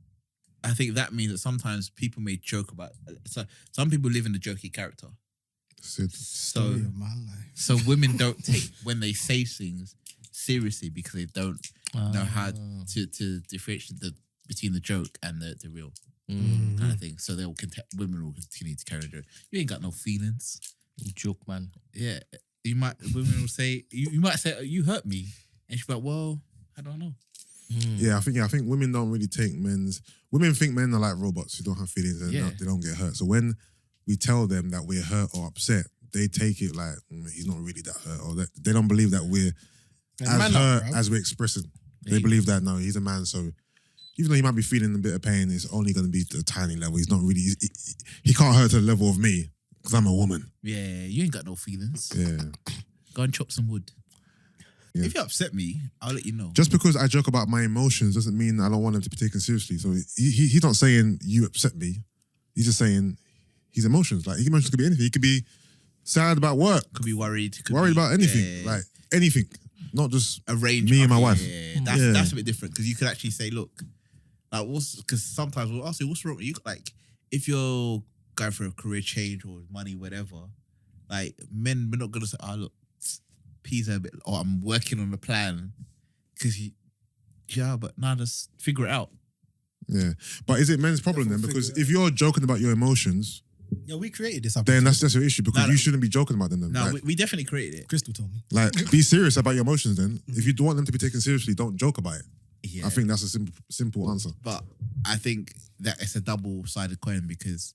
I think that means that sometimes people may joke about. So some people live in the jokey character. Sid. Story of my life. So women don't take when they say things seriously because they don't know how to differentiate between the joke and the real kind of thing. So women will continue to carry the joke. You ain't got no feelings. Joke, man. Yeah, women will say you might say you hurt me, and she'll be like, well, I don't know. Yeah, I think women don't really take men's. Women think men are like robots who don't have feelings and they don't get hurt. So when we tell them that we're hurt or upset, they take it like he's not really that hurt, or that they don't believe that we're as hurt as we're expressing. They believe that no, he's a man, so even though he might be feeling a bit of pain, it's only going to be at a tiny level. He's not really. He can't hurt to the level of me because I'm a woman. Yeah, you ain't got no feelings. Yeah. Go and chop some wood. Yeah. If you upset me, I'll let you know. Just because I joke about my emotions doesn't mean I don't want them to be taken seriously. So he's not saying you upset me. He's just saying his emotions. Like his emotions could be anything. He could be sad about work. Could be worried. Worried about anything. Like anything. Not just a range. me and my wife. Yeah, that's a bit different because you could actually say, look, like because sometimes we'll ask you, what's wrong with you? Like if you're going for a career change or money, whatever, like men, we're not gonna say, oh look, P's a bit, or I'm working on a plan because but now just figure it out. Yeah. But is it men's problem then? Because if you're joking about your emotions, Yeah, we created this. then that's your issue because you shouldn't be joking about them then. No, Like, we definitely created it. Crystal told me. like, be serious about your emotions then. If you don't want them to be taken seriously, don't joke about it. Yeah. I think that's a simple answer. But I think that it's a double-sided coin because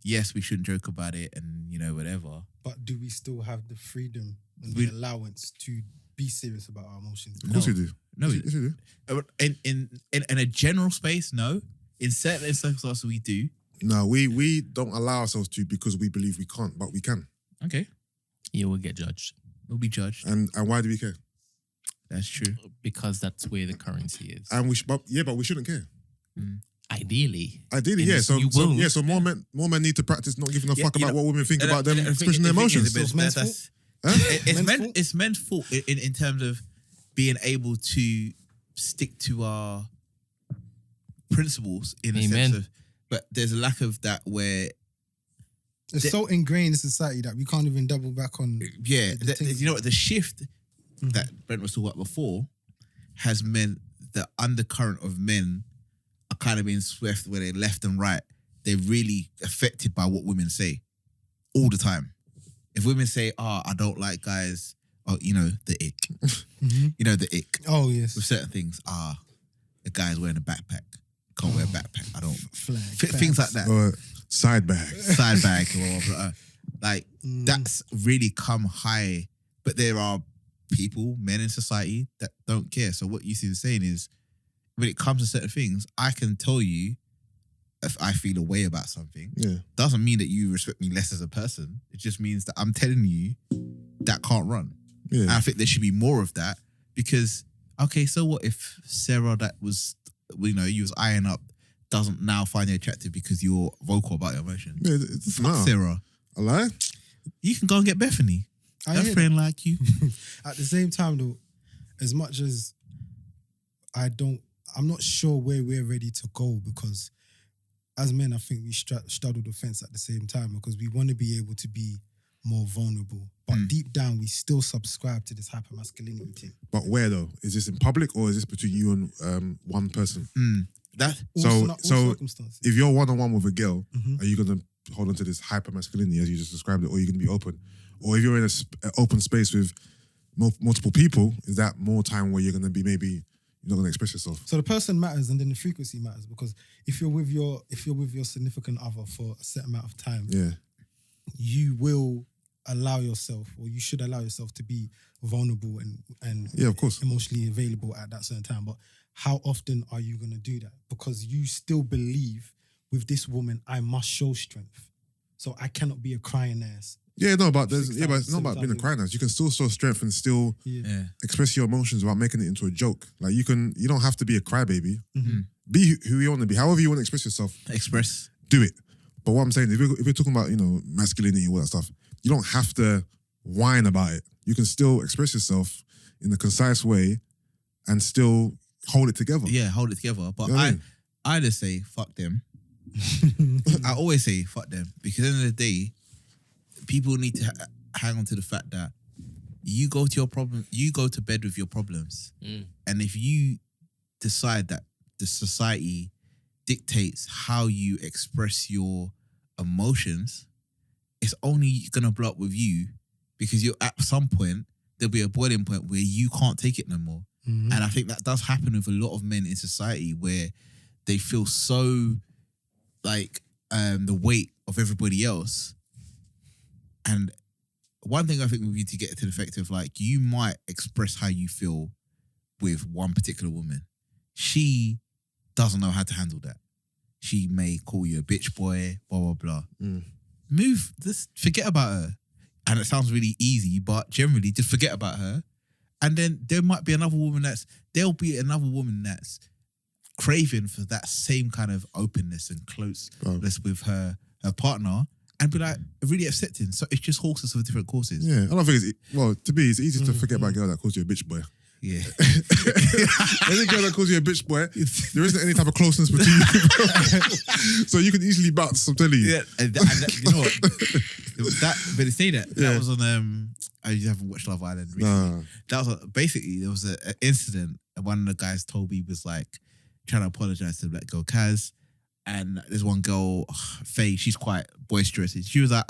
yes, we shouldn't joke about it and whatever. But do we still have the freedom and the allowance to be serious about our emotions? Of course you do. No, Yes, you do. In a general space, no. In certain circumstances, we do. No, we don't allow ourselves to because we believe we can't, but we can. Okay, You will get judged we'll be judged. And why do we care? That's true. because that's where the currency is. And but we shouldn't care. Ideally. Ideally, And yeah. So you will. so more men need to practice not giving a fuck you about know, what women think about them And expressing their emotions. it's men's fault? It's men's fault in terms of being able to stick to our principles in a Amen. sense of, but there's a lack of that where It's so ingrained in society that we can't even double back on. the shift that Brent was talking about before has meant the undercurrent of men are kind of being swept where they're left and right. They're really affected by what women say all the time. If women say, I don't like guys, the ick. The ick. Oh yes. With certain things, a guy's wearing a backpack. Can't wear a backpack. I don't. Flag. Things like that. Or side bag. Side bag. Like, that's really come high. But there are people, men in society, that don't care. So what Yusuff is saying is, when it comes to certain things, I can tell you if I feel a way about something. Yeah. Doesn't mean that you respect me less as a person. It just means that I'm telling you that can't run. Yeah. And I think there should be more of that because, okay, so what if Sarah that was, you was eyeing up doesn't now find you attractive because you're vocal about your emotions? Yeah, it's Fuck Sarah. A lie? You can go and get Bethany. I Her hear friend like you. At the same time, though, as much as I'm not sure where we're ready to go because as men, I think we straddle the fence at the same time because we want to be able to be more vulnerable. But deep down, we still subscribe to this hypermasculinity thing. But where though? Is this in public or is this between you and one person? That All So circumstances. if you're one-on-one with a girl, are you going to hold on to this hyper-masculinity as you just described it, or are you going to be open? Or if you're in an open space with multiple people, is that more time where you're going to be maybe you're not going to express yourself? So the person matters and then the frequency matters because if you're with your significant other for a set amount of time, Yeah. you will allow yourself or you should allow yourself to be vulnerable and Yeah, of course. emotionally available at that certain time. But how often are you going to do that? Because you still believe with this woman, I must show strength. So I cannot be a crying ass. Yeah, no, but but it's not 6,000, about being a crying ass. You can still show strength and still Yeah. express your emotions without making it into a joke. Like you don't have to be a crybaby. Be who you want to be. However you want to express yourself, express. do it. But what I'm saying, if you're talking about, masculinity, all that stuff, you don't have to whine about it. You can still express yourself in a concise way and still hold it together. Yeah, hold it together. But You know what I mean? I just say fuck them. I always say fuck them because at the end of the day, people need to hang on to the fact that you go to your problem, you go to bed with your problems, and if you decide that the society dictates how you express your emotions, it's only gonna blow up with you because you're at some point there'll be a boiling point where you can't take it no more. And I think that does happen with a lot of men in society where they feel so like the weight of everybody else. And one thing I think we need to get to the effect of like, you might express how you feel with one particular woman. She doesn't know how to handle that. She may call you a bitch boy, blah, blah, blah. Forget about her. And it sounds really easy, but generally just forget about her. And then there'll be another woman that's craving for that same kind of openness and closeness with her partner and be like really accepting. So it's just horses for different courses. Yeah, I don't think to me, it's easy to forget about a girl that calls you a bitch boy. Yeah. Any girl that calls you a bitch boy, there isn't any type of closeness between you. So you can easily bounce, I'm telling you. Yeah, and you know what? But they say that. That was on, you haven't watched Love Island recently. Nah. That was basically, there was an incident and one of the guys told me was like trying to apologize to that girl, Kaz. And there's one girl, Faye, she's quite boisterous. She was like,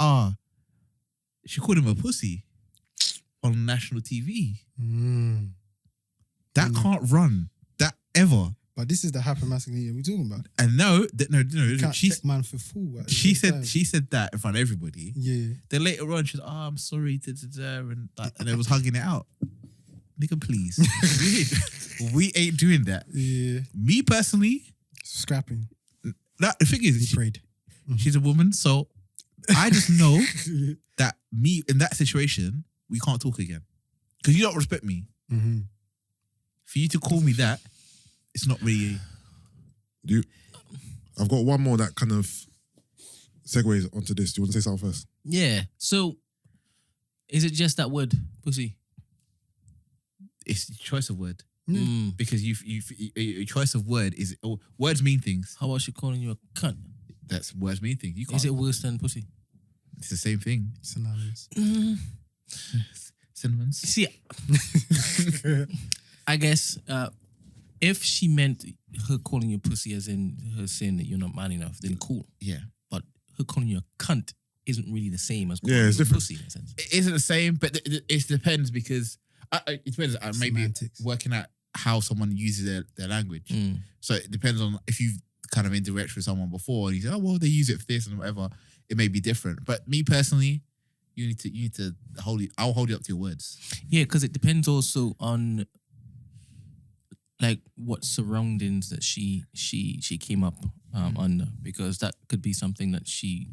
she called him a pussy on national TV. That can't run. That ever. But this is the hypermasculinity we're talking about. And no. You can't check man for fool. She said that in front of everybody. Yeah. Then later on, she's I'm sorry, and they was hugging it out. Nigga, please. we ain't doing that. Yeah. Me personally, Scrapping. the thing is, We prayed. she's a woman, so I just know that me in that situation, we can't talk again because you don't respect me. For you to call me that, it's not really. I've got one more that kind of segues onto this. Do you want to say something first? Yeah. So, is it just that word, pussy? It's your choice of word because your choice of word is words mean things. How about she calling you a cunt? That's words mean things. You can't. Is it worse than pussy? It's the same thing. Synonyms. Cinnamons. See, I guess if she meant her calling you pussy as in her saying that you're not man enough, then cool. Yeah. But her calling you a cunt isn't really the same as calling Yeah, you it's a different. pussy in a sense. It isn't the same, but it depends because it depends. Maybe Semantics. working out how someone uses their language. So it depends on if you've kind of interacted with someone before and you say, oh, well, they use it for this and whatever. It may be different. But me personally, you need to I'll hold you up to your words. Yeah, because it depends also on like what surroundings that she came up under, because that could be something that she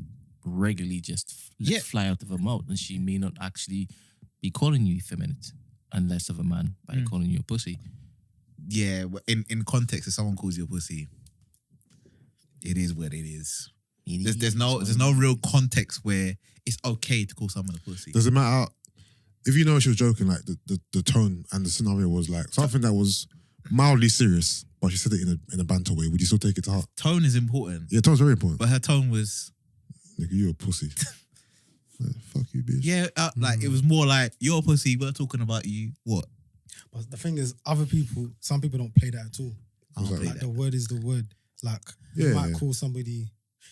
regularly just lets fly out of her mouth, and she may not actually be calling you effeminate unless of a man by calling you a pussy. Yeah, in context, if someone calls you a pussy, it is what it is. There's no real context where it's okay to call someone a pussy. Does it matter if you know she was joking? Like the tone and the scenario was like something that was mildly serious, but she said it in a banter way. Would you still take it to heart? Tone is important. Yeah, tone's very important. But her tone was, nigga, you a pussy. Fuck you, bitch. Yeah, like it was more like, you're a pussy, we're talking about you. What? But the thing is, some people don't play that at all. Like the word is the word. Like, you might call somebody.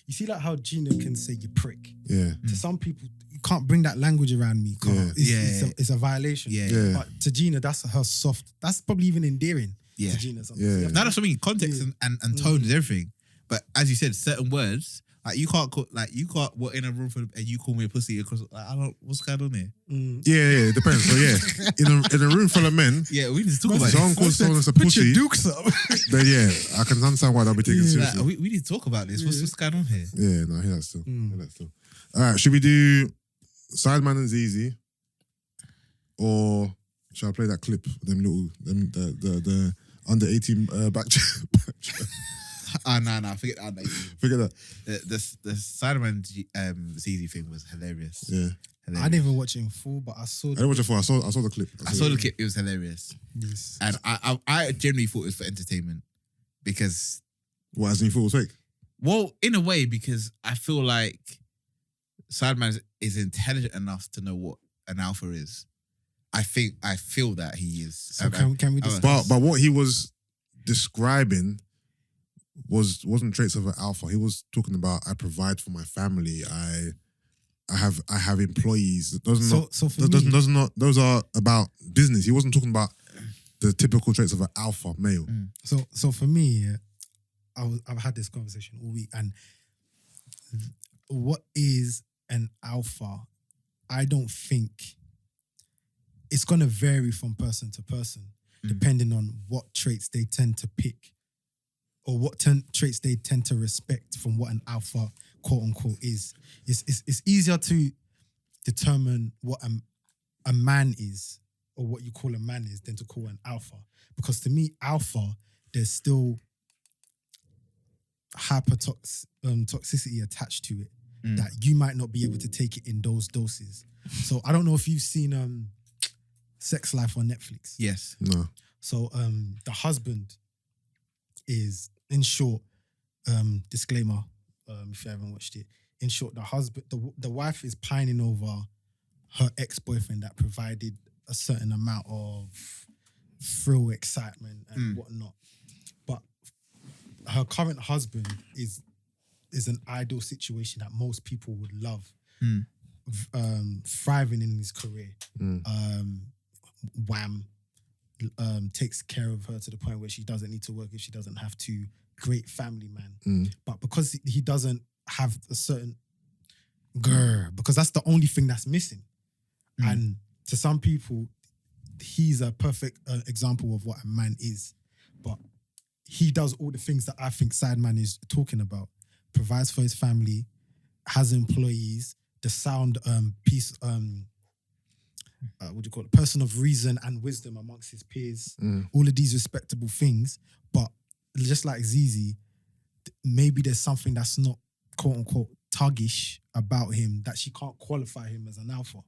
You see, like how Gina can say you prick. Yeah. To some people, you can't bring that language around me. It's a violation. Yeah. But to Gina, that's her soft. That's probably even endearing to Gina. Yeah. Now that's what I mean. Context and tone is everything. But as you said, certain words, like you can't we're in a room and you call me a pussy because I don't. What's going on here? Yeah, it depends. So yeah, in a room full of men, we need to talk about if someone calls someone a Put pussy, your dukes up. then I can understand why they'll be taken seriously. Like, we need to talk about this. What's going on here? Yeah, no, I hear that still. All right, should we do Sideman and Zeze, or shall I play that clip? The under 18 back. No, forget that. Forget that. The Sideman Zeze thing was hilarious. Yeah. I didn't even watch it in full, but I saw. I didn't watch it full. I saw the clip. I saw the clip. It was hilarious. Yes. And I generally thought it was for entertainment because. What, as in you thought it was fake? Well, in a way, because I feel like Sideman is intelligent enough to know what an alpha is. I feel that he is. So can we discuss? But what he was describing wasn't traits of an alpha. He was talking about I provide for my family. I have employees. Those are about business. He wasn't talking about the typical traits of an alpha male. So for me, I've had this conversation all week, and what is an alpha? I don't think it's gonna vary from person to person, depending on what traits they tend to pick. Or what traits they tend to respect from what an alpha, quote unquote, is. It's easier to determine what a man is, or what you call a man is, than to call an alpha. Because to me, alpha, there's still toxicity attached to it that you might not be able to take it in those doses. So I don't know if you've seen Sex Life on Netflix. Yes. No. So the husband is, in short, disclaimer, if you haven't watched it, in short, the wife is pining over her ex-boyfriend that provided a certain amount of thrill, excitement, and whatnot. But her current husband is an ideal situation that most people would love, thriving in his career, takes care of her to the point where she doesn't need to work if she doesn't have to. Great family man. But because he doesn't have a certain because that's the only thing that's missing. And to some people, he's a perfect example of what a man is. But he does all the things that I think Sideman is talking about. Provides for his family, has employees, the sound piece, what do you call it? Person of reason and wisdom amongst his peers. All of these respectable things. But just like Zeze, maybe there's something that's not quote unquote tuggish about him that she can't qualify him as an alpha.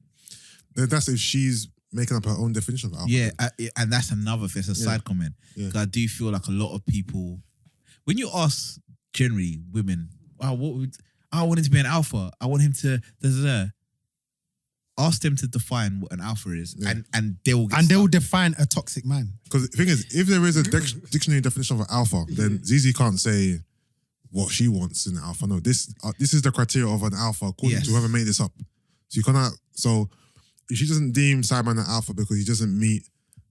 That's if she's making up her own definition of alpha. Yeah, and that's another thing. It's a side comment. Yeah. I do feel like a lot of people, when you ask generally women, I want him to be an alpha. I want him to ask them to define what an alpha is, and they will define a toxic man. Because the thing is, if there is a dictionary definition of an alpha, then Zeze can't say what she wants in an alpha. No, this is the criteria of an alpha according to whoever made this up. So you cannot. So if she doesn't deem Sideman an alpha because he doesn't meet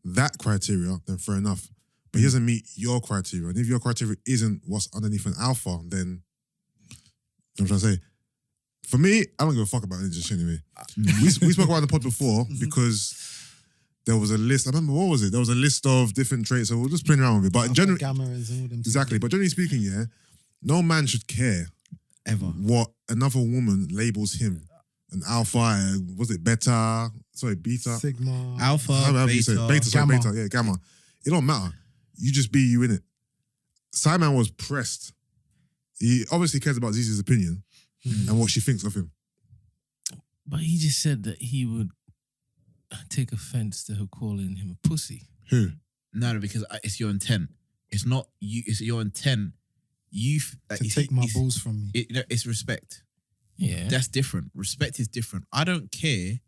that criteria, then fair enough. but he doesn't meet your criteria. And if your criteria isn't what's underneath an alpha, then you know what I'm trying to say. For me, I don't give a fuck about it just anyway. we spoke about the pod before because there was a list. I remember, what was it? There was a list of different traits, so we're just playing around with it. But generally, Gammas and all them exactly. But generally speaking, yeah, no man should care Ever. what another woman labels him. An alpha, was it beta? Sorry, beta. Sigma. Alpha, However you say it. Beta, sorry, Gamma. beta. Yeah, gamma. It don't matter. You just be you in it. Sideman was pressed. He obviously cares about Zeze's opinion and what she thinks of him. But he just said that he would take offense to her calling him a pussy. Who? No, because it's your intent. It's not you. It's your intent. You To take my balls from me. It's respect. Yeah. That's different. Respect is different. I don't care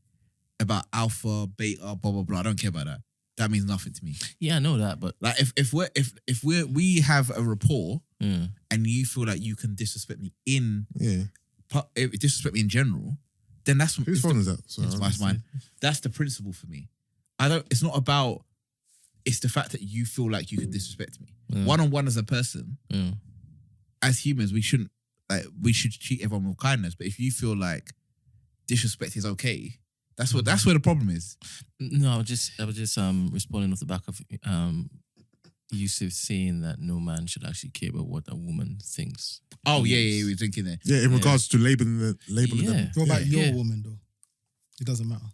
about alpha, beta, blah blah blah. I don't care about that. That means nothing to me. Yeah, I know that, but Like if we have a rapport yeah. and you feel like you can disrespect me in Yeah. disrespect me in general, then that's Whose phone is that? Sorry, That's mine. That's the principle for me. It's not about. It's the fact that you feel like you can disrespect me. Yeah. One on one as a person, Yeah. as humans, we shouldn't. We should treat everyone with kindness. But if you feel like disrespect is okay, that's where the problem is. No, I was just responding off the back of Yusuff saying that no man should actually care about what a woman thinks. Oh yeah, we're thinking there. Yeah, in regards to labeling them. Yeah. What about Yeah. your woman though? It doesn't matter.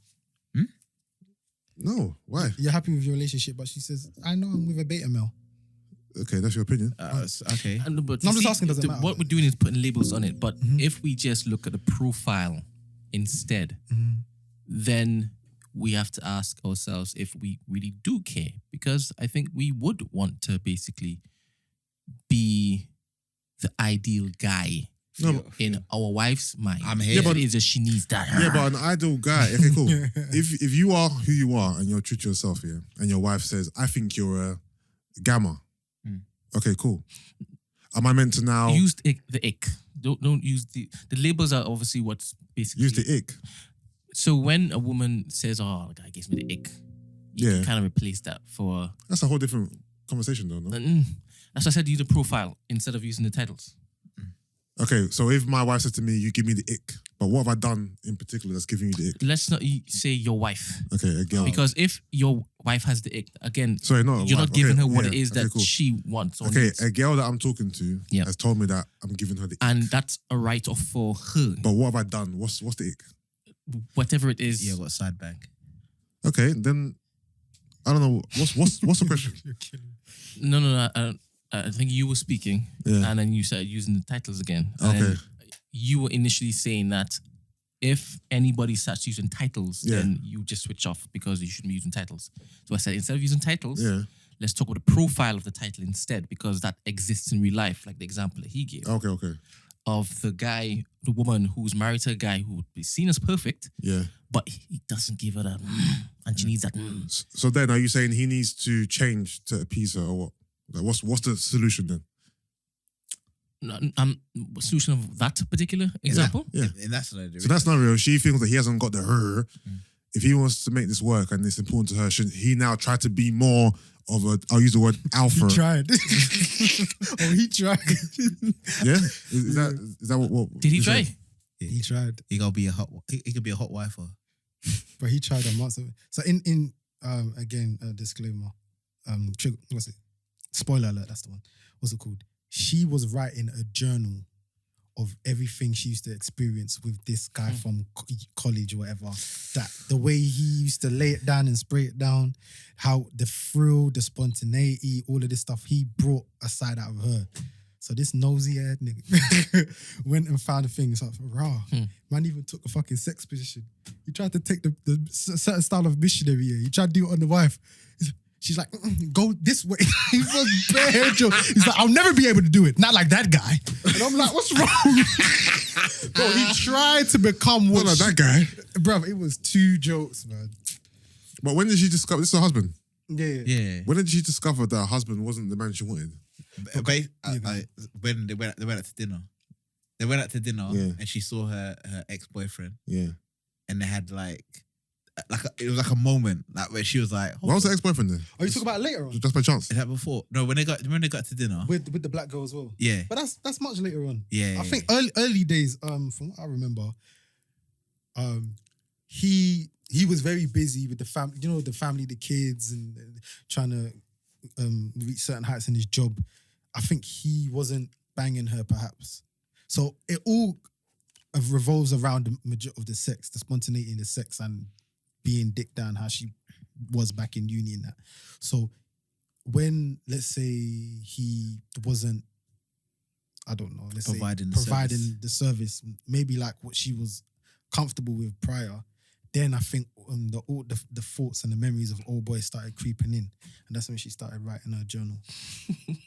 No, why? You're happy with your relationship, but she says, I know I'm with a beta male. Okay, that's your opinion. Okay. But No, I'm you just asking, does it matter? what we're doing is putting labels on it. But if we just look at the profile instead, then we have to ask ourselves if we really do care. Because I think we would want to basically be the ideal guy No, but- in our wife's mind. I'm here. Yeah, but- is that she needs that. Yeah, but an ideal guy. Okay, cool. If you are who you are and you're true to yourself, yeah, and your wife says, "I think you're a gamma." Okay, cool. Am I meant to now Use the ick. Don't use the labels are obviously what's basically use the ick? So when a woman says, "Oh, the guy gives me the ick," you Yeah. can kind of replace that for. That's a whole different conversation, though. No? That's why I said use the profile instead of using the titles. Okay, so if my wife says to me, "You give me the ick," but what have I done in particular that's giving you the ick? Let's not say your wife, Okay, a girl. because if your wife has the ick, again, Sorry, not a you're wife. not giving Okay, her what yeah, it is okay, that cool. she wants. Or Okay, needs. a girl that I'm talking to Yeah. has told me that I'm giving her the ick. And that's a write off for her. But what have I done? What's the ick? Whatever it is. Yeah, got side bag. Okay, then I don't know. What's the question? No. I think you were speaking, Yeah. and then you started using the titles again. And Okay. then you were initially saying that if anybody starts using titles, Yeah. then you just switch off because you shouldn't be using titles. So I said, instead of using titles, Yeah. let's talk about the profile of the title instead, because that exists in real life, like the example that he gave Okay. of the guy, the woman who's married to a guy who would be seen as perfect, Yeah. but he doesn't give her that, and she needs that. So then, are you saying he needs to change to appease her, or what? Like, what's the solution then? Solution of that particular example? Yeah. In that scenario. So that's not real. She feels that he hasn't got the her. If he wants to make this work and it's important to her, should he now try to be more of a? I'll use the word alpha. He tried. He tried. Yeah. Is that what? Did he you try? said? He tried. He gotta be a hot. He could be a hot wifer. But he tried on months of it. So in again, disclaimer. What's it? Spoiler alert, that's the one. What's it called? She was writing a journal of everything she used to experience with this guy from college or whatever. That the way he used to lay it down and spray it down, how the thrill, the spontaneity, all of this stuff, he brought a side out of her. So this nosy head nigga went and found a thing. It's like, raw. Man even took a fucking sex position. He tried to take the certain style of missionary. Yeah. He tried to do it on the wife. She's like, go this way. He was bare joke. He's like, I'll never be able to do it. Not like that guy. And I'm like, what's wrong? Bro, he tried to become what Not like that guy. Bruv, it was two jokes, man. But when did she discover? This is her husband. Yeah. Yeah. When did she discover that her husband wasn't the man she wanted? When they went out to dinner. They went out to dinner Yeah. and she saw her ex-boyfriend Yeah. and they had like it was like a moment like where she was like, Why was the ex-boyfriend there? Are you talking about it later on? Just by chance. Is that before? No, when they got to dinner. With the black girl as well. Yeah. But that's much later on. Yeah. I think early days, from what I remember, he was very busy with the family, the family, the kids, and trying to reach certain heights in his job. I think he wasn't banging her, perhaps. So it all revolves around the majority of the sex, the spontaneity in the sex, and being dick down how she was back in uni and that. So when, let's say, he wasn't, I don't know, let's Providing say the the service, maybe like what she was comfortable with prior, then I think the thoughts and the memories of old boy started creeping in, and that's when she started writing her journal.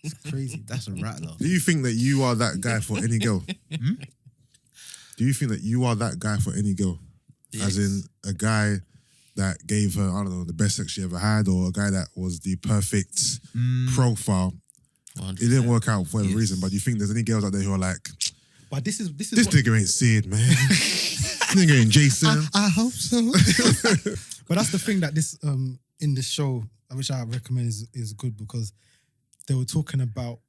It's crazy. That's a rattler. Do you think that you are that guy for any girl? Do you think that you are that guy for any girl? Yes. As in a guy that gave her, I don't know, the best sex she ever had, or a guy that was the perfect profile. 100%. It didn't work out for whatever reason, but do you think there's any girls out there who are like, But this is this what, nigga ain't Sid, man. This nigga ain't Jason. I hope so. But that's the thing that this in the show, which I recommend is good, because they were talking about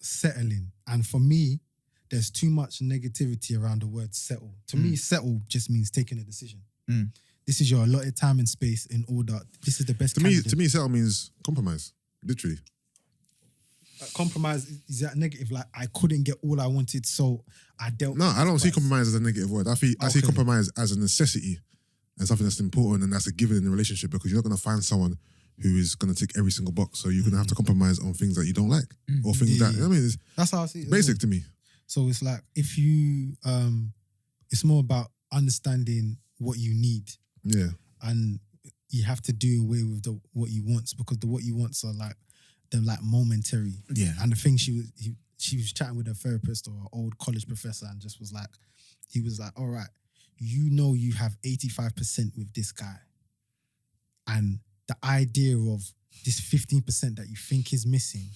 settling, and for me, there's too much negativity around the word settle. To me, settle just means taking a decision. This is your allotted time and space in order. This is the best. To me, settle means compromise. Literally. Compromise is that negative? Like, I couldn't get all I wanted, so I dealt. No, with I don't this see price. compromise as a negative word. I see Okay. compromise as a necessity and something that's important and that's a given in the relationship, because you're not going to find someone who is going to tick every single box. So you're going to have to compromise on things that you don't like or things that, I mean, it's That's how I see it. as basic well. to me. So it's like, if you, it's more about understanding what you need, Yeah. and you have to do away with what you want, because the what you wants are like, they're like momentary. Yeah. And the thing she was chatting with a therapist or an old college professor, and just was like, he was like, all right, you have 85% with this guy, and the idea of this 15% that you think is missing,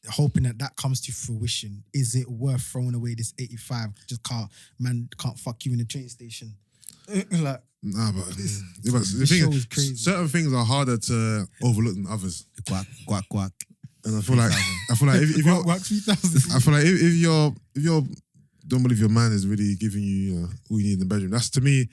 hoping that comes to fruition, is it worth throwing away this 85? Just can't fuck you in the train station. Like, Nah, but the this thing show is, is crazy. certain things are harder to overlook than others. Quack, quack, quack. And I feel like if you're, Work 3,000. I feel like if you're don't believe your man is really giving you all you need in the bedroom, that's, to me,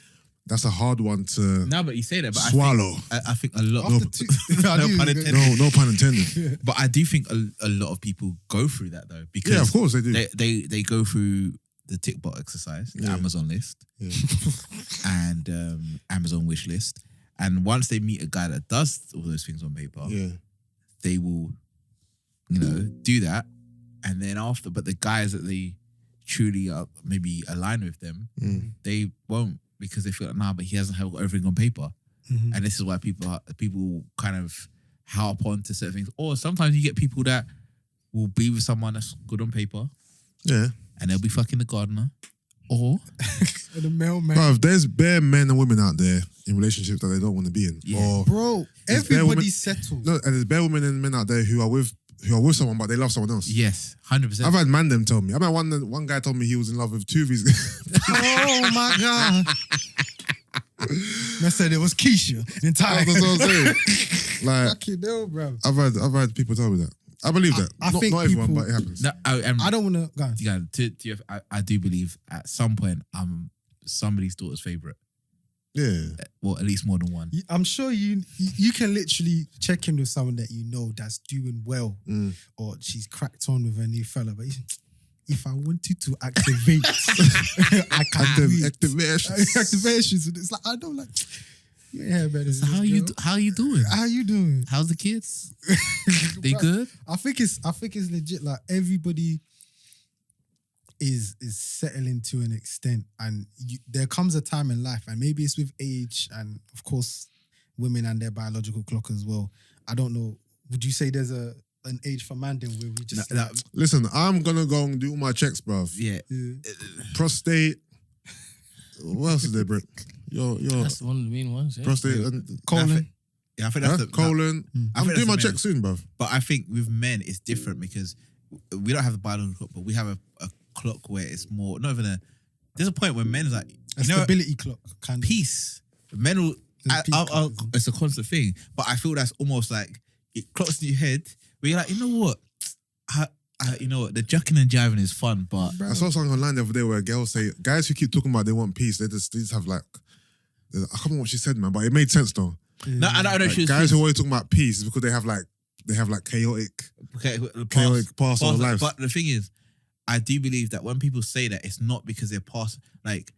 that's a hard one to No, but you say that, but swallow. I think a lot. After two- I No knew pun you were intended. gonna- No pun intended. But I do think a lot of people go through that though, because Yeah, of course they do. they go through the tick box exercise, the Yeah. Amazon list, Yeah. and Amazon wish list, and once they meet a guy that does all those things on paper, Yeah. they will, do that, and then after, but the guys that they truly are maybe align with them, they won't, because they feel like, nah, but he hasn't got everything on paper, and this is why people kind of harp on to certain things, or sometimes you get people that will be with someone that's good on paper, Yeah. and they'll be fucking the gardener, or The mailman. Bruv, there's bare men and women out there in relationships that they don't want to be in. Yeah. Or Bro, There's bare women- everybody settles. no, and there's bare women and men out there who are with someone but they love someone else. yes, 100%. I've had man them tell me. I remember one guy told me he was in love with two of his. Oh my God. I said it was Keisha entirely. That's what I'm saying. Like, Fucking hell, bro. I've had people tell me that. I believe that. I not think not everyone, people- but it happens. No, I don't want to go on. yeah, I do believe at some point I'm somebody's daughter's favorite. Yeah. Well, at least more than one. I'm sure you can literally check in with someone that you know that's doing well, or she's cracked on with a new fella. But if I wanted to activate, I can do it. Activations. Activations. It's like, I don't like. Yeah, better. So how you doing? How you doing? How's the kids? They good? I think it's legit. Like, everybody is settling to an extent, and there comes a time in life, and maybe it's with age, and of course, women and their biological clock as well. I don't know. Would you say there's an age for mandem where we just Listen, I'm gonna go and do my checks, bruv. Yeah. Prostate. What else is there, Brent? Your That's one of the main ones. Yeah. prostate, colon? Yeah, I think that's the colon. I I'm think doing my that's the checks soon, bruv. But I think with men it's different because we don't have the biological clock, but we have a clock where it's more not even a. There's a point where men is like A stability clock kind of. peace. Men will. Peak. It's a constant thing, but I feel that's almost like it clocks in your head where you're like, you know what, you know what, the jucking and jiving is fun, but I saw something online the other day where girls say guys who keep talking about they want peace, they just have like, I can't remember what she said, man, but it made sense though. no, I know she was Guys who are always talking about peace is because they have chaotic past or lives. But the thing is, I do believe that when people say that, it's not because they're past. Like,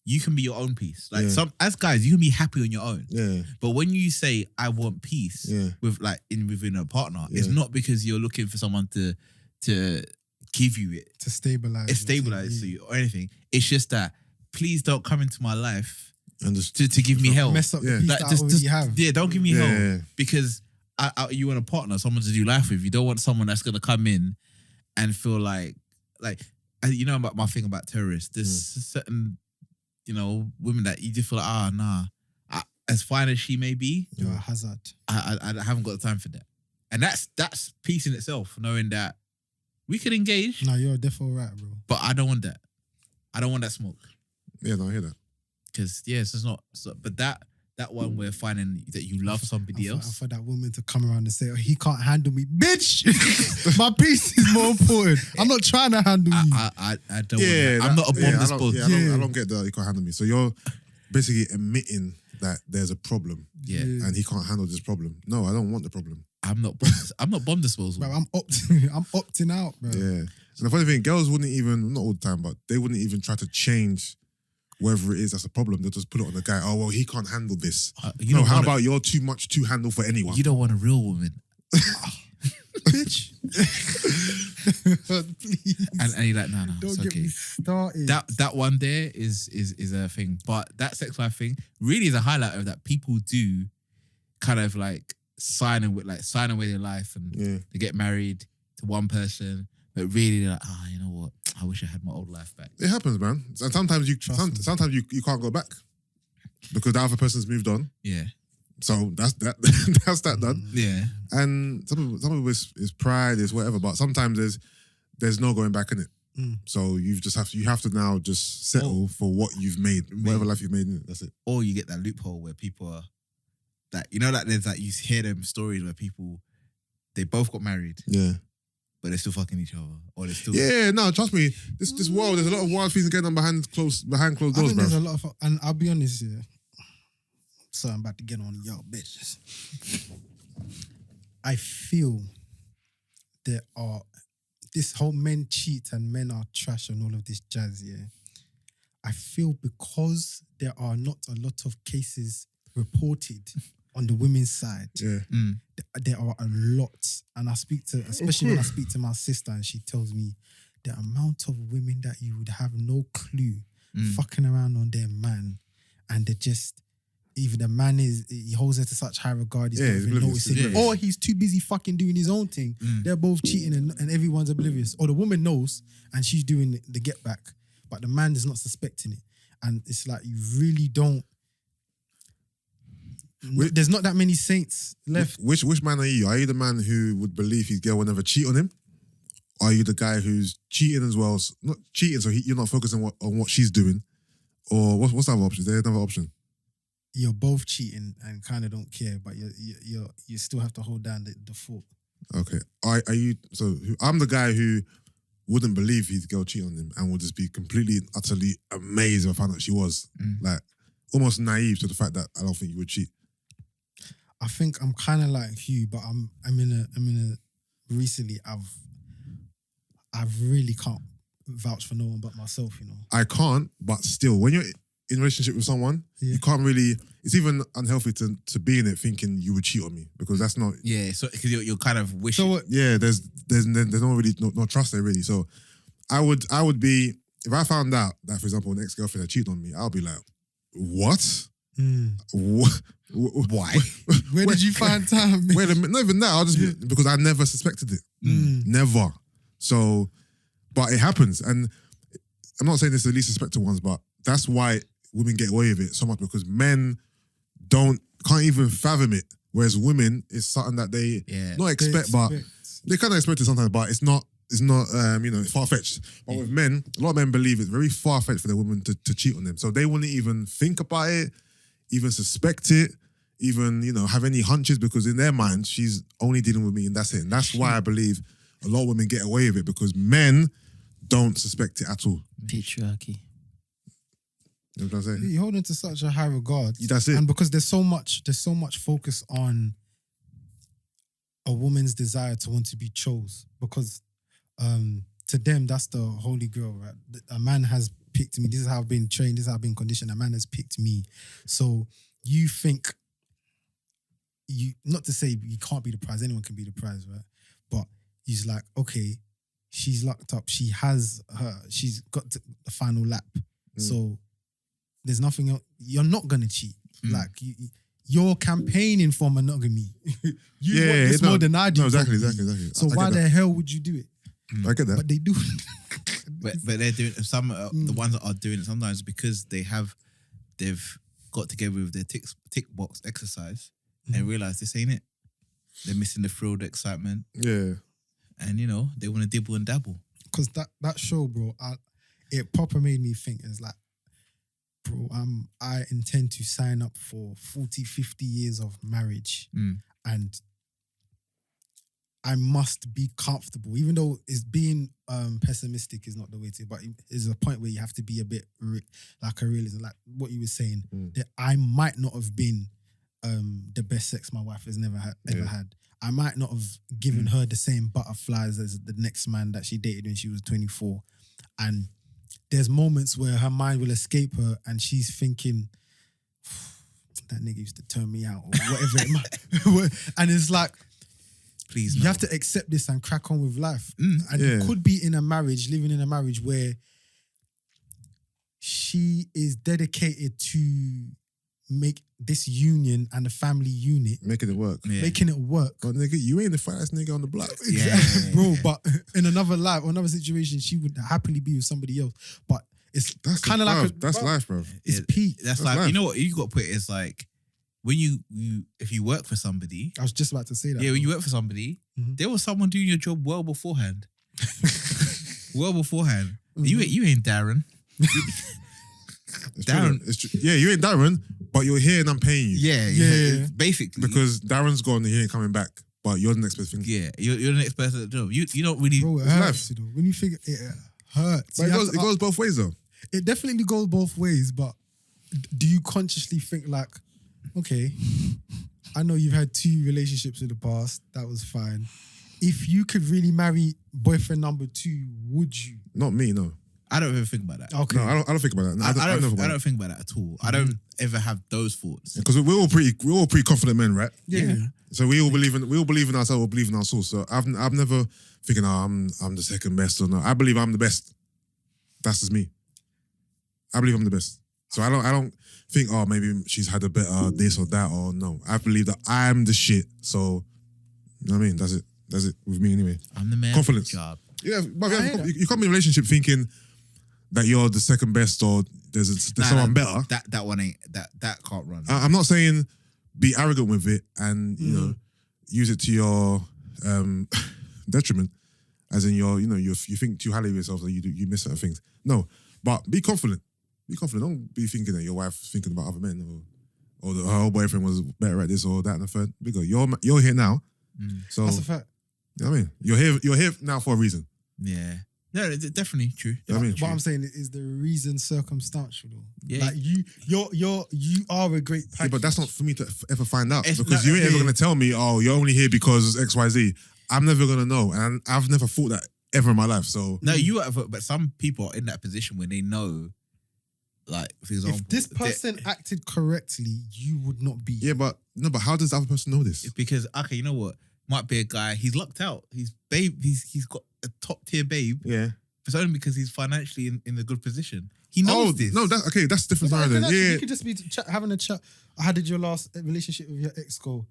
you can be your own peace. Like as guys, you can be happy on your own. Yeah. But when you say I want peace with like within a partner, it's not because you're looking for someone to give you it to stabilize you or anything. It's just that please don't come into my life and just to give me hell. Mess up the peace Like, that I already have. Yeah, don't give me hell because you want a partner, someone to do life with. You don't want someone that's gonna come in and feel like you know about my thing about terrorists. There's certain women that you just feel like nah. As fine as she may be, you're a hazard. I haven't got the time for that, and that's peace in itself. Knowing that we could engage. No, you're definitely right, bro. But I don't want that. I don't want that smoke. Yeah, no, I hear that. Because it's not. But that one where finding that you love somebody else. For that woman to come around and say, he can't handle me. Bitch! My peace is more important. I'm not trying to handle you. I don't want that. I'm not a bomb disposal. I don't get that you can't handle me. So you're basically admitting that there's a problem. Yeah. And he can't handle this problem. No, I don't want the problem. I'm not bomb disposal. Bro, I'm opting out, bro. Yeah. And the funny thing, girls wouldn't even, not all the time, but they wouldn't even try to change whether it is that's a problem. They'll just put it on the guy. Oh, well, he can't handle this. How about you're too much to handle for anyone? You don't want a real woman. Bitch. Please. And you're like, no, Don't it's get okay. me started. That one there is a thing. But that sex life thing really is a highlight of that people do kind of like sign away their life and they get married to one person, but really they're like, you know what? I wish I had my old life back. It happens, man. And sometimes you can't go back because the other person's moved on. Yeah. So that's that. That's that done. Yeah. And some of it is pride, is whatever. But sometimes there's no going back in it. So you have to now just settle for what you've made, whatever life you've made. That's it. Or you get that loophole where people are that there's like you hear them stories where people they both got married. Yeah. But they're still fucking each other, or they're still. Yeah, no, trust me. This world, there's a lot of wild things going on behind closed doors, I think bro. there's a lot of, and I'll be honest here. So I'm about to get on y'all bitches. I feel there are this whole men cheat and men are trash and all of this jazz. Yeah, I feel because there are not a lot of cases reported on the women's side. Yeah. There are a lot, and especially when I speak to my sister, and she tells me the amount of women that you would have no clue fucking around on their man, and they're just either the man he holds her to such high regard, he's not even noticing it, or he's too busy fucking doing his own thing. They're both cheating, and everyone's oblivious, or the woman knows and she's doing the get back, but the man is not suspecting it, and it's like you really don't. There's not that many saints left. Which man are you? Are you the man who would believe his girl will never cheat on him? Or are you the guy who's cheating as well? Not cheating, so you're not focusing on what she's doing. Or what's the other option? Is there another option? You're both cheating and kind of don't care, but you still have to hold down the fort. Okay. Are you? So I'm the guy who wouldn't believe his girl cheated on him and would just be completely, utterly amazed if I found out she was. Like almost naive to the fact that I don't think you would cheat. I think I'm kind of like you, but I'm in a recently I really can't vouch for no one but myself, you know. I can't, but still, when you're in a relationship with someone, you can't really. It's even unhealthy to be in it thinking you would cheat on me because that's not. Yeah, so because you're kind of wishing. So what? Yeah, there's no really no trust there really. So I would be, if I found out that, for example, an ex-girlfriend had cheated on me, I'll be like, what? What? Why? Where did you find time? Wait a minute, not even that. I'll just be, because I never suspected it. Never. So, but it happens, and I'm not saying this is the least suspected ones, but that's why women get away with it so much because men can't even fathom it, whereas women it's something that they not expect, but they kind of expect it sometimes, but it's not far fetched. But with men, a lot of men believe it's very far fetched for their women to cheat on them, so they wouldn't even think about it. even suspect it, even, have any hunches, because in their mind, she's only dealing with me and that's it. And that's why I believe a lot of women get away with it, because men don't suspect it at all. Patriarchy. You know what I'm saying? You hold into such a high regard. That's it. And because there's so much focus on a woman's desire to want to be chose, because to them that's the holy grail, right? A man has picked me. This is how I've been trained. This is how I've been conditioned. A man has picked me. So you think not to say you can't be the prize. Anyone can be the prize, right? But he's like, okay, she's locked up. She's got to the final lap. So there's nothing else. You're not gonna cheat. Like you're campaigning for monogamy. You want this more than I do. No, exactly. So I why get the that. hell would you do it? I get that. But they do. But they're doing some the ones that are doing it sometimes because they've got together with their tick box exercise and realize this ain't it. They're missing the thrill, the excitement, Yeah. and they want to dibble and dabble. Because that show, bro, it proper made me think. It's like, bro, I intend to sign up for 40, 50 years of marriage, and I must be comfortable, even though it's being pessimistic is not the way to. But there's a point where you have to be a bit like a realism, like what you were saying. That I might not have been the best sex my wife has ever had. I might not have given her the same butterflies as the next man that she dated when she was 24. And there's moments where her mind will escape her and she's thinking, that nigga used to turn me out or whatever it might. And it's like, Please, you no. have to accept this and crack on with life. And you could be in a marriage, living in a marriage where she is dedicated to make this union and the family unit, Making it work. Yeah. making it work. But nigga, you ain't the finest nigga on the block. Yeah. Bro, but in another life or another situation, she would happily be with somebody else. But it's That's kind of like that's life, bro. it's peak. That's That's like, life. you know what you got to put it is like, when you if you work for somebody, I was just about to say that. yeah, when you work for somebody, there was someone doing your job well beforehand. Well beforehand. You ain't Darren. It's Darren. true. It's true. Yeah, you ain't Darren, but you're here and I'm paying you. Yeah. Basically. Because Darren's gone and he ain't coming back. But you're the next best thing. yeah, you're the next person at the job. You don't really. Bro, it It's hurts, life. you know. When you think it hurts. But You have it to- goes both ways though. It definitely goes both ways, but do you consciously think like, okay, I know you've had 2 relationships in the past, that was fine. If you could really marry boyfriend number 2, would you? Not me, no. I don't ever think about that. Okay. No, I don't think about that. No, I never don't about it. think about that at all. I don't ever have those thoughts. Because we're all pretty confident men, right? Yeah. So we all believe in ourselves, we believe in our source. So I've never thinking, I'm the second best or no. I believe I'm the best. That's just me. I believe I'm the best. So I don't think, maybe she's had a better this or that, or no. I believe that I'm the shit. So you know what I mean? That's it. That's it with me anyway. I'm the man. Confidence. For the job. Yeah, but I hear that. you come in a relationship thinking that you're the second best or there's someone better. That one ain't that can't run. I'm not saying be arrogant with it and you know use it to your detriment, as in you think too highly of yourself that you miss certain things. No, but be confident. Be confident. Don't be thinking that your wife's thinking about other men or her old boyfriend was better at this or that and the third. Because you're here now, so That's a fact. you know what I mean. You're here now for a reason. Yeah. No, it's definitely true. You know what I mean? What I'm saying is the reason circumstantial though. Yeah. Like you are a great package. Yeah, but that's not for me to ever find out It's because not- you ain't ever yeah. gonna tell me, oh, you're only here because XYZ. I'm never gonna know, and I've never thought that ever in my life. So No, you have, but some people are in that position where they know, like, for example, if this person acted correctly, you would not be. yeah, but how does the other person know this? it's because okay, you know what? Might be a guy. He's lucked out. He's got a top tier babe. Yeah. It's only because he's financially in a good position. He knows this. no, that's okay. That's different. But Side then. actually, Yeah, you could just be having a chat. How did your last relationship with your ex go?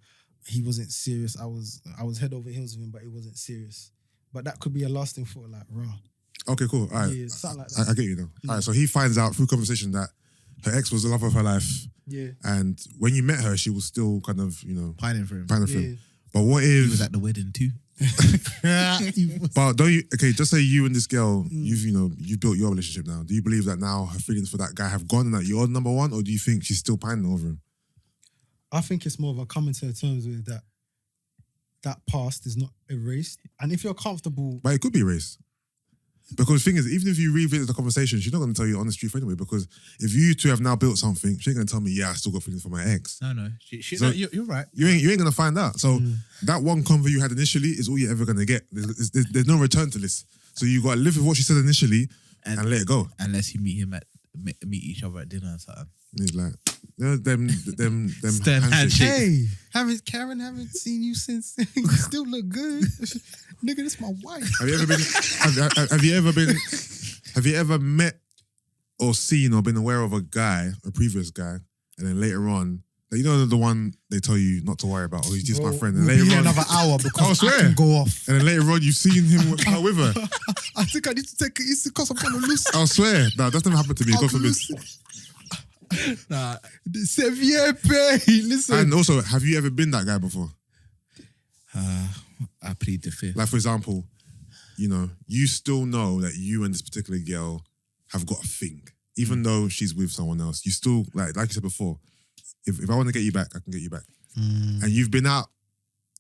He wasn't serious. I was head over heels with him, but it wasn't serious. But that could be a lasting thought, like raw. okay, cool. All right, Yeah, something like that. I get you now. All right, so he finds out through conversation that her ex was the love of her life, Yeah. and when you met her, she was still kind of Pining for him. kind of Yeah. thing. But what He if? was at the wedding too. He was- But don't you? Okay, just say you and this girl, you've built your relationship now. Do you believe that now her feelings for that guy have gone and that you're number one, or do you think she's still pining over him? I think it's more of a coming to terms with that. That past is not erased, and if you're comfortable, But it could be erased. Because the thing is, even if you revisit the conversation, she's not going to tell you on the truth anyway. Because if you two have now built something, she ain't going to tell me, yeah, I still got feelings for my ex. No. So- You're right. You ain't going to find out. So that one convo you had initially is all you're ever going to get. There's no return to this. So you got to live with what she said initially and let it go. Unless you meet each other at dinner or something. It's like, them Stern handshakes. hey, Karen, haven't seen you since. You still look good, nigga. This my wife. Have you ever met or seen or been aware of a previous guy, and then later on, you know the one they tell you not to worry about, or he's just my friend, and We'll be later here on, another hour because I I swear. can go off. and then later on you've seen him with her. I think I need to take it easy because I'm gonna lose. I swear, no, that's never happened to me. God forbid. Nah. C'est bien pay. Listen. And also, have you ever been that guy before? I plead the fifth. Like, for example, you still know that you and this particular girl have got a thing. Even though she's with someone else, you still, like you said before, if I want to get you back, I can get you back. And you've been out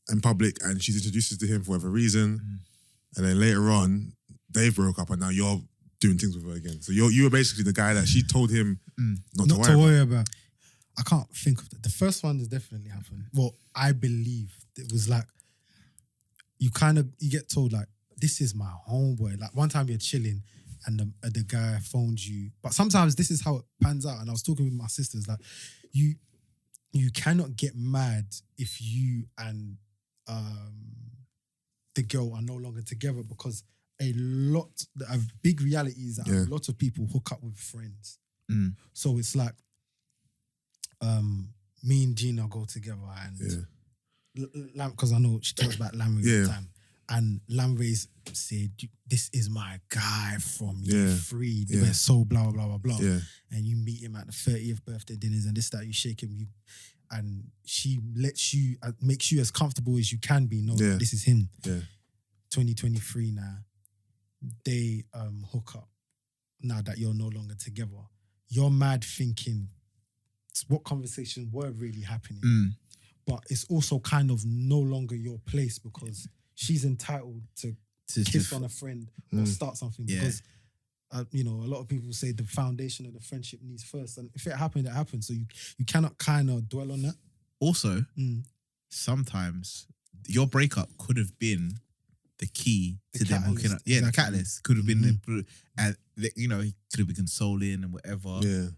in public and she's introduced you to him for whatever reason. And then later on, they broke up and now you're doing things with her again. So you were basically the guy that she told him not to worry about. I can't think of that. The first one has definitely happened. Well, I believe it was like, you get told like, this is my homeboy. Like one time you're chilling and the guy phones you. But sometimes this is how it pans out. And I was talking with my sisters, like you cannot get mad if you and the girl are no longer together, because a big reality is that a lot of people hook up with friends. So it's like me and Gina go together and because I know she talks about Lamray all the time. And Lamray's said, this is my guy from year 3. We're so blah, blah, blah, blah. Yeah. And you meet him at the 30th birthday dinners and this, that, you shake him, and she lets you, makes you as comfortable as you can be, knowing that this is him. Yeah. 2023 now, they hook up now that you're no longer together. You're mad thinking, what conversations were really happening? But it's also kind of no longer your place because she's entitled to kiss on a friend or start something because, a lot of people say the foundation of the friendship needs first. And if it happened, it happened. So you cannot kind of dwell on that. Also, sometimes your breakup could have been the key to them hooking up. Yeah, the catalyst could have been and he could have been consoling and whatever. Yeah.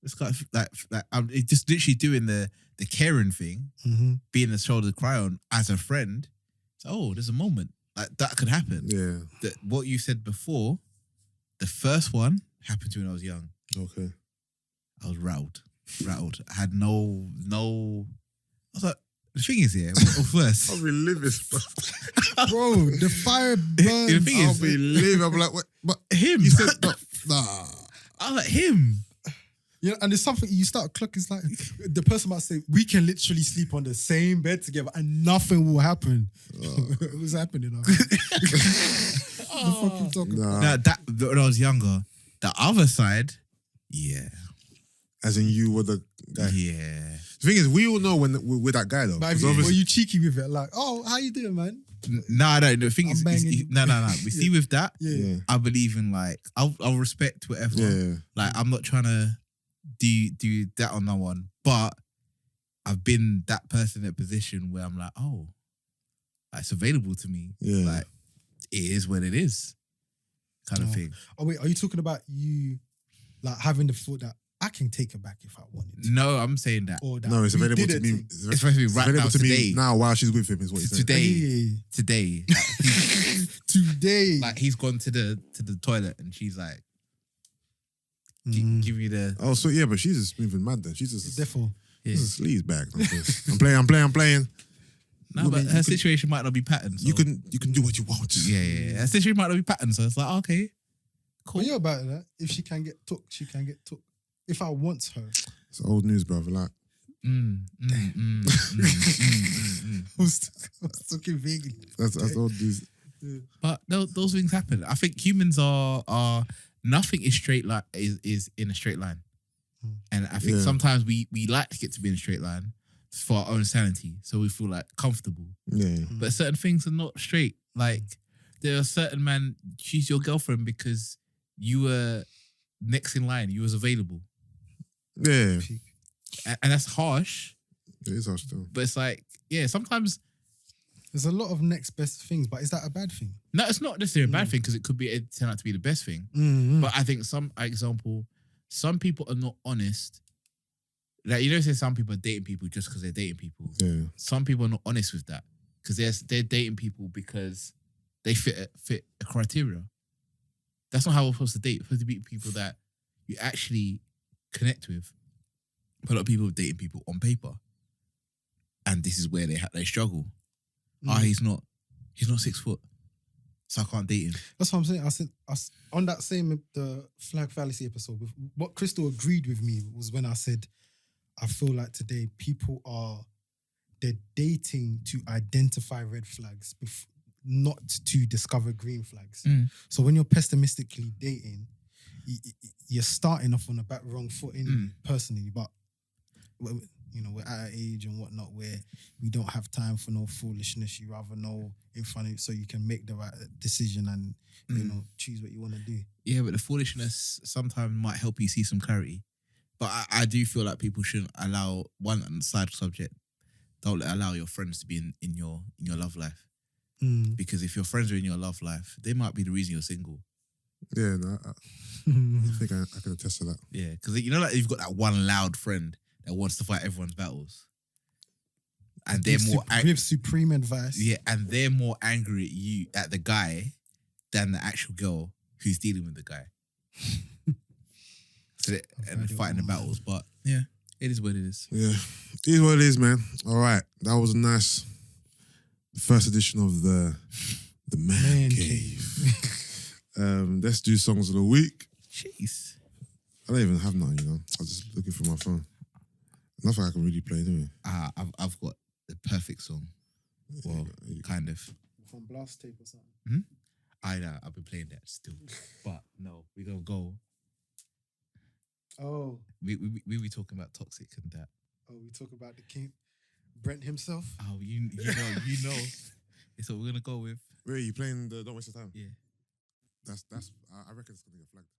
It's like I'm just literally doing the caring thing, being the shoulder to cry on as a friend. So, there's a moment like that could happen. Yeah. That what you said before, the first one happened to me when I was young. Okay. I was rattled. I had no. I was like, the thing is here. First, I'll relive this, bro. The fire burns. The thing is, I'll relive. I'm like, what? But him. You said nah. I was like him. And there's something you start clocking. It's like the person might say, we can literally sleep on the same bed together and nothing will happen. It was happening. The fuck you talking about? Now, that when I was younger, the other side, As in you were the guy. Yeah. The thing is, we all know when we're that guy though. But were you cheeky with it? Like, oh, how you doing, man? No. The thing is, no. We see with that, I believe in like, I'll respect whatever. Yeah. Like, I'm not trying to do that on no one, but I've been that person in a position where I'm like, oh, it's available to me. Yeah. Like, it is what it is, kind of thing. Oh wait, are you talking about you like having the thought that I can take her back if I wanted to? No, I'm saying that. Or that No, it's we available did to a me. thing. It's supposed to be right available now, to today. me now while she's with him is what you're saying. Today. Today. Like, he's gone to the toilet and she's like, give me the. Oh, so yeah, but she's just moving mad then. She's just Therefore. She's a sleaze bag. I'm playing. No, but her situation might not be patterned. So. You can do what you want. Yeah. Her situation might not be patterned, so it's like, okay, cool. But you're about that. If she can get took, she can get took. If I want her. It's old news, brother. Like, I'm talking vaguely. that's old news. But those things happen. I think humans are nothing is straight is in a straight line. And I think sometimes we like to get to be in a straight line for our own sanity, so we feel like comfortable. Yeah. But certain things are not straight. Like there are certain man, she's your girlfriend because you were next in line, you was available. Yeah. And that's harsh. It is harsh though. But it's like, yeah, sometimes There's a lot of next best things, but is that a bad thing? no, it's not necessarily a bad thing because it turn out to be the best thing. But I think some people are not honest. Like, you know, say some people are dating people just because they're dating people. Yeah. Some people are not honest with that because they're dating people because they fit a criteria. That's not how we're supposed to date. We're supposed to be people that you actually connect with. But a lot of people are dating people on paper, and this is where they struggle. He's not 6 foot, so I can't date him. That's what I'm saying. I said on that same the flag fallacy episode. What Crystal agreed with me was when I said, I feel like today they're dating to identify red flags, not to discover green flags. So when you're pessimistically dating, you're starting off on a wrong foot personally. But you know, we're at an age and whatnot where we don't have time for no foolishness. You rather know in front of you so you can make the right decision and you know, choose what you want to do. Yeah, but the foolishness sometimes might help you see some clarity. But I do feel like people shouldn't allow one side subject. Don't allow your friends to be in your love life. Because if your friends are in your love life, they might be the reason you're single. Yeah, no, I think I can attest to that. Yeah, because you know, like you've got that one loud friend that wants to fight everyone's battles, and they're more with supreme advice. Yeah, and they're more angry at the guy than the actual girl who's dealing with the guy. And fighting the battles, but yeah, it is what it is. Yeah, it is what it is, man. All right, that was a nice first edition of the Man Cave. Let's do songs of the week. Jeez, I don't even have none. You know, I was just looking for my phone. Nothing I can really play, do we? I've got the perfect song. Well, kind of from Blast Tape or something. I've been playing that still, but no, we're gonna go. Oh, we talking about toxic and that. Oh, we talk about the king, Brent himself. Oh, you know, it's what we're gonna go with. Wait, you playing the Don't Waste Your Time? Yeah, That's. I reckon it's gonna get flagged.